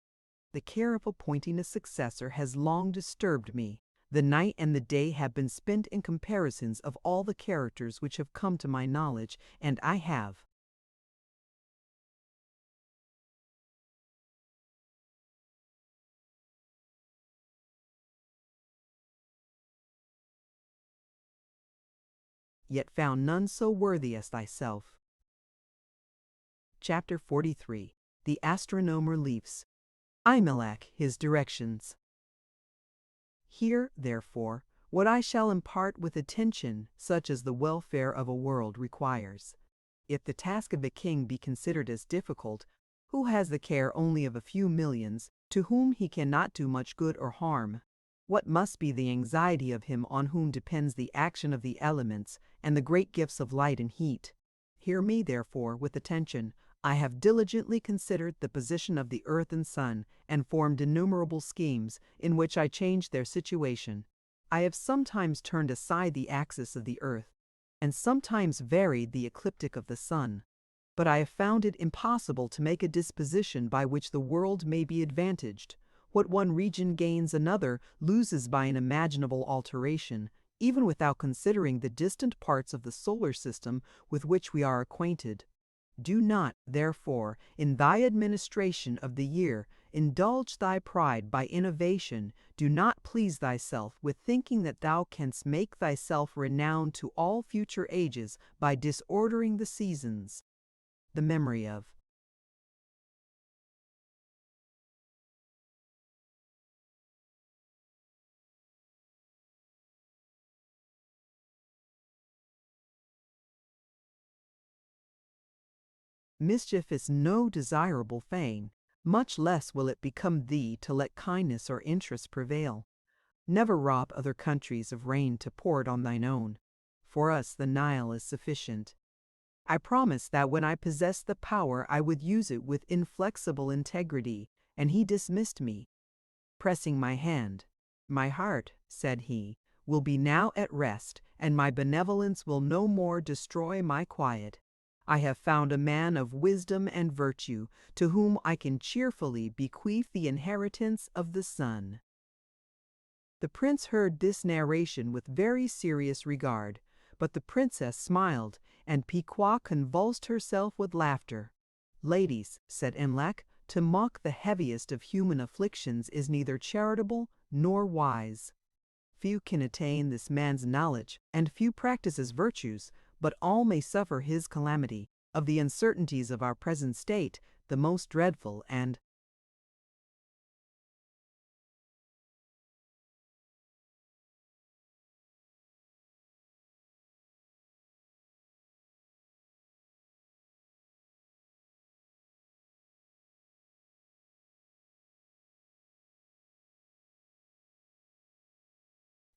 The care of appointing a successor has long disturbed me. The night and the day have been spent in comparisons of all the characters which have come to my knowledge, and I have yet found none so worthy as thyself. Chapter 43. The Astronomer Leaves. Imelach, his directions. Hear, therefore, what I shall impart with attention such as the welfare of a world requires. If the task of a king be considered as difficult, who has the care only of a few millions, to whom he cannot do much good or harm, what must be the anxiety of him on whom depends the action of the elements and the great gifts of light and heat? Hear me, therefore, with attention. I have diligently considered the position of the earth and sun, and formed innumerable schemes, in which I changed their situation. I have sometimes turned aside the axis of the earth, and sometimes varied the ecliptic of the sun. But I have found it impossible to make a disposition by which the world may be advantaged. What one region gains another loses by an imaginable alteration, even without considering the distant parts of the solar system with which we are acquainted. Do not, therefore, in thy administration of the year, indulge thy pride by innovation. Do not please thyself with thinking that thou canst make thyself renowned to all future ages by disordering the seasons. The memory of mischief is no desirable fame, much less will it become thee to let kindness or interest prevail. Never rob other countries of rain to pour it on thine own. For us the Nile is sufficient. I promised that when I possessed the power I would use it with inflexible integrity, and he dismissed me, pressing my hand. My heart, said he, will be now at rest, and my benevolence will no more destroy my quiet. I have found a man of wisdom and virtue, to whom I can cheerfully bequeath the inheritance of the sun. The prince heard this narration with very serious regard, but the princess smiled, and Piqua convulsed herself with laughter. Ladies, said Imlac, to mock the heaviest of human afflictions is neither charitable nor wise. Few can attain this man's knowledge, and few practice his virtues, but all may suffer his calamity. Of the uncertainties of our present state, the most dreadful and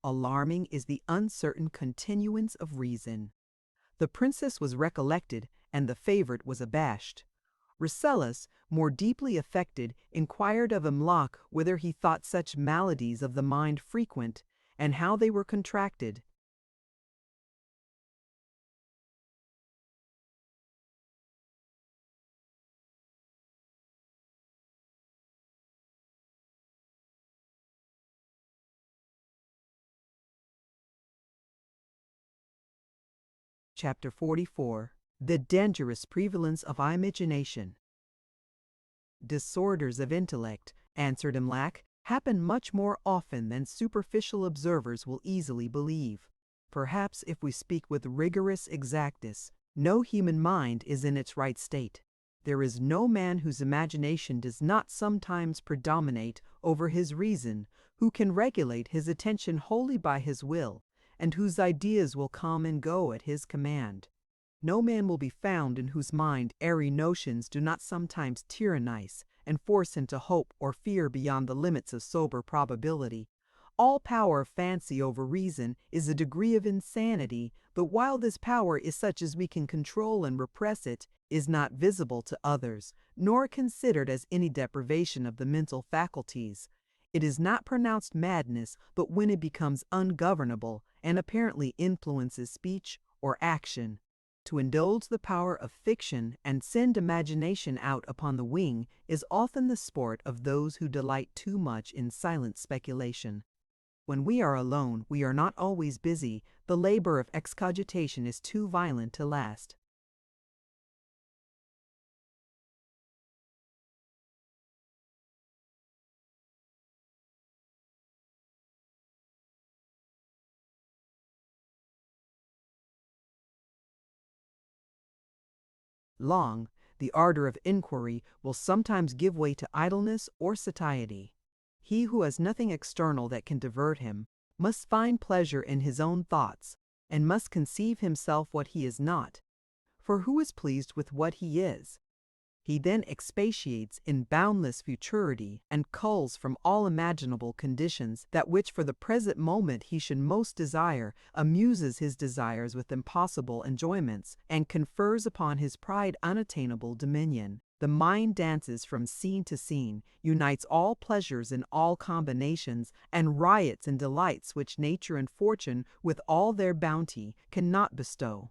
alarming is the uncertain continuance of reason. The princess was recollected, and the favorite was abashed. Rasselas, more deeply affected, inquired of Imlac whether he thought such maladies of the mind frequent, and how they were contracted. Chapter 44. The dangerous prevalence of imagination. Disorders of intellect, answered Imlac, happen much more often than superficial observers will easily believe. Perhaps, if we speak with rigorous exactness, no human mind is in its right state. There is no man whose imagination does not sometimes predominate over his reason, who can regulate his attention wholly by his will, and whose ideas will come and go at his command. No man will be found in whose mind airy notions do not sometimes tyrannize and force him to hope or fear beyond the limits of sober probability. All power of fancy over reason is a degree of insanity, but while this power is such as we can control and repress it, is not visible to others, nor considered as any deprivation of the mental faculties. It is not pronounced madness, but when it becomes ungovernable and apparently influences speech or action. To indulge the power of fiction and send imagination out upon the wing is often the sport of those who delight too much in silent speculation. When we are alone, we are not always busy. The labor of excogitation is too violent to last. Long, the ardor of inquiry will sometimes give way to idleness or satiety. He who has nothing external that can divert him must find pleasure in his own thoughts, and must conceive himself what he is not. For who is pleased with what he is? He then expatiates in boundless futurity and culls from all imaginable conditions that which for the present moment he should most desire, amuses his desires with impossible enjoyments, and confers upon his pride unattainable dominion. The mind dances from scene to scene, unites all pleasures in all combinations, and riots in delights which nature and fortune, with all their bounty, cannot bestow.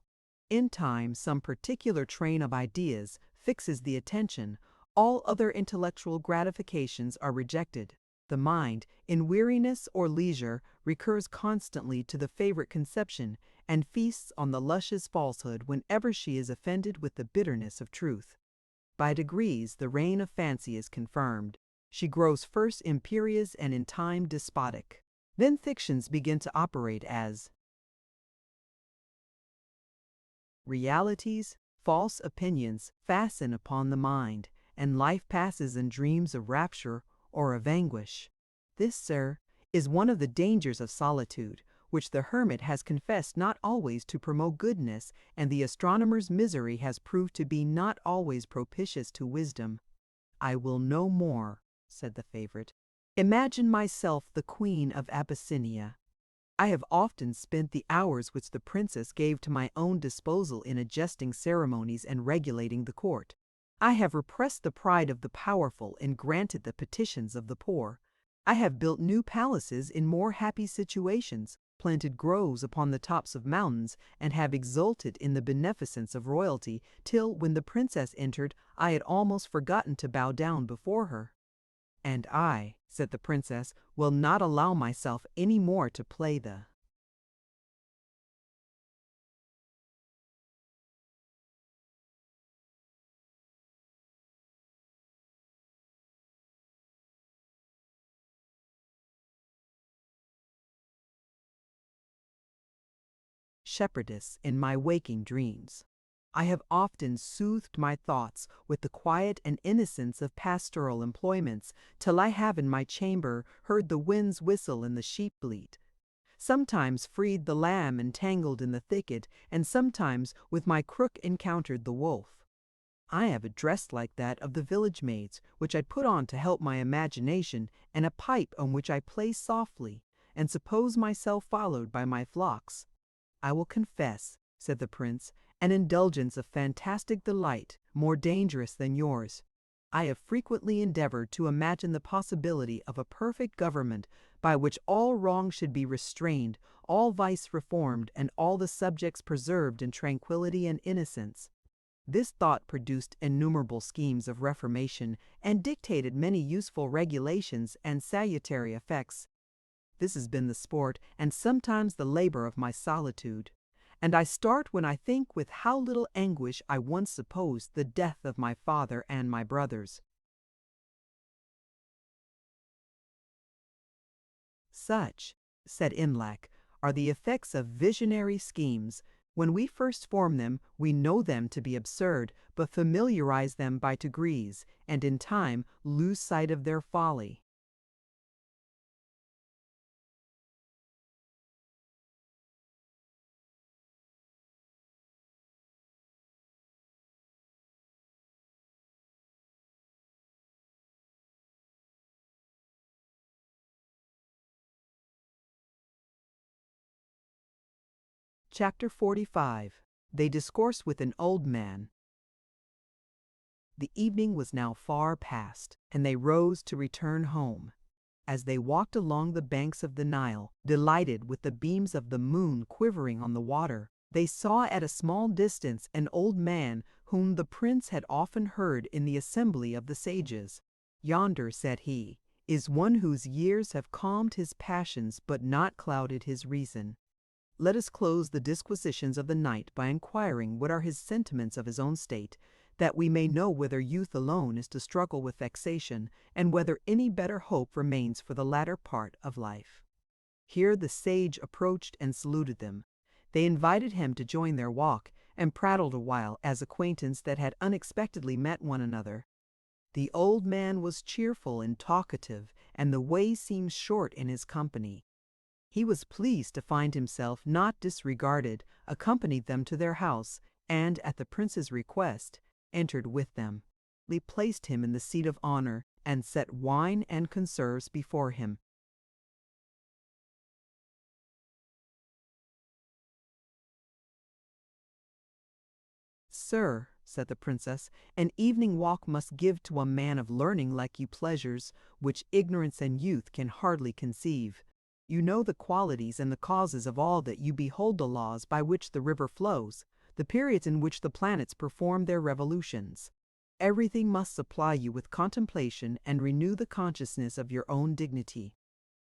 In time, some particular train of ideas fixes the attention. All other intellectual gratifications are rejected. The mind, in weariness or leisure, recurs constantly to the favorite conception, and feasts on the luscious falsehood whenever she is offended with the bitterness of truth. By degrees, the reign of fancy is confirmed. She grows first imperious and in time despotic. Then fictions begin to operate as realities. False opinions fasten upon the mind, and life passes in dreams of rapture or of anguish. This, sir, is one of the dangers of solitude, which the hermit has confessed not always to promote goodness, and the astronomer's misery has proved to be not always propitious to wisdom. I will no more, said the favorite, imagine myself the queen of Abyssinia. I have often spent the hours which the princess gave to my own disposal in adjusting ceremonies and regulating the court. I have repressed the pride of the powerful and granted the petitions of the poor. I have built new palaces in more happy situations, planted groves upon the tops of mountains, and have exulted in the beneficence of royalty, till, when the princess entered, I had almost forgotten to bow down before her. And I, said the princess, will not allow myself any more to play the shepherdess in my waking dreams. I have often soothed my thoughts with the quiet and innocence of pastoral employments, till I have in my chamber heard the winds whistle and the sheep bleat. Sometimes freed the lamb entangled in the thicket, and sometimes with my crook encountered the wolf. I have a dress like that of the village maids, which I put on to help my imagination, and a pipe on which I play softly, and suppose myself followed by my flocks. I will confess, said the prince, an indulgence of fantastic delight, more dangerous than yours. I have frequently endeavored to imagine the possibility of a perfect government by which all wrong should be restrained, all vice reformed, and all the subjects preserved in tranquillity and innocence. This thought produced innumerable schemes of reformation and dictated many useful regulations and salutary effects. This has been the sport and sometimes the labor of my solitude, and I start when I think with how little anguish I once supposed the death of my father and my brothers. Such, said Imlac, are the effects of visionary schemes. When we first form them, we know them to be absurd, but familiarize them by degrees, and in time lose sight of their folly. Chapter 45. They discourse with an old man. The evening was now far past, and they rose to return home. As they walked along the banks of the Nile, delighted with the beams of the moon quivering on the water, they saw at a small distance an old man whom the prince had often heard in the assembly of the sages. "Yonder," said he, "is one whose years have calmed his passions but not clouded his reason. Let us close the disquisitions of the night by inquiring what are his sentiments of his own state, that we may know whether youth alone is to struggle with vexation, and whether any better hope remains for the latter part of life." Here the sage approached and saluted them. They invited him to join their walk, and prattled a while as acquaintance that had unexpectedly met one another. The old man was cheerful and talkative, and the way seemed short in his company. He was pleased to find himself not disregarded, accompanied them to their house, and, at the prince's request, entered with them. They placed him in the seat of honor, and set wine and conserves before him. "Sir," said the princess, "an evening walk must give to a man of learning like you pleasures which ignorance and youth can hardly conceive. You know the qualities and the causes of all that, you behold the laws by which the river flows, the periods in which the planets perform their revolutions. Everything must supply you with contemplation and renew the consciousness of your own dignity."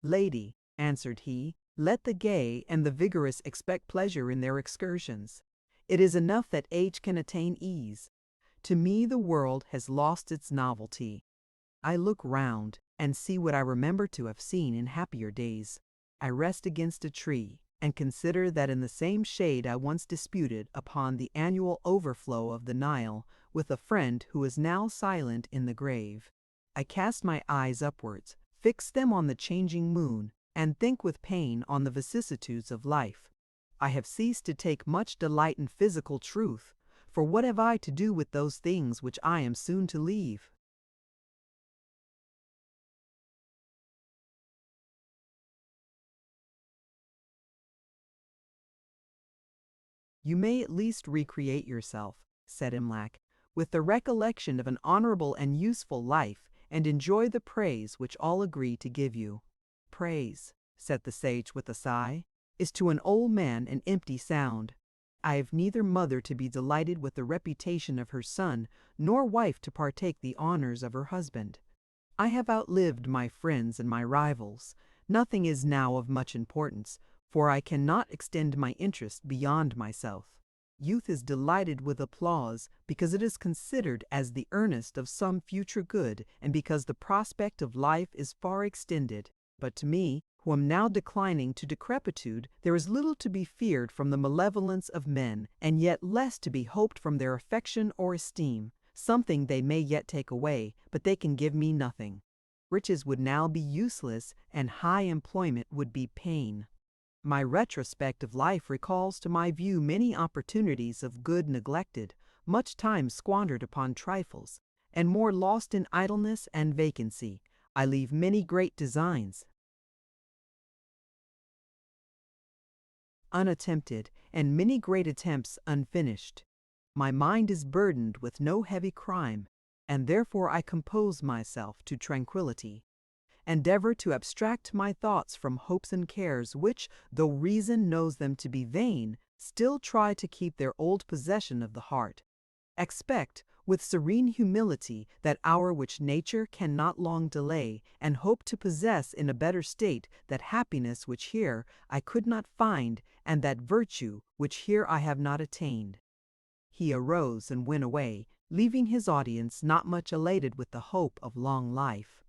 "Lady," answered he, "let the gay and the vigorous expect pleasure in their excursions. It is enough that age can attain ease. To me the world has lost its novelty. I look round, and see what I remember to have seen in happier days. I rest against a tree, and consider that in the same shade I once disputed upon the annual overflow of the Nile with a friend who is now silent in the grave. I cast my eyes upwards, fix them on the changing moon, and think with pain on the vicissitudes of life. I have ceased to take much delight in physical truth, for what have I to do with those things which I am soon to leave?" "You may at least recreate yourself," said Imlac, "with the recollection of an honorable and useful life, and enjoy the praise which all agree to give you." "Praise," said the sage with a sigh, "is to an old man an empty sound. I have neither mother to be delighted with the reputation of her son, nor wife to partake the honors of her husband. I have outlived my friends and my rivals. Nothing is now of much importance, for I cannot extend my interest beyond myself. Youth is delighted with applause because it is considered as the earnest of some future good, and because the prospect of life is far extended. But to me, who am now declining to decrepitude, there is little to be feared from the malevolence of men, and yet less to be hoped from their affection or esteem. Something they may yet take away, but they can give me nothing. Riches would now be useless, and high employment would be pain. My retrospect of life recalls to my view many opportunities of good neglected, much time squandered upon trifles, and more lost in idleness and vacancy. I leave many great designs unattempted, and many great attempts unfinished. My mind is burdened with no heavy crime, and therefore I compose myself to tranquillity. Endeavor to abstract my thoughts from hopes and cares which, though reason knows them to be vain, still try to keep their old possession of the heart. Expect, with serene humility, that hour which nature cannot long delay, and hope to possess in a better state that happiness which here I could not find, and that virtue which here I have not attained." He arose and went away, leaving his audience not much elated with the hope of long life.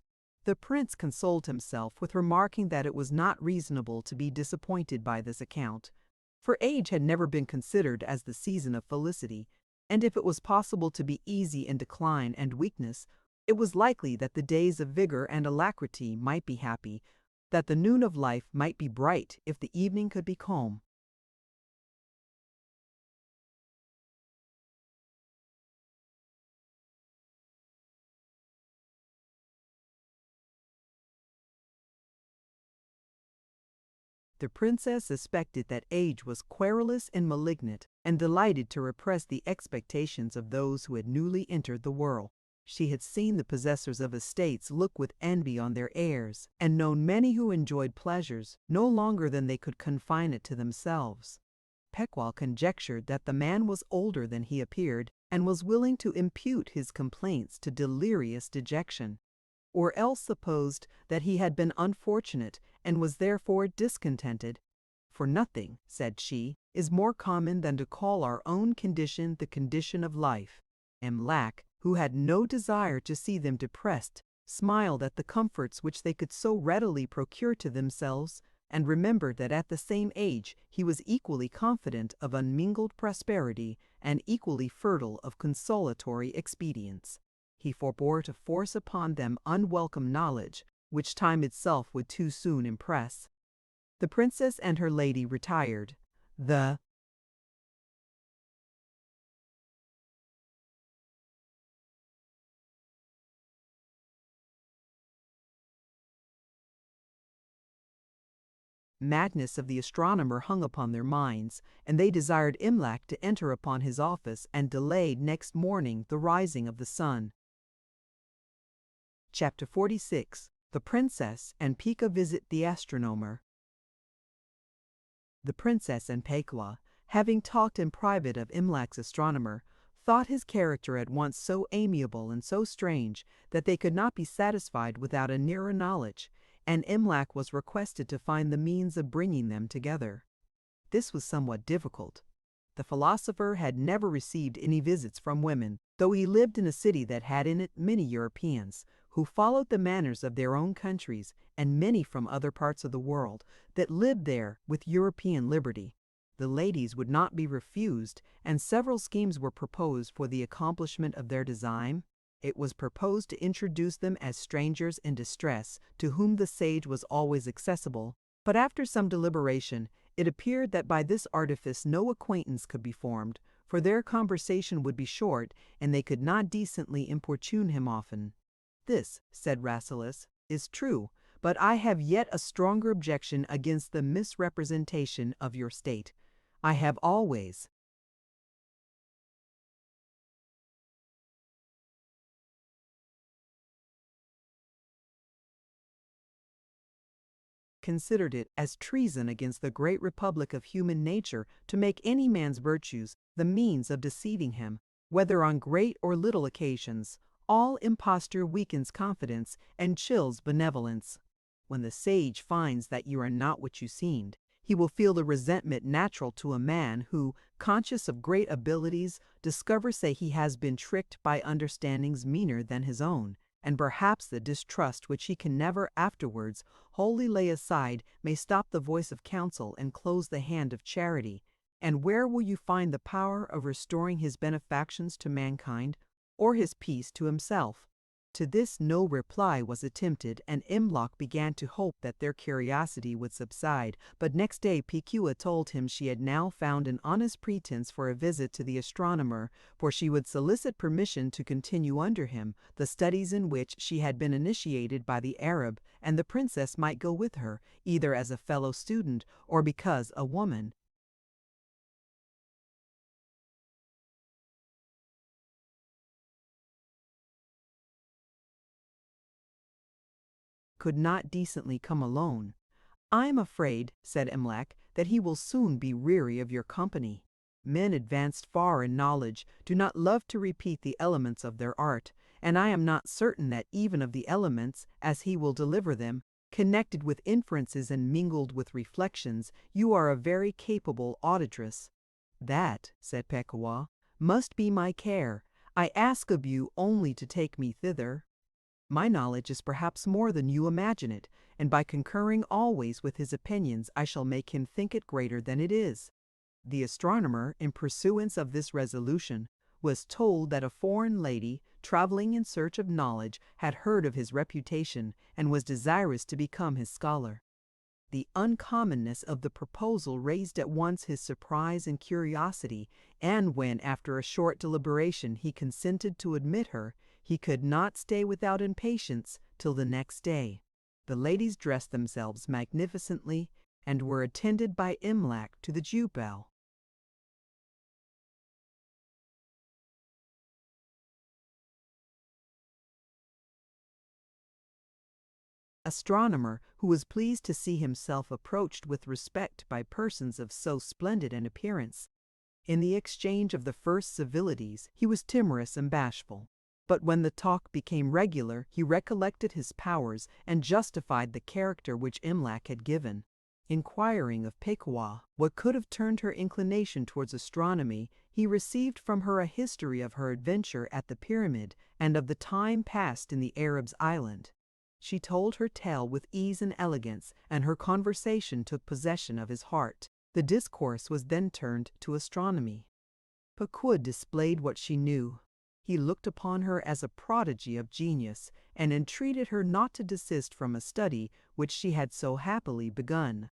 The prince consoled himself with remarking that it was not reasonable to be disappointed by this account, for age had never been considered as the season of felicity, and if it was possible to be easy in decline and weakness, it was likely that the days of vigor and alacrity might be happy, that the noon of life might be bright if the evening could be calm. The princess suspected that age was querulous and malignant, and delighted to repress the expectations of those who had newly entered the world. She had seen the possessors of estates look with envy on their heirs, and known many who enjoyed pleasures no longer than they could confine it to themselves. Pekuah conjectured that the man was older than he appeared, and was willing to impute his complaints to delirious dejection, or else supposed that he had been unfortunate and was therefore discontented. For nothing, said she, is more common than to call our own condition the condition of life. Imlac, who had no desire to see them depressed, smiled at the comforts which they could so readily procure to themselves, and remembered that at the same age he was equally confident of unmingled prosperity and equally fertile of consolatory expedients. He forbore to force upon them unwelcome knowledge, which time itself would too soon impress. The princess and her lady retired. The madness of the astronomer hung upon their minds, and they desired Imlac to enter upon his office and delayed next morning the rising of the sun. Chapter 46. The Princess and Pika Visit the Astronomer. The princess and Pekuah, having talked in private of Imlac's astronomer, thought his character at once so amiable and so strange that they could not be satisfied without a nearer knowledge, and Imlac was requested to find the means of bringing them together. This was somewhat difficult. The philosopher had never received any visits from women, though he lived in a city that had in it many Europeans, who followed the manners of their own countries, and many from other parts of the world, that lived there with European liberty. The ladies would not be refused, and several schemes were proposed for the accomplishment of their design. It was proposed to introduce them as strangers in distress, to whom the sage was always accessible, but after some deliberation, it appeared that by this artifice no acquaintance could be formed, for their conversation would be short, and they could not decently importune him often. This, said Rasselas, is true, but I have yet a stronger objection against the misrepresentation of your state. I have always considered it as treason against the great republic of human nature to make any man's virtues the means of deceiving him, whether on great or little occasions. All imposture weakens confidence and chills benevolence. When the sage finds that you are not what you seemed, he will feel the resentment natural to a man who, conscious of great abilities, discovers that he has been tricked by understandings meaner than his own, and perhaps the distrust which he can never afterwards wholly lay aside may stop the voice of counsel and close the hand of charity. And where will you find the power of restoring his benefactions to mankind, or his peace to himself? To this no reply was attempted, and Imlac began to hope that their curiosity would subside, but next day Pekuah told him she had now found an honest pretense for a visit to the astronomer, for she would solicit permission to continue under him the studies in which she had been initiated by the Arab, and the princess might go with her, either as a fellow student or because a woman could not decently come alone. I am afraid, said Imlac, that he will soon be weary of your company. Men advanced far in knowledge do not love to repeat the elements of their art, and I am not certain that even of the elements, as he will deliver them, connected with inferences and mingled with reflections, you are a very capable auditress. That, said Pekuah, must be my care. I ask of you only to take me thither. My knowledge is perhaps more than you imagine it, and by concurring always with his opinions I shall make him think it greater than it is. The astronomer, in pursuance of this resolution, was told that a foreign lady, traveling in search of knowledge, had heard of his reputation and was desirous to become his scholar. The uncommonness of the proposal raised at once his surprise and curiosity, and when, after a short deliberation, he consented to admit her, he could not stay without impatience till the next day. The ladies dressed themselves magnificently, and were attended by Imlac to the Jubel. Astronomer, who was pleased to see himself approached with respect by persons of so splendid an appearance. In the exchange of the first civilities, he was timorous and bashful. But when the talk became regular, he recollected his powers and justified the character which Imlac had given. Inquiring of Pekoa what could have turned her inclination towards astronomy, he received from her a history of her adventure at the pyramid and of the time passed in the Arab's island. She told her tale with ease and elegance, and her conversation took possession of his heart. The discourse was then turned to astronomy. Pekoa displayed what she knew. He looked upon her as a prodigy of genius, and entreated her not to desist from a study which she had so happily begun.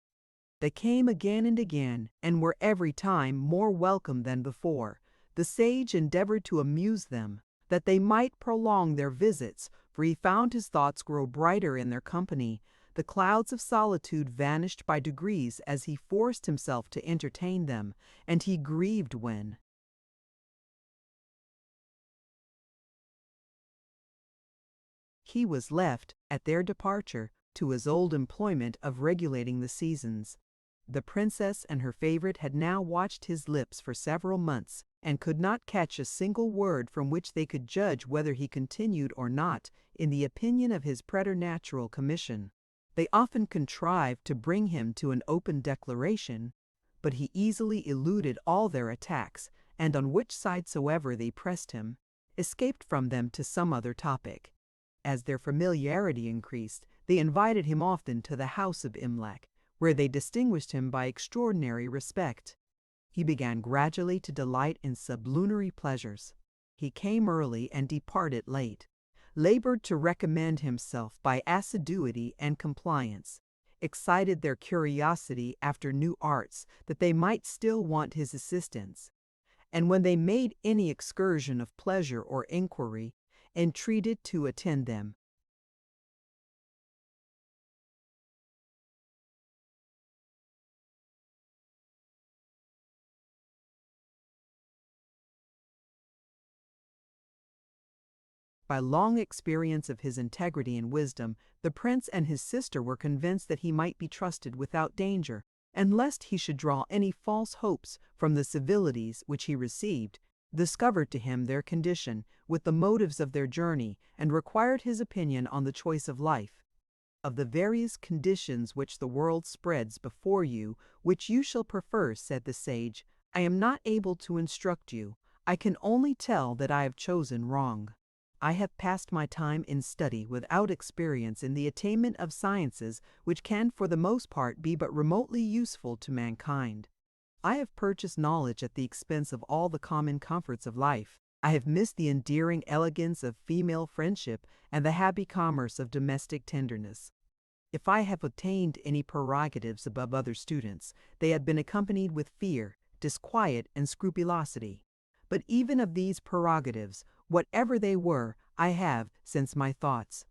They came again and again, and were every time more welcome than before. The sage endeavored to amuse them, that they might prolong their visits, for he found his thoughts grow brighter in their company. The clouds of solitude vanished by degrees as he forced himself to entertain them, and he grieved when he was left, at their departure, to his old employment of regulating the seasons. The princess and her favorite had now watched his lips for several months, and could not catch a single word from which they could judge whether he continued or not in the opinion of his preternatural commission. They often contrived to bring him to an open declaration, but he easily eluded all their attacks, and on which side soever they pressed him, escaped from them to some other topic. As their familiarity increased, they invited him often to the house of Imlac, where they distinguished him by extraordinary respect. He began gradually to delight in sublunary pleasures. He came early and departed late, labored to recommend himself by assiduity and compliance, excited their curiosity after new arts that they might still want his assistance, and when they made any excursion of pleasure or inquiry, entreated to attend them. By long experience of his integrity and wisdom, the prince and his sister were convinced that he might be trusted without danger, and lest he should draw any false hopes from the civilities which he received, discovered to him their condition, with the motives of their journey, and required his opinion on the choice of life. Of the various conditions which the world spreads before you, which you shall prefer, said the sage, I am not able to instruct you. I can only tell that I have chosen wrong. I have passed my time in study without experience in the attainment of sciences which can for the most part be but remotely useful to mankind. I have purchased knowledge at the expense of all the common comforts of life. I have missed the endearing elegance of female friendship and the happy commerce of domestic tenderness. If I have obtained any prerogatives above other students, they have been accompanied with fear, disquiet, and scrupulosity. But even of these prerogatives, whatever they were, I have, since my thoughts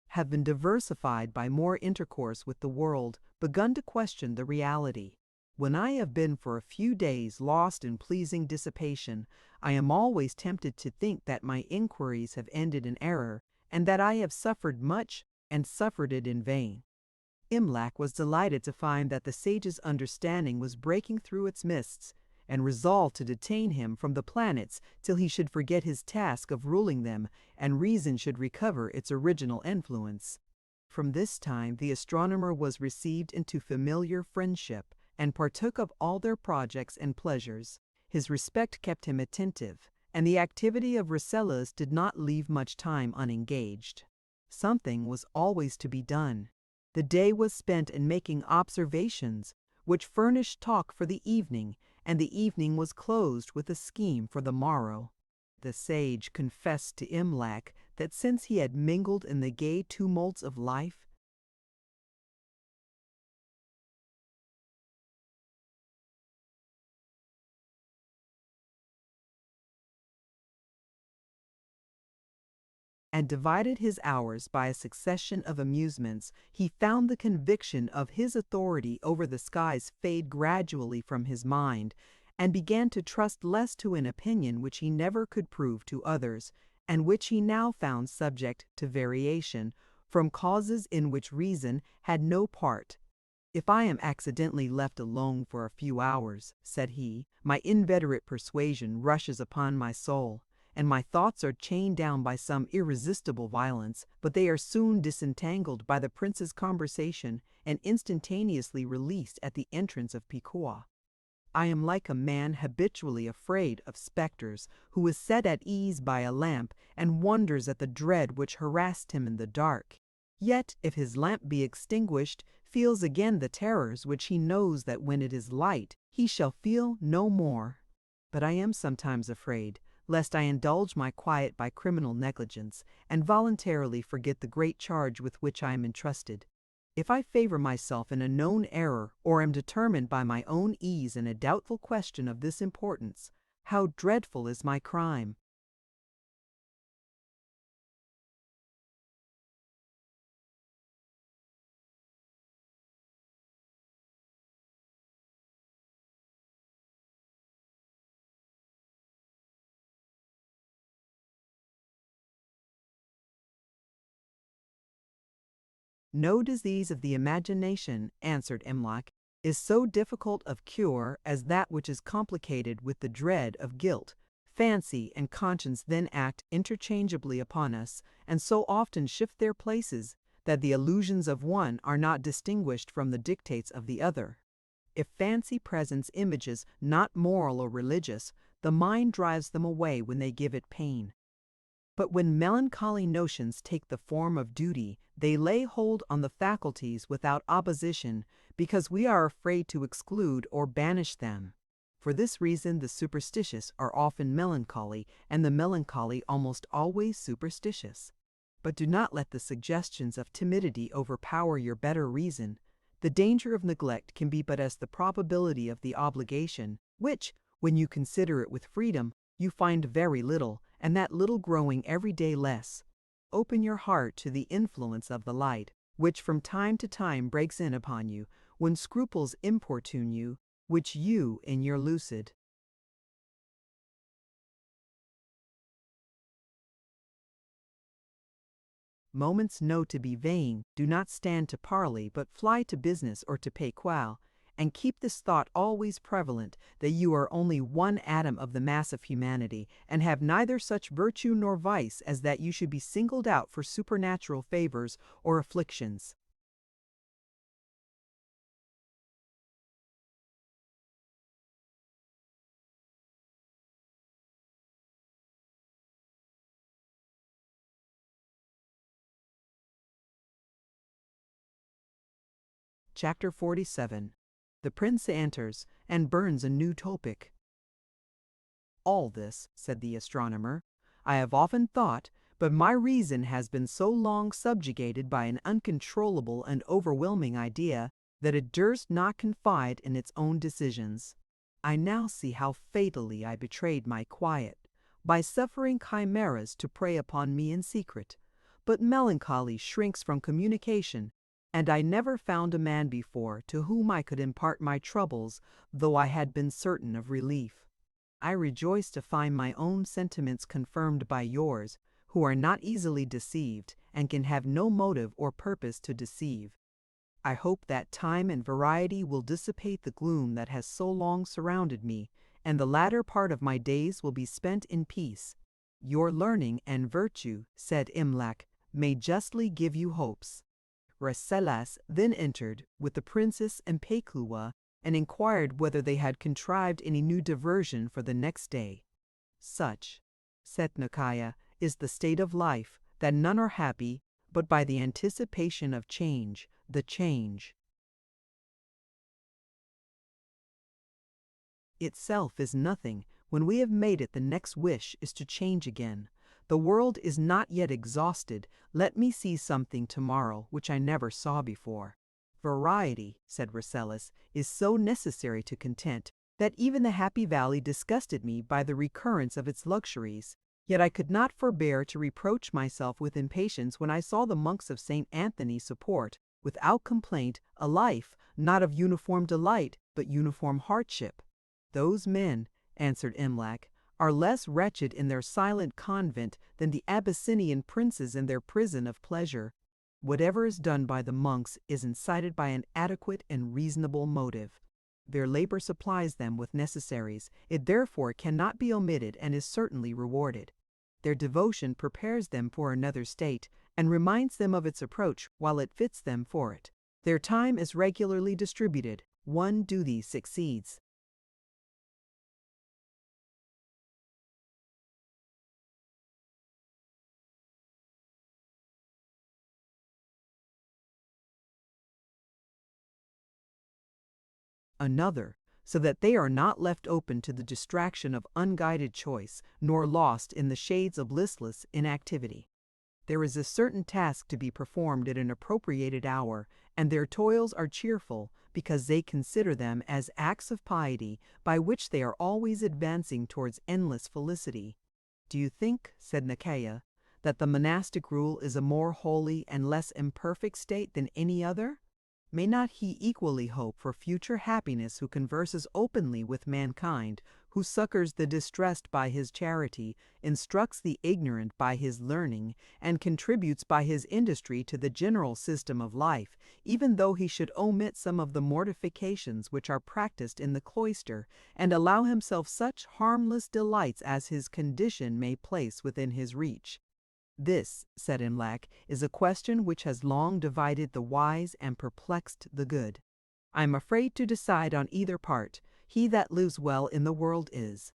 have been diversified by more intercourse with the world, begun to question the reality. When I have been for a few days lost in pleasing dissipation, I am always tempted to think that my inquiries have ended in error, and that I have suffered much and suffered it in vain. Imlac was delighted to find that the sage's understanding was breaking through its mists, and resolved to detain him from the planets till he should forget his task of ruling them, and reason should recover its original influence. From this time the astronomer was received into familiar friendship, and partook of all their projects and pleasures. His respect kept him attentive, and the activity of Rasselas did not leave much time unengaged. Something was always to be done. The day was spent in making observations, which furnished talk for the evening, and the evening was closed with a scheme for the morrow. The sage confessed to Imlac that since he had mingled in the gay tumults of life, and divided his hours by a succession of amusements, he found the conviction of his authority over the skies fade gradually from his mind, and began to trust less to an opinion which he never could prove to others, and which he now found subject to variation, from causes in which reason had no part. "If I am accidentally left alone for a few hours," said he, "my inveterate persuasion rushes upon my soul, and my thoughts are chained down by some irresistible violence, but they are soon disentangled by the prince's conversation, and instantaneously released at the entrance of Pikuah. I am like a man habitually afraid of specters, who is set at ease by a lamp, and wonders at the dread which harassed him in the dark. Yet, if his lamp be extinguished, feels again the terrors which he knows that when it is light, he shall feel no more. But I am sometimes afraid, lest I indulge my quiet by criminal negligence, and voluntarily forget the great charge with which I am entrusted. If I favor myself in a known error, or am determined by my own ease in a doubtful question of this importance, how dreadful is my crime!" "No disease of the imagination," answered Imlac, "is so difficult of cure as that which is complicated with the dread of guilt. Fancy and conscience then act interchangeably upon us, and so often shift their places, that the illusions of one are not distinguished from the dictates of the other. If fancy presents images not moral or religious, the mind drives them away when they give it pain. But when melancholy notions take the form of duty, they lay hold on the faculties without opposition, because we are afraid to exclude or banish them. For this reason the superstitious are often melancholy, and the melancholy almost always superstitious. But do not let the suggestions of timidity overpower your better reason. The danger of neglect can be but as the probability of the obligation, which, when you consider it with freedom, you find very little, and that little growing every day less. Open your heart to the influence of the light, which from time to time breaks in upon you, when scruples importune you, which you in your lucid moments know to be vain. Do not stand to parley, but fly to business or to pay quail, and keep this thought always prevalent, that you are only one atom of the mass of humanity, and have neither such virtue nor vice as that you should be singled out for supernatural favors or afflictions." Chapter 47. The Prince enters, and burns a new topic. "All this," said the astronomer, "I have often thought, but my reason has been so long subjugated by an uncontrollable and overwhelming idea, that it durst not confide in its own decisions. I now see how fatally I betrayed my quiet, by suffering chimeras to prey upon me in secret. But melancholy shrinks from communication, and I never found a man before to whom I could impart my troubles, though I had been certain of relief. I rejoice to find my own sentiments confirmed by yours, who are not easily deceived, and can have no motive or purpose to deceive. I hope that time and variety will dissipate the gloom that has so long surrounded me, and the latter part of my days will be spent in peace. Your learning and virtue," said Imlac, "may justly give you hopes." Rasselas then entered with the princess and Pekuah, and inquired whether they had contrived any new diversion for the next day. "Such," said Nakaya, "is the state of life, that none are happy but by the anticipation of change, the change itself is nothing. When we have made it, the next wish is to change again. The world is not yet exhausted. Let me see something tomorrow which I never saw before." "Variety," said Rasselas, "is so necessary to content, that even the Happy Valley disgusted me by the recurrence of its luxuries. Yet I could not forbear to reproach myself with impatience when I saw the monks of St. Anthony support, without complaint, a life, not of uniform delight, but uniform hardship. Those men, answered Imlac, are less wretched in their silent convent than the Abyssinian princes in their prison of pleasure. Whatever is done by the monks is incited by an adequate and reasonable motive. Their labor supplies them with necessaries, it therefore cannot be omitted and is certainly rewarded. Their devotion prepares them for another state, and reminds them of its approach while it fits them for it. Their time is regularly distributed, one duty succeeds. Another, so that they are not left open to the distraction of unguided choice, nor lost in the shades of listless inactivity. There is a certain task to be performed at an appropriated hour, and their toils are cheerful, because they consider them as acts of piety by which they are always advancing towards endless felicity. Do you think, said Nicaea, that the monastic rule is a more holy and less imperfect state than any other? May not he equally hope for future happiness who converses openly with mankind, who succors the distressed by his charity, instructs the ignorant by his learning, and contributes by his industry to the general system of life, even though he should omit some of the mortifications which are practiced in the cloister, and allow himself such harmless delights as his condition may place within his reach? This, said Imlac, is a question which has long divided the wise and perplexed the good. I am afraid to decide on either part. He that lives well in the world is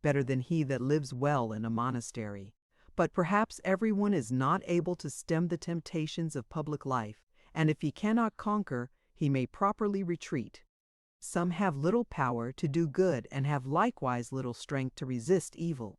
better than he that lives well in a monastery. But perhaps everyone is not able to stem the temptations of public life, and if he cannot conquer, he may properly retreat. Some have little power to do good and have likewise little strength to resist evil.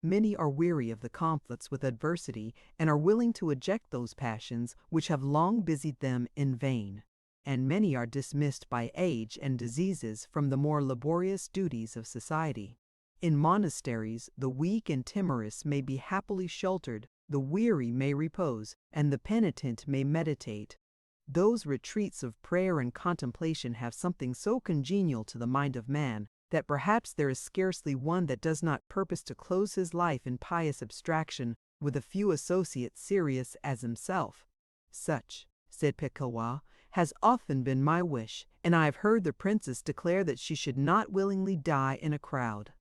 Many are weary of the conflicts with adversity and are willing to eject those passions which have long busied them in vain. And many are dismissed by age and diseases from the more laborious duties of society. In monasteries, the weak and timorous may be happily sheltered, the weary may repose, and the penitent may meditate. Those retreats of prayer and contemplation have something so congenial to the mind of man that perhaps there is scarcely one that does not purpose to close his life in pious abstraction with a few associates serious as himself. Such, said Pekawa, has often been my wish, and I have heard the princess declare that she should not willingly die in a crowd.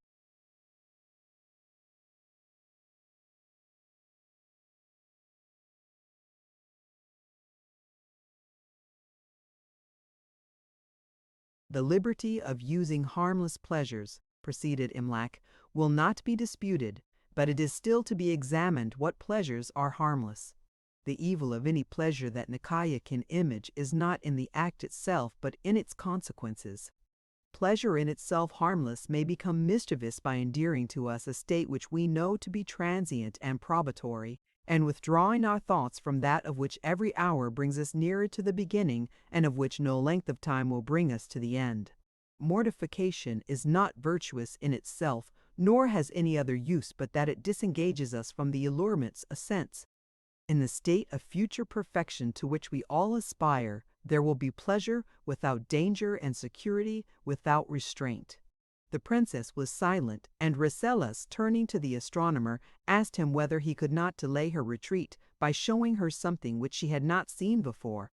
The liberty of using harmless pleasures, proceeded Imlac, will not be disputed, but it is still to be examined what pleasures are harmless. The evil of any pleasure that Nicaea can image is not in the act itself, but in its consequences. Pleasure in itself harmless may become mischievous by endearing to us a state which we know to be transient and probatory, and withdrawing our thoughts from that of which every hour brings us nearer to the beginning, and of which no length of time will bring us to the end. Mortification is not virtuous in itself, nor has any other use but that it disengages us from the allurements of sense. In the state of future perfection to which we all aspire, there will be pleasure without danger and security without restraint. The princess was silent, and Rasselas, turning to the astronomer, asked him whether he could not delay her retreat by showing her something which she had not seen before.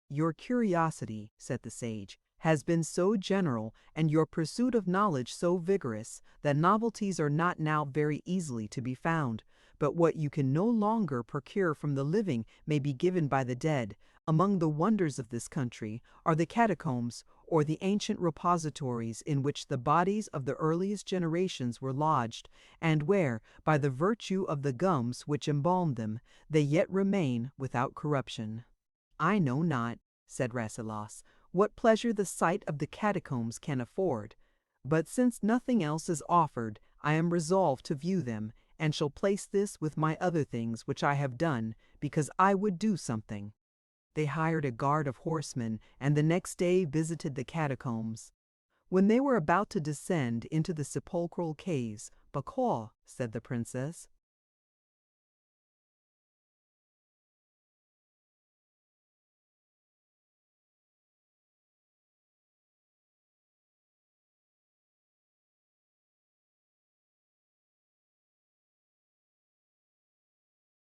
Your curiosity, said the sage, has been so general, and your pursuit of knowledge so vigorous, that novelties are not now very easily to be found, but what you can no longer procure from the living may be given by the dead. Among the wonders of this country are the catacombs, or the ancient repositories in which the bodies of the earliest generations were lodged, and where, by the virtue of the gums which embalmed them, they yet remain without corruption. I know not, said Rasselas, what pleasure the sight of the catacombs can afford, But since nothing else is offered, I am resolved to view them, and shall place this with my other things which I have done, because I would do something. They hired a guard of horsemen, and the next day visited the catacombs. When they were about to descend into the sepulchral caves, "Bakal," said the princess.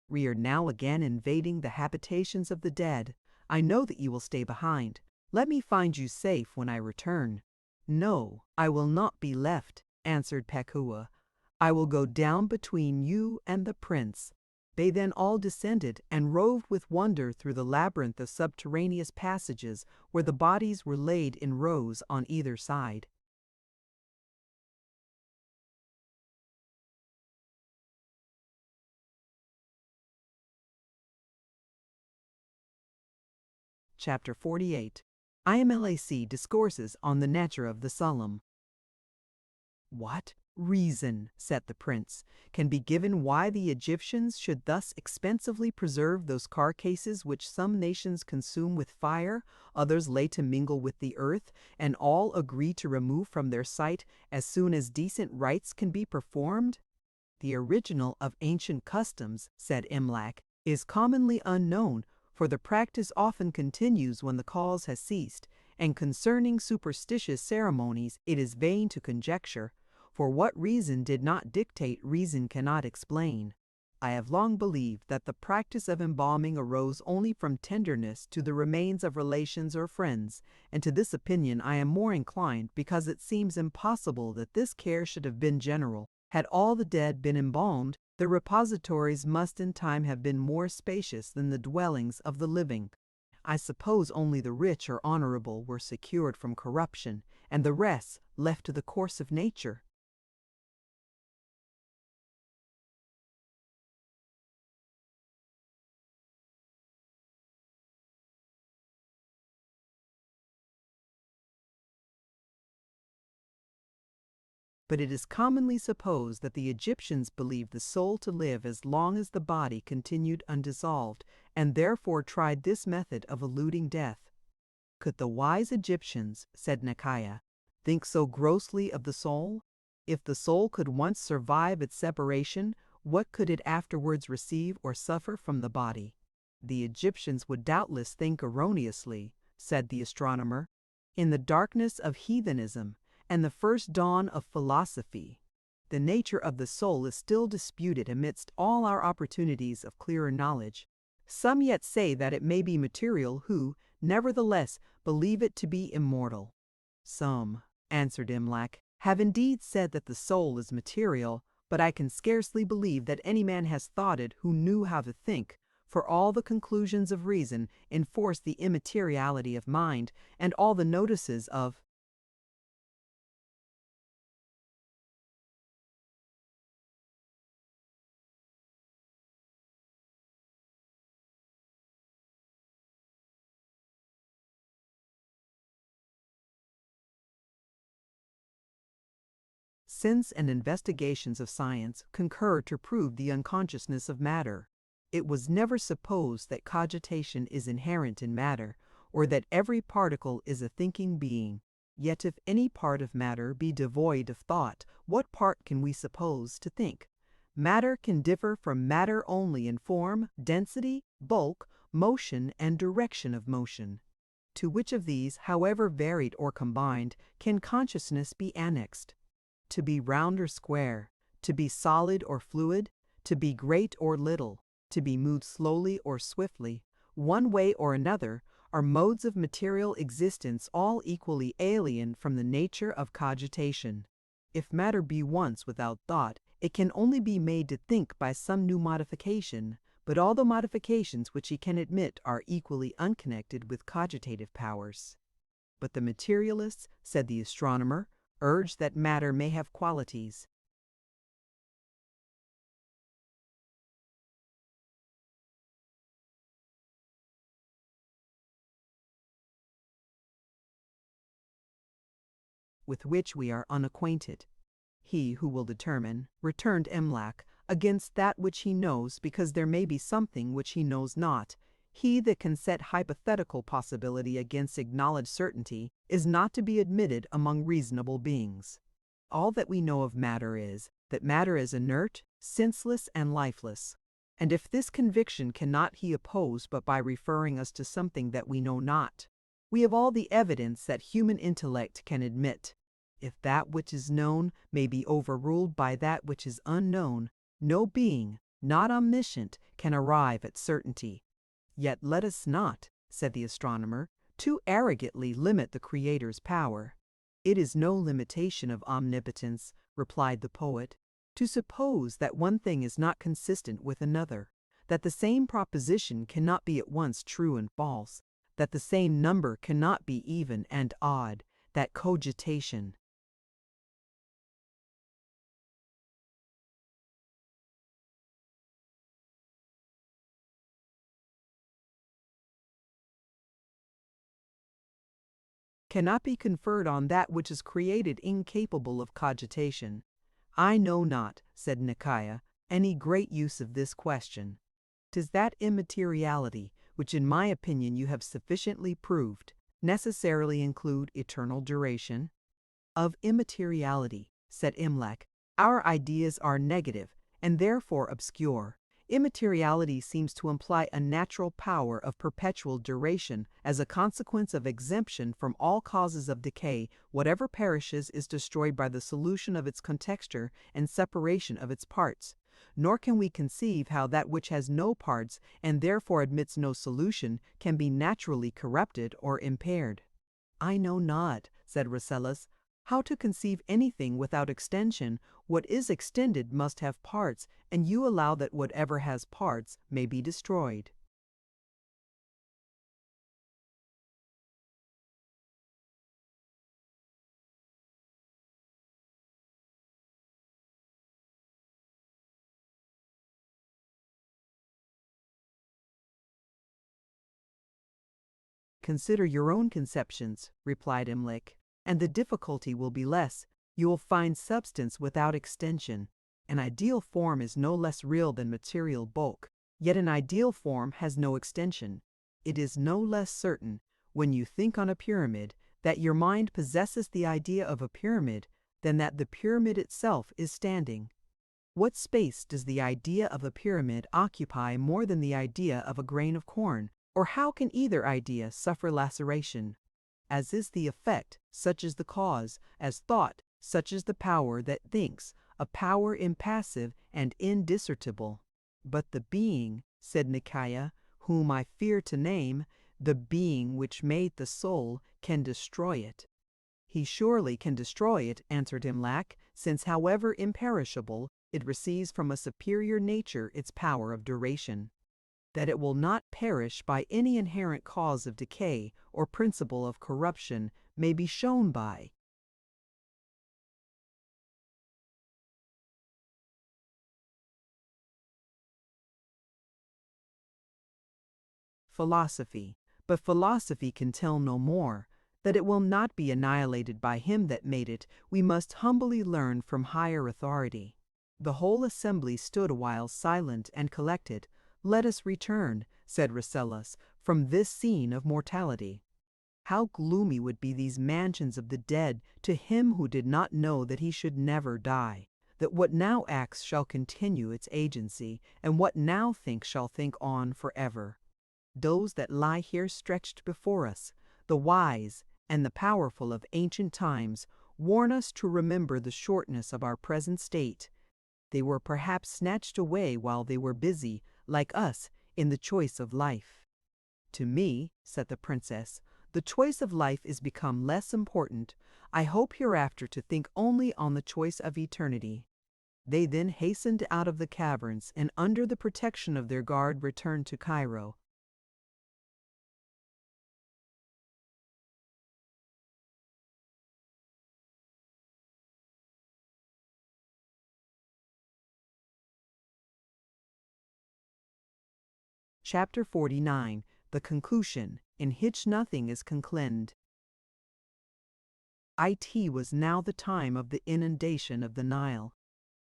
We are now again invading the habitations of the dead. I know that you will stay behind. Let me find you safe when I return." "No, I will not be left," answered Pekua. "I will go down between you and the prince." They then all descended and roved with wonder through the labyrinth of subterraneous passages where the bodies were laid in rows on either side. Chapter 48. IMLAC discourses on the nature of the solemn. "What reason," said the prince, "can be given why the Egyptians should thus expensively preserve those carcasses which some nations consume with fire, others lay to mingle with the earth, and all agree to remove from their sight as soon as decent rites can be performed? The original of ancient customs," said Imlac, "is commonly unknown, for the practice often continues when the cause has ceased, and concerning superstitious ceremonies it is vain to conjecture, for what reason did not dictate reason cannot explain. I have long believed that the practice of embalming arose only from tenderness to the remains of relations or friends, and to this opinion I am more inclined because it seems impossible that this care should have been general. Had all the dead been embalmed, the repositories must in time have been more spacious than the dwellings of the living. I suppose only the rich or honorable were secured from corruption, and the rest left to the course of nature." But it is commonly supposed that the Egyptians believed the soul to live as long as the body continued undissolved, and therefore tried this method of eluding death. "Could the wise Egyptians," said Nekaya, "think so grossly of the soul? If the soul could once survive its separation, what could it afterwards receive or suffer from the body?" "The Egyptians would doubtless think erroneously," said the astronomer. "In the darkness of heathenism and the first dawn of philosophy, the nature of the soul is still disputed amidst all our opportunities of clearer knowledge. Some yet say that it may be material who, nevertheless, believe it to be immortal." "Some," answered Imlac, "have indeed said that the soul is material, but I can scarcely believe that any man has thought it who knew how to think, for all the conclusions of reason enforce the immateriality of mind, and all the notices of sense and investigations of science concur to prove the unconsciousness of matter. It was never supposed that cogitation is inherent in matter, or that every particle is a thinking being. Yet if any part of matter be devoid of thought, what part can we suppose to think? Matter can differ from matter only in form, density, bulk, motion, and direction of motion. To which of these, however varied or combined, can consciousness be annexed? To be round or square, to be solid or fluid, to be great or little, to be moved slowly or swiftly, one way or another, are modes of material existence all equally alien from the nature of cogitation. If matter be once without thought, it can only be made to think by some new modification, but all the modifications which he can admit are equally unconnected with cogitative powers. But the materialists, said the astronomer, urge that matter may have qualities. with which we are unacquainted. He who will determine, returned Imlac, against that which he knows, because there may be something which he knows not. He that can set hypothetical possibility against acknowledged certainty is not to be admitted among reasonable beings. All that we know of matter is, that matter is inert, senseless, and lifeless. And if this conviction cannot he oppose but by referring us to something that we know not, we have all the evidence that human intellect can admit. If that which is known may be overruled by that which is unknown, no being, not omniscient, can arrive at certainty. Yet let us not, said the astronomer, too arrogantly limit the Creator's power. It is no limitation of omnipotence, replied the poet, to suppose that one thing is not consistent with another, that the same proposition cannot be at once true and false, that the same number cannot be even and odd, that cogitation cannot be conferred on that which is created incapable of cogitation. I know not, said Nicaea, any great use of this question. 'Tis that immateriality, which in my opinion you have sufficiently proved, necessarily include eternal duration. Of immateriality, said Imlac, our ideas are negative, and therefore obscure. Immateriality seems to imply a natural power of perpetual duration as a consequence of exemption from all causes of decay. Whatever perishes is destroyed by the solution of its contexture and separation of its parts. Nor can we conceive how that which has no parts and therefore admits no solution can be naturally corrupted or impaired. I know not, said Rasselas, how to conceive anything without extension. What is extended must have parts, and you allow that whatever has parts may be destroyed. Consider your own conceptions, replied Imlac, and the difficulty will be less. You will find substance without extension. An ideal form is no less real than material bulk, yet an ideal form has no extension. It is no less certain, when you think on a pyramid, that your mind possesses the idea of a pyramid than that the pyramid itself is standing. What space does the idea of a pyramid occupy more than the idea of a grain of corn? Or how can either idea suffer laceration? As is the effect, such is the cause, as thought, such is the power that thinks, a power impassive and indiscernible. But the being, said Nicaea, whom I fear to name, the being which made the soul, can destroy it. He surely can destroy it, answered Imlac, since however imperishable, it receives from a superior nature its power of duration. That it will not perish by any inherent cause of decay or principle of corruption may be shown by philosophy. But philosophy can tell no more. That it will not be annihilated by him that made it, we must humbly learn from higher authority. The whole assembly stood a while silent and collected. Let us return, said Rasselas, from this scene of mortality. How gloomy would be these mansions of the dead to him who did not know that he should never die, that what now acts shall continue its agency, and what now thinks shall think on forever. Those that lie here stretched before us, the wise and the powerful of ancient times, warn us to remember the shortness of our present state. They were perhaps snatched away while they were busy, like us, in the choice of life. To me, said the princess, the choice of life is become less important. I hope hereafter to think only on the choice of eternity. They then hastened out of the caverns, and under the protection of their guard returned to Cairo. Chapter 49. The Conclusion, in which nothing is concluded. It was now the time of the inundation of the Nile.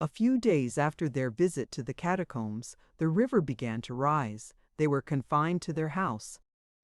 A few days after their visit to the catacombs, the river began to rise. They were confined to their house.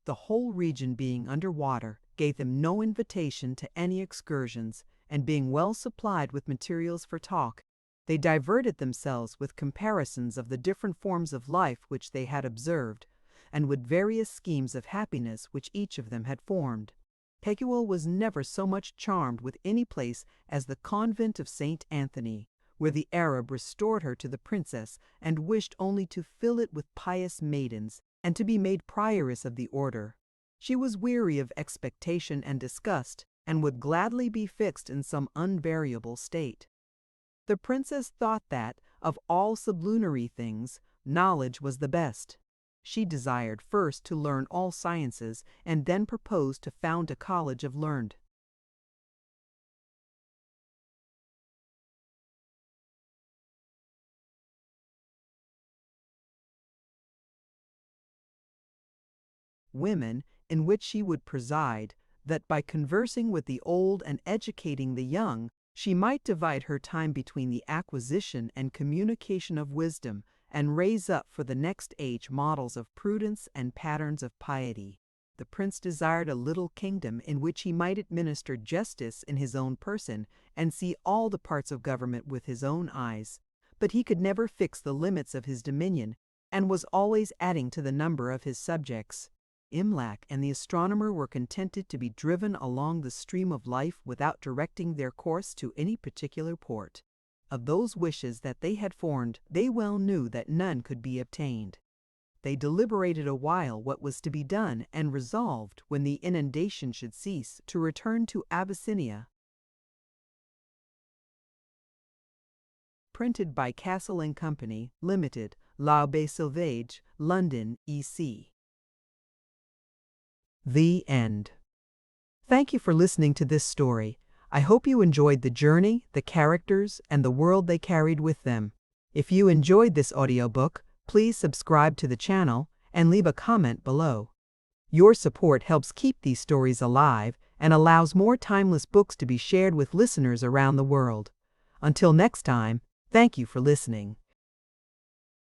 The whole region being under water gave them no invitation to any excursions, and being well supplied with materials for talk, they diverted themselves with comparisons of the different forms of life which they had observed, and with various schemes of happiness which each of them had formed. Pekuel was never so much charmed with any place as the convent of St. Anthony, where the Arab restored her to the princess and wished only to fill it with pious maidens, and to be made prioress of the order. She was weary of expectation and disgust, and would gladly be fixed in some unvariable state. The princess thought that, of all sublunary things, knowledge was the best. She desired first to learn all sciences, and then proposed to found a college of learned women, in which she would preside, that by conversing with the old and educating the young, she might divide her time between the acquisition and communication of wisdom, and raise up for the next age models of prudence and patterns of piety. The prince desired a little kingdom in which he might administer justice in his own person, and see all the parts of government with his own eyes. But he could never fix the limits of his dominion, and was always adding to the number of his subjects. Imlac and the astronomer were contented to be driven along the stream of life without directing their course to any particular port. Of those wishes that they had formed, they well knew that none could be obtained. They deliberated a while what was to be done, and resolved, when the inundation should cease, to return to Abyssinia. Printed by Castle and Company, Limited, L'Aube Sauvage, London, EC. The end. Thank you for listening to this story. I hope you enjoyed the journey, the characters, and the world they carried with them. If you enjoyed this audiobook, please subscribe to the channel and leave a comment below. Your support helps keep these stories alive and allows more timeless books to be shared with listeners around the world. Until next time, thank you for listening.